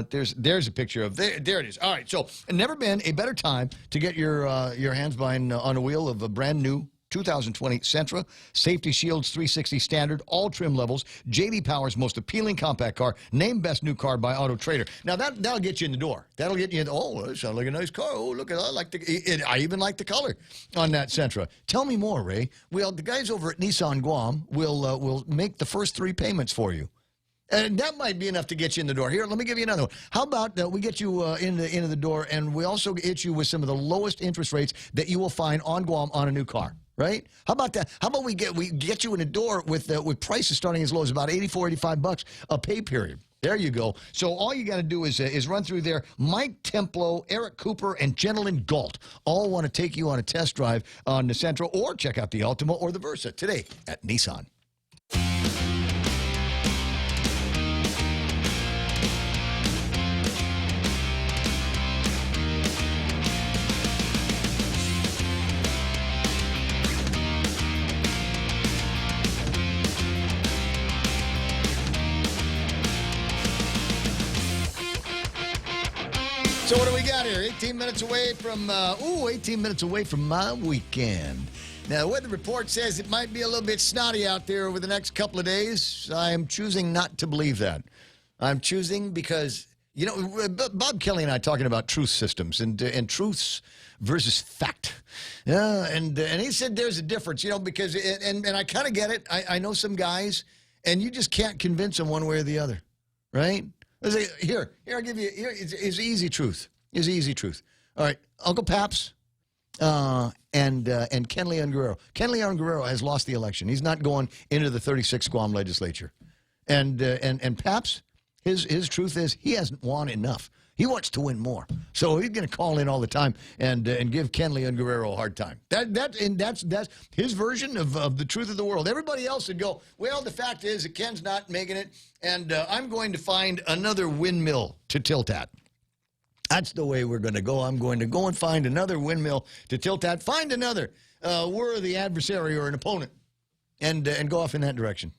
There's a picture of there it is. All right. So never been a better time to get your hands on a wheel of a brand new 2020 Sentra, Safety Shields 360 standard, all trim levels, J.D. Power's most appealing compact car, named best new car by Auto Trader. Now that'll get you in the door. That'll get you in. Oh, it sounds like a nice car. Oh, look at that. I even like the color on that Sentra. Tell me more, Ray. Well, the guys over at Nissan Guam will make the first 3 payments for you. And that might be enough to get you in the door. Here, let me give you another one. How about we get you into the door, and we also hit you with some of the lowest interest rates that you will find on Guam on a new car. Right? How about that? How about we get you in the door with prices starting as low as about $84, $85 a pay period. There you go. So all you got to do is run through there. Mike Templo, Eric Cooper, and Jenilyn Galt all want to take you on a test drive on the Sentra, or check out the Altima or the Versa today at Nissan. So what do we got here? 18 minutes away from 18 minutes away from my weekend. Now, the weather report says it might be a little bit snotty out there over the next couple of days. I am choosing not to believe that. I'm choosing because, you know, Bob Kelly and I talking about truth systems and truths versus fact. Yeah, and he said there's a difference, you know, because, and I kind of get it. I know some guys, and you just can't convince them one way or the other, right? Here, I'll give you, here is easy truth. Is easy truth. All right, Uncle Paps and Ken Leon Guerrero. Ken Leon Guerrero has lost the election. He's not going into the 36th Guam legislature. And Paps, his truth is he hasn't won enough. He wants to win more. So he's going to call in all the time and give Ken Leon Guerrero a hard time. That's his version of the truth of the world. Everybody else would go, well, the fact is that Ken's not making it, and I'm going to find another windmill to tilt at. That's the way we're going to go. I'm going to go and find another windmill to tilt at. Find another worthy adversary or an opponent and go off in that direction.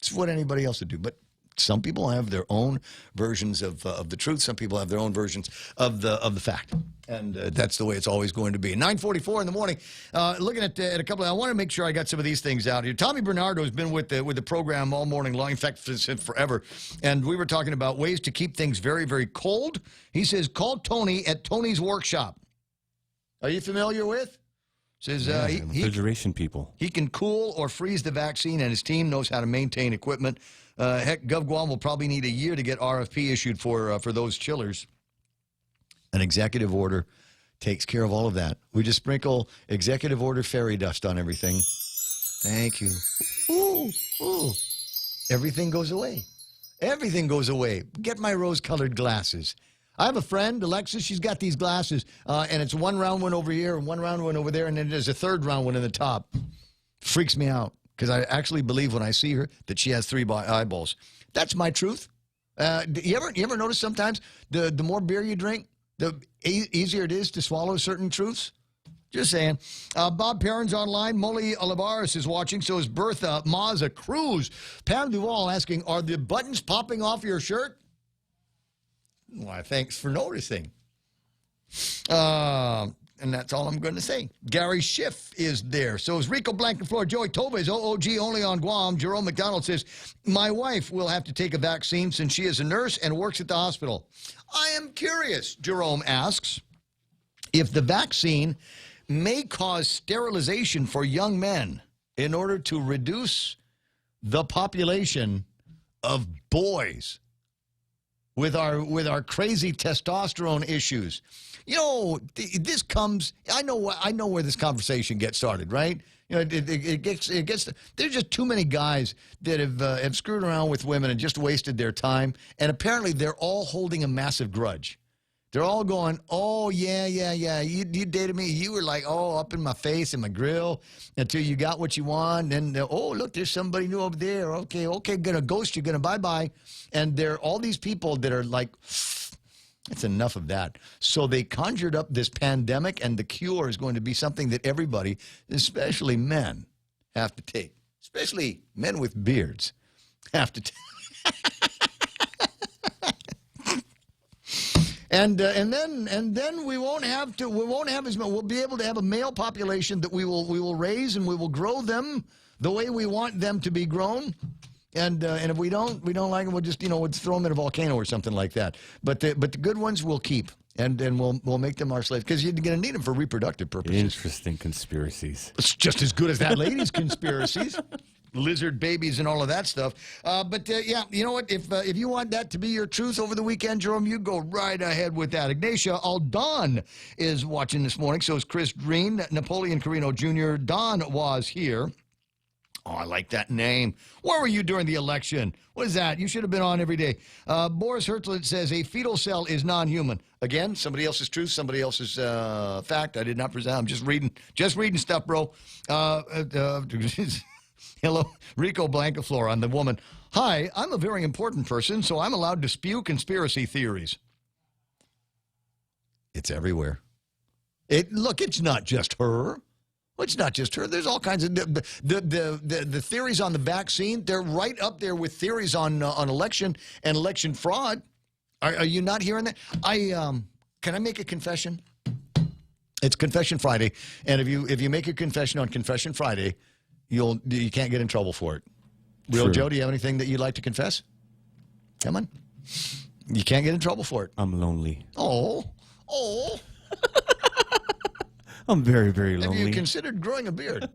It's what anybody else would do. But Some people have their own versions of the truth. Some people have their own versions of the fact. And that's the way it's always going to be. 9:44 in the morning. Looking at a couple. I want to make sure I got some of these things out here. Tommy Bernardo has been with the program all morning long. In fact, since forever. And we were talking about ways to keep things very, very cold. He says, call Tony at Tony's Workshop. Are you familiar with? Says refrigeration people. He can cool or freeze the vaccine, and his team knows how to maintain equipment. Heck, GovGuam will probably need a year to get RFP issued for those chillers. An executive order takes care of all of that. We just sprinkle executive order fairy dust on everything. Thank you. Ooh, ooh. Everything goes away. Everything goes away. Get my rose-colored glasses. I have a friend, Alexis. She's got these glasses, and it's one round one over here and one round one over there, and then there's a third round one in the top. Freaks me out because I actually believe when I see her that she has 3 eyeballs. That's my truth. You ever notice sometimes the more beer you drink, the easier it is to swallow certain truths? Just saying. Bob Perrin's online. Molly Olivares is watching. So is Bertha Maza Cruz. Pam Duval asking, are the buttons popping off your shirt? Why, thanks for noticing. And that's all I'm going to say. Gary Schiff is there. So is Rico Blankenfleur. Joey Tova is OOG only on Guam. Jerome McDonald says, my wife will have to take a vaccine since she is a nurse and works at the hospital. I am curious, Jerome asks, if the vaccine may cause sterilization for young men in order to reduce the population of boys with our crazy testosterone issues. You know, this comes. I know where this conversation gets started, right? You know, it gets. There's just too many guys that have screwed around with women and just wasted their time, and apparently they're all holding a massive grudge. They're all going, oh, yeah. You dated me. You were like, oh, up in my face and my grill until you got what you want. And oh, look, there's somebody new over there. Okay, gonna ghost you, gonna bye-bye. And there are all these people that are like, it's enough of that. So they conjured up this pandemic, and the cure is going to be something that everybody, especially men, have to take. Especially men with beards have to take. And then we won't have as much. We'll be able to have a male population that we will raise, and we will grow them the way we want them to be grown. And if we don't like them, we'll just we'll throw them in a volcano or something like that. But the good ones we'll keep, and we'll make them our slaves, because you're going to need them for reproductive purposes. Interesting conspiracies. It's just as good as that lady's conspiracies. Lizard babies and all of that stuff. But yeah, you know what? If you want that to be your truth over the weekend, Jerome, you go right ahead with that. Ignacia Aldon is watching this morning. So is Chris Green, Napoleon Carino Jr. Don was here. Oh, I like that name. Where were you during the election? What is that? You should have been on every day. Boris Hertzlet says a fetal cell is non-human. Again, somebody else's truth, somebody else's fact. I did not present. I'm just reading stuff, bro. Hello, Rico Blankenfleur on the woman. Hi, I'm a very important person, so I'm allowed to spew conspiracy theories. It's everywhere. Look, it's not just her. It's not just her. There's all kinds of the theories on the vaccine. They're right up there with theories on election and election fraud. Are you not hearing that? Can I make a confession? It's Confession Friday, and if you make a confession on Confession Friday, you can't get in trouble for it. Real Joe, do you have anything that you'd like to confess? Come on. You can't get in trouble for it. I'm lonely. Oh. I'm very, very lonely. Have you considered growing a beard?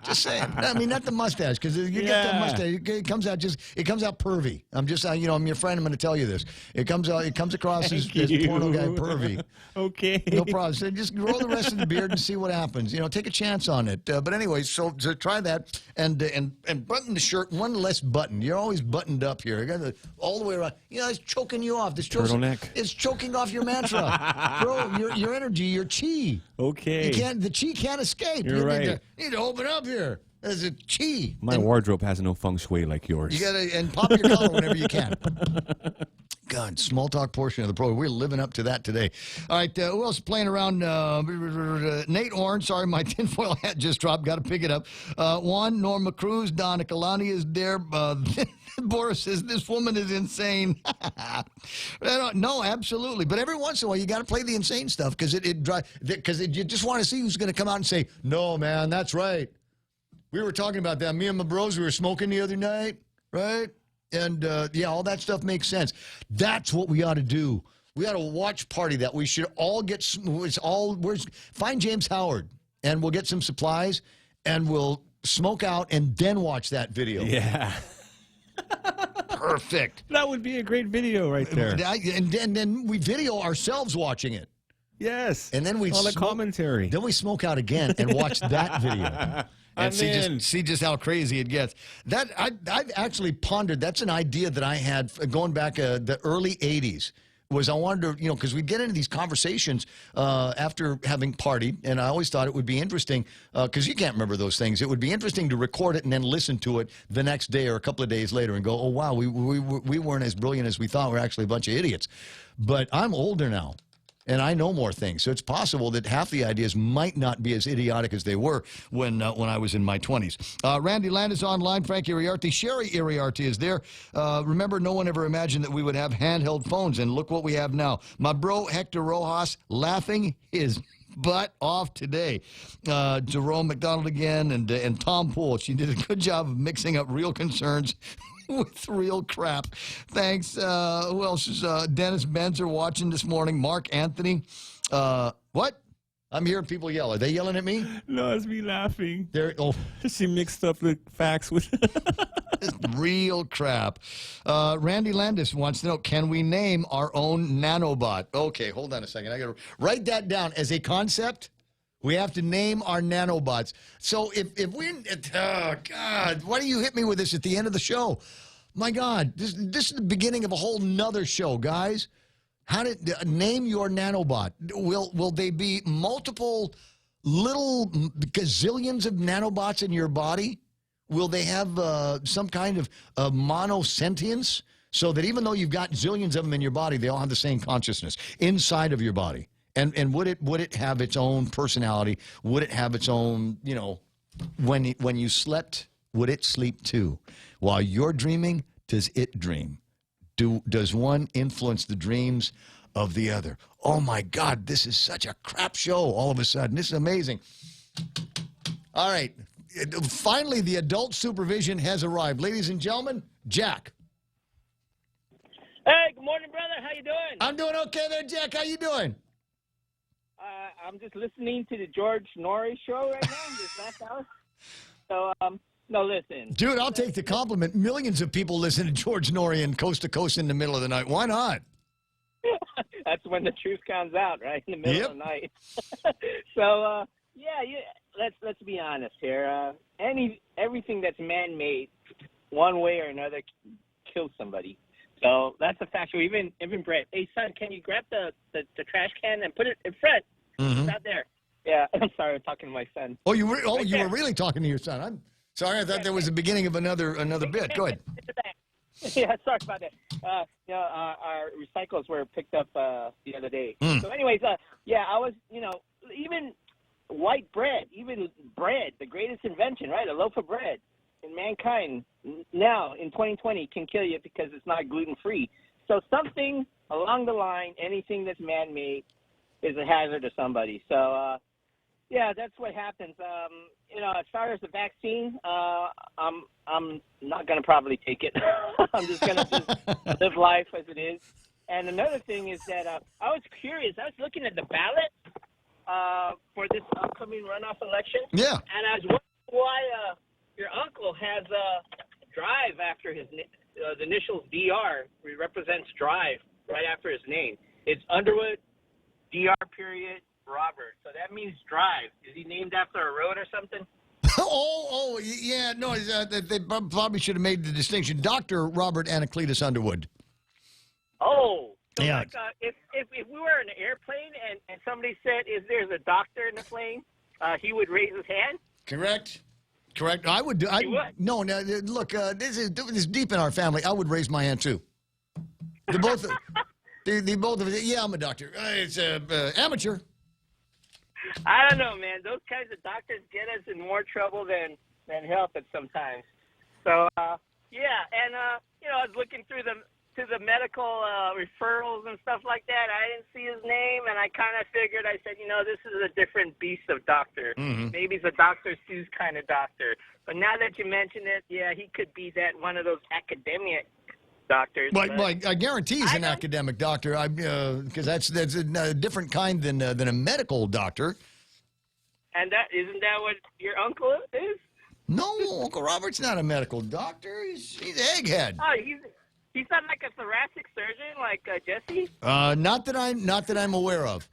Just saying. I mean, not the mustache, because you get that mustache, it comes out pervy. I'm just, I'm your friend. I'm going to tell you this. It comes across as porno guy pervy. Okay. No problem. So just grow the rest of the beard and see what happens. Take a chance on it. But anyway, so try that and button the shirt one less button. You're always buttoned up here. You got all the way around. It's choking you off. This turtleneck. It's choking off your mantra, bro. Your energy, your chi. Okay. The chi can't escape. You're right. You need to open up here. There's a chi. My wardrobe has no feng shui like yours. You got to pop your collar whenever you can. God, small talk portion of the program. We're living up to that today. All right, who else is playing around? Nate Orange. Sorry, my tinfoil hat just dropped. Got to pick it up. Juan, Norma Cruz, Donna Kalani is there. Boris says, this woman is insane. No, absolutely. But every once in a while, you got to play the insane stuff because you just want to see who's going to come out and say, no, man, that's right. We were talking about that. Me and my bros, we were smoking the other night, right? And, yeah, all that stuff makes sense. That's what we ought to do. We ought to watch party that. We should all find James Howard, and we'll get some supplies, and we'll smoke out and then watch that video. Yeah. Perfect. That would be a great video right there. And then we video ourselves watching it. Yes. And then we all the commentary. Then we smoke out again and watch that video. And see just how crazy it gets. That I've actually pondered. That's an idea that I had going back the early 80s. Was I wanted to, because we'd get into these conversations after having partied, and I always thought it would be interesting, because you can't remember those things. It would be interesting to record it and then listen to it the next day or a couple of days later and go, oh, wow, we weren't as brilliant as we thought. We're actually a bunch of idiots. But I'm older now. And I know more things, so it's possible that half the ideas might not be as idiotic as they were when I was in my 20s. Randy Land is online. Frank Iriarte. Sherry Iriarte is there. Remember, no one ever imagined that we would have handheld phones, and look what we have now. My bro, Hector Rojas, laughing his butt off today. Jerome McDonald again, and Tom Poole. She did a good job of mixing up real concerns with real crap. Thanks. Who else is Dennis Benzer watching this morning? Mark Anthony. What? I'm hearing people yell. Are they yelling at me? No, it's me laughing. Oh, she mixed up the facts with real crap. Randy Landis wants to know, can we name our own nanobot? Okay, hold on a second. I got to write that down as a concept. We have to name our nanobots. So if we, oh God, why do you hit me with this at the end of the show? My God, this is the beginning of a whole nother show, guys. How to name your nanobot? Will they be multiple little gazillions of nanobots in your body? Will they have some kind of monosentience so that even though you've got zillions of them in your body, they all have the same consciousness inside of your body? And would it have its own personality? Would it have its own, when you slept, would it sleep too? While you're dreaming, does it dream? Does one influence the dreams of the other? Oh, my God, this is such a crap show all of a sudden. This is amazing. All right. Finally, the adult supervision has arrived. Ladies and gentlemen, Jack. Hey, good morning, brother. How you doing? I'm doing okay there, Jack. How you doing? I'm just listening to the George Norrie show right now, this last hour. So, no, listen. Dude, I'll take the compliment. Millions of people listen to George Norrie and Coast to Coast in the middle of the night. Why not? That's when the truth comes out, right, in the middle of the night. So, let's be honest here. Everything that's man-made, one way or another, kills somebody. So that's a factor. Even bread. Hey, son, can you grab the trash can and put it in front? Mm-hmm. It's out there. Yeah, I'm sorry, I'm talking to my son. Oh, you were really talking to your son. I'm sorry. I thought there was the beginning of another bit. Go ahead. Yeah, sorry about that. Our recycles were picked up the other day. So, anyways, I was, even white bread, even bread, the greatest invention, right? A loaf of bread in mankind now in 2020 can kill you because it's not gluten-free. So something along the line, anything that's man-made is a hazard to somebody. So, that's what happens. As far as the vaccine, I'm not going to probably take it. I'm just going to live life as it is. And another thing is that I was curious. I was looking at the ballot for this upcoming runoff election. Yeah. And I was wondering why your uncle has Drive after his the initials DR represents Drive right after his name. It's Underwood, DR period, Robert. So that means Drive. Is he named after a road or something? Yeah. No, they probably should have made the distinction. Dr. Robert Anacletus Underwood. Oh. So yeah. Like, if we were in an airplane and somebody said, there's a doctor in the plane, he would raise his hand? Correct. I would do. No. Look, this is deep in our family. I would raise my hand too. The both of yeah, I'm a doctor. It's amateur. I don't know, man. Those kinds of doctors get us in more trouble than help it sometimes. So yeah, and you know, I was looking through the medical referrals and stuff like that. I didn't see his name, and I kind of figured. I said, you know, this is a different beast of doctor. Mm-hmm. Maybe he's a Dr. Seuss kind of doctor. But now that you mention it, yeah, he could be that one of those academic doctors. But I guarantee he's an academic doctor. Because that's a different kind than a medical doctor. And isn't that what your uncle is? No, Uncle Robert's not a medical doctor. He's an egghead. Oh, he's not like a thoracic surgeon like Jesse. Not that I'm aware of.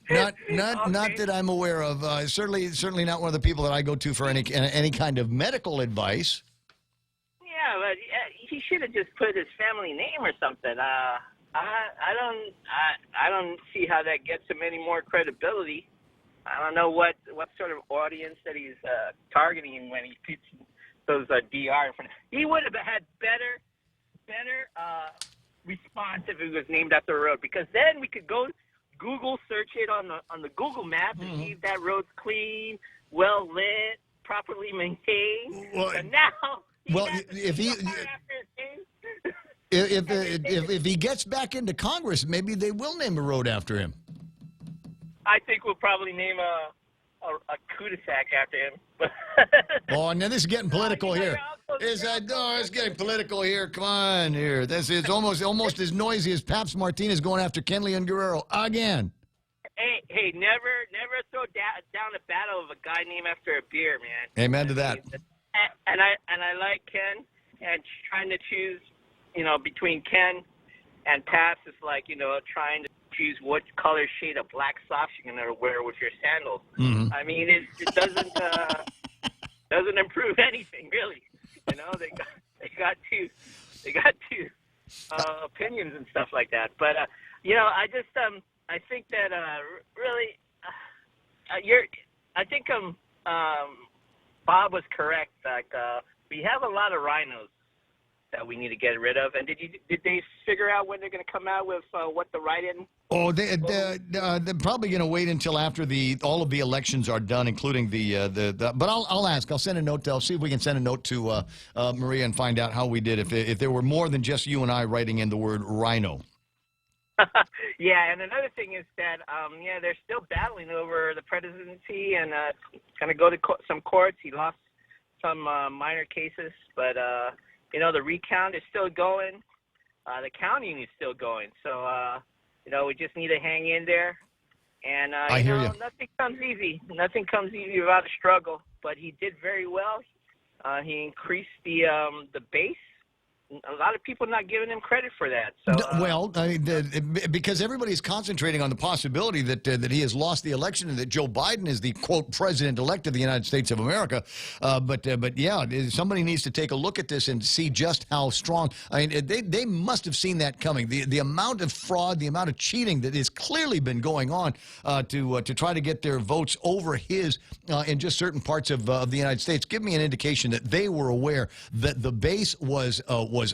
Not that I'm aware of. Certainly not one of the people that I go to for any kind of medical advice. Yeah, but he should have just put his family name or something. I don't see how that gets him any more credibility. I don't know what sort of audience that he's targeting when he puts those DR in front. He would have had better response if it was named after a road, because then we could go Google search it on the Google map and see if that road's clean, well lit, properly maintained. And now, if he gets back into Congress, maybe they will name a road after him. I think we'll probably name a cul-de-sac after him. Oh, now this is getting political here. It's getting political here. Come on, here. It's almost as noisy as Paps Martinez going after Kenley and Guerrero again. Hey, never throw down a battle of a guy named after a beer, man. Amen to that. And I like Ken, and trying to choose, you know, between Ken and Paps is like, you know, trying to choose what color shade of black socks you're gonna wear with your sandals. Mm-hmm. I mean, it doesn't improve anything really. You know, they got two opinions and stuff like that. But you know, I just I think that really I think Bob was correct. Like we have a lot of rhinos that we need to get rid of. And did they figure out when they're going to come out with what the write-in? Oh, they're probably going to wait until after all of the elections are done, including the. But I'll ask. I'll send a note. I'll see if we can send a note to Maria and find out how we did. If there were more than just you and I writing in the word rhino. Yeah, and another thing is that they're still battling over the presidency and going to go to some courts. He lost some minor cases, but. You know, the recount is still going. The counting is still going. So, you know, we just need to hang in there. And, I hear you. Nothing comes easy. Nothing comes easy without a struggle. But he did very well. He increased the base. A lot of people not giving him credit for that. So, because everybody's concentrating on the possibility that he has lost the election and that Joe Biden is the, quote, president-elect of the United States of America. But yeah, somebody needs to take a look at this and see just how strong. I mean, they must have seen that coming. The amount of fraud, the amount of cheating that has clearly been going on to try to get their votes over his in just certain parts of the United States give me an indication that they were aware that the base was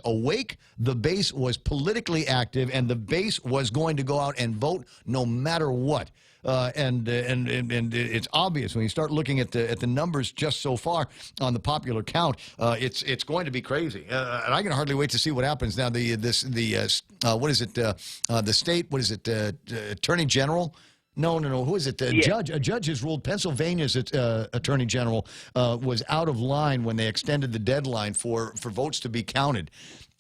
awake, the base was politically active, and the base was going to go out and vote no matter what. And it's obvious when you start looking at the numbers just so far on the popular count. It's going to be crazy, and I can hardly wait to see what happens now. What is it? The state? What is it? Attorney General? No. Who is it? A judge has ruled Pennsylvania's attorney general was out of line when they extended the deadline for votes to be counted.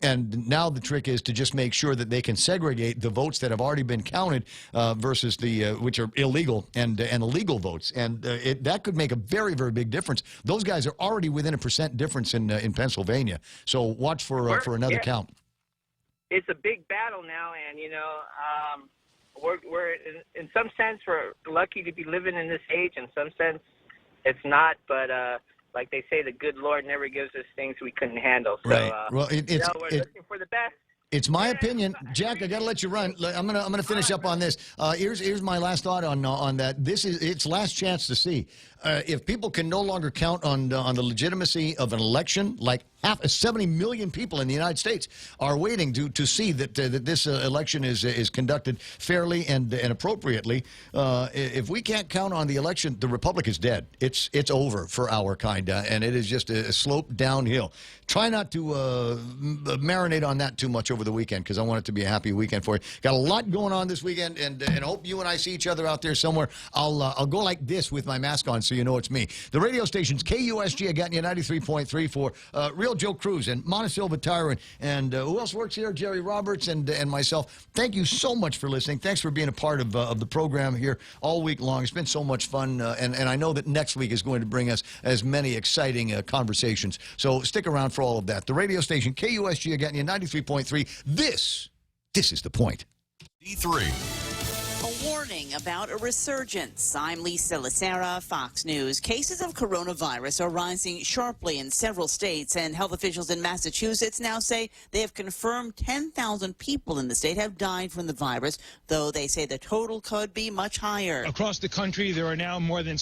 And now the trick is to just make sure that they can segregate the votes that have already been counted versus which are illegal and illegal votes. And that could make a very, very big difference. Those guys are already within 1% difference in Pennsylvania. So watch for another count. It's a big battle now, and you know. We're in some sense we're lucky to be living in this age. In some sense, it's not. But like they say, the good Lord never gives us things we couldn't handle. So, right. Well, we're looking for the best. It's my opinion, Jack. I got to let you run. I'm gonna finish up on this. Here's my last thought on that. It's last chance to see if people can no longer count on the legitimacy of an election, like 70 million people in the United States are waiting to see that this election is conducted fairly and appropriately. If we can't count on the election, the republic is dead. It's over for our kind, and it is just a slope downhill. Try not to marinate on that too much over the weekend, because I want it to be a happy weekend for you. Got a lot going on this weekend, and hope you and I see each other out there somewhere. I'll go like this with my mask on so you know it's me. The radio stations, KUSG, I got you 93.3 for Real Joe Cruz and Montesilva Tire, and who else works here? Jerry Roberts and myself. Thank you so much for listening. Thanks for being a part of the program here all week long. It's been so much fun, and I know that next week is going to bring us as many exciting conversations. So stick around for all of that. The radio station, KUSG, I got you 93.3. This is The Point. D3. A warning about a resurgence. I'm Lisa Lacera, Fox News. Cases of coronavirus are rising sharply in several states, and health officials in Massachusetts now say they have confirmed 10,000 people in the state have died from the virus, though they say the total could be much higher. Across the country, there are now more than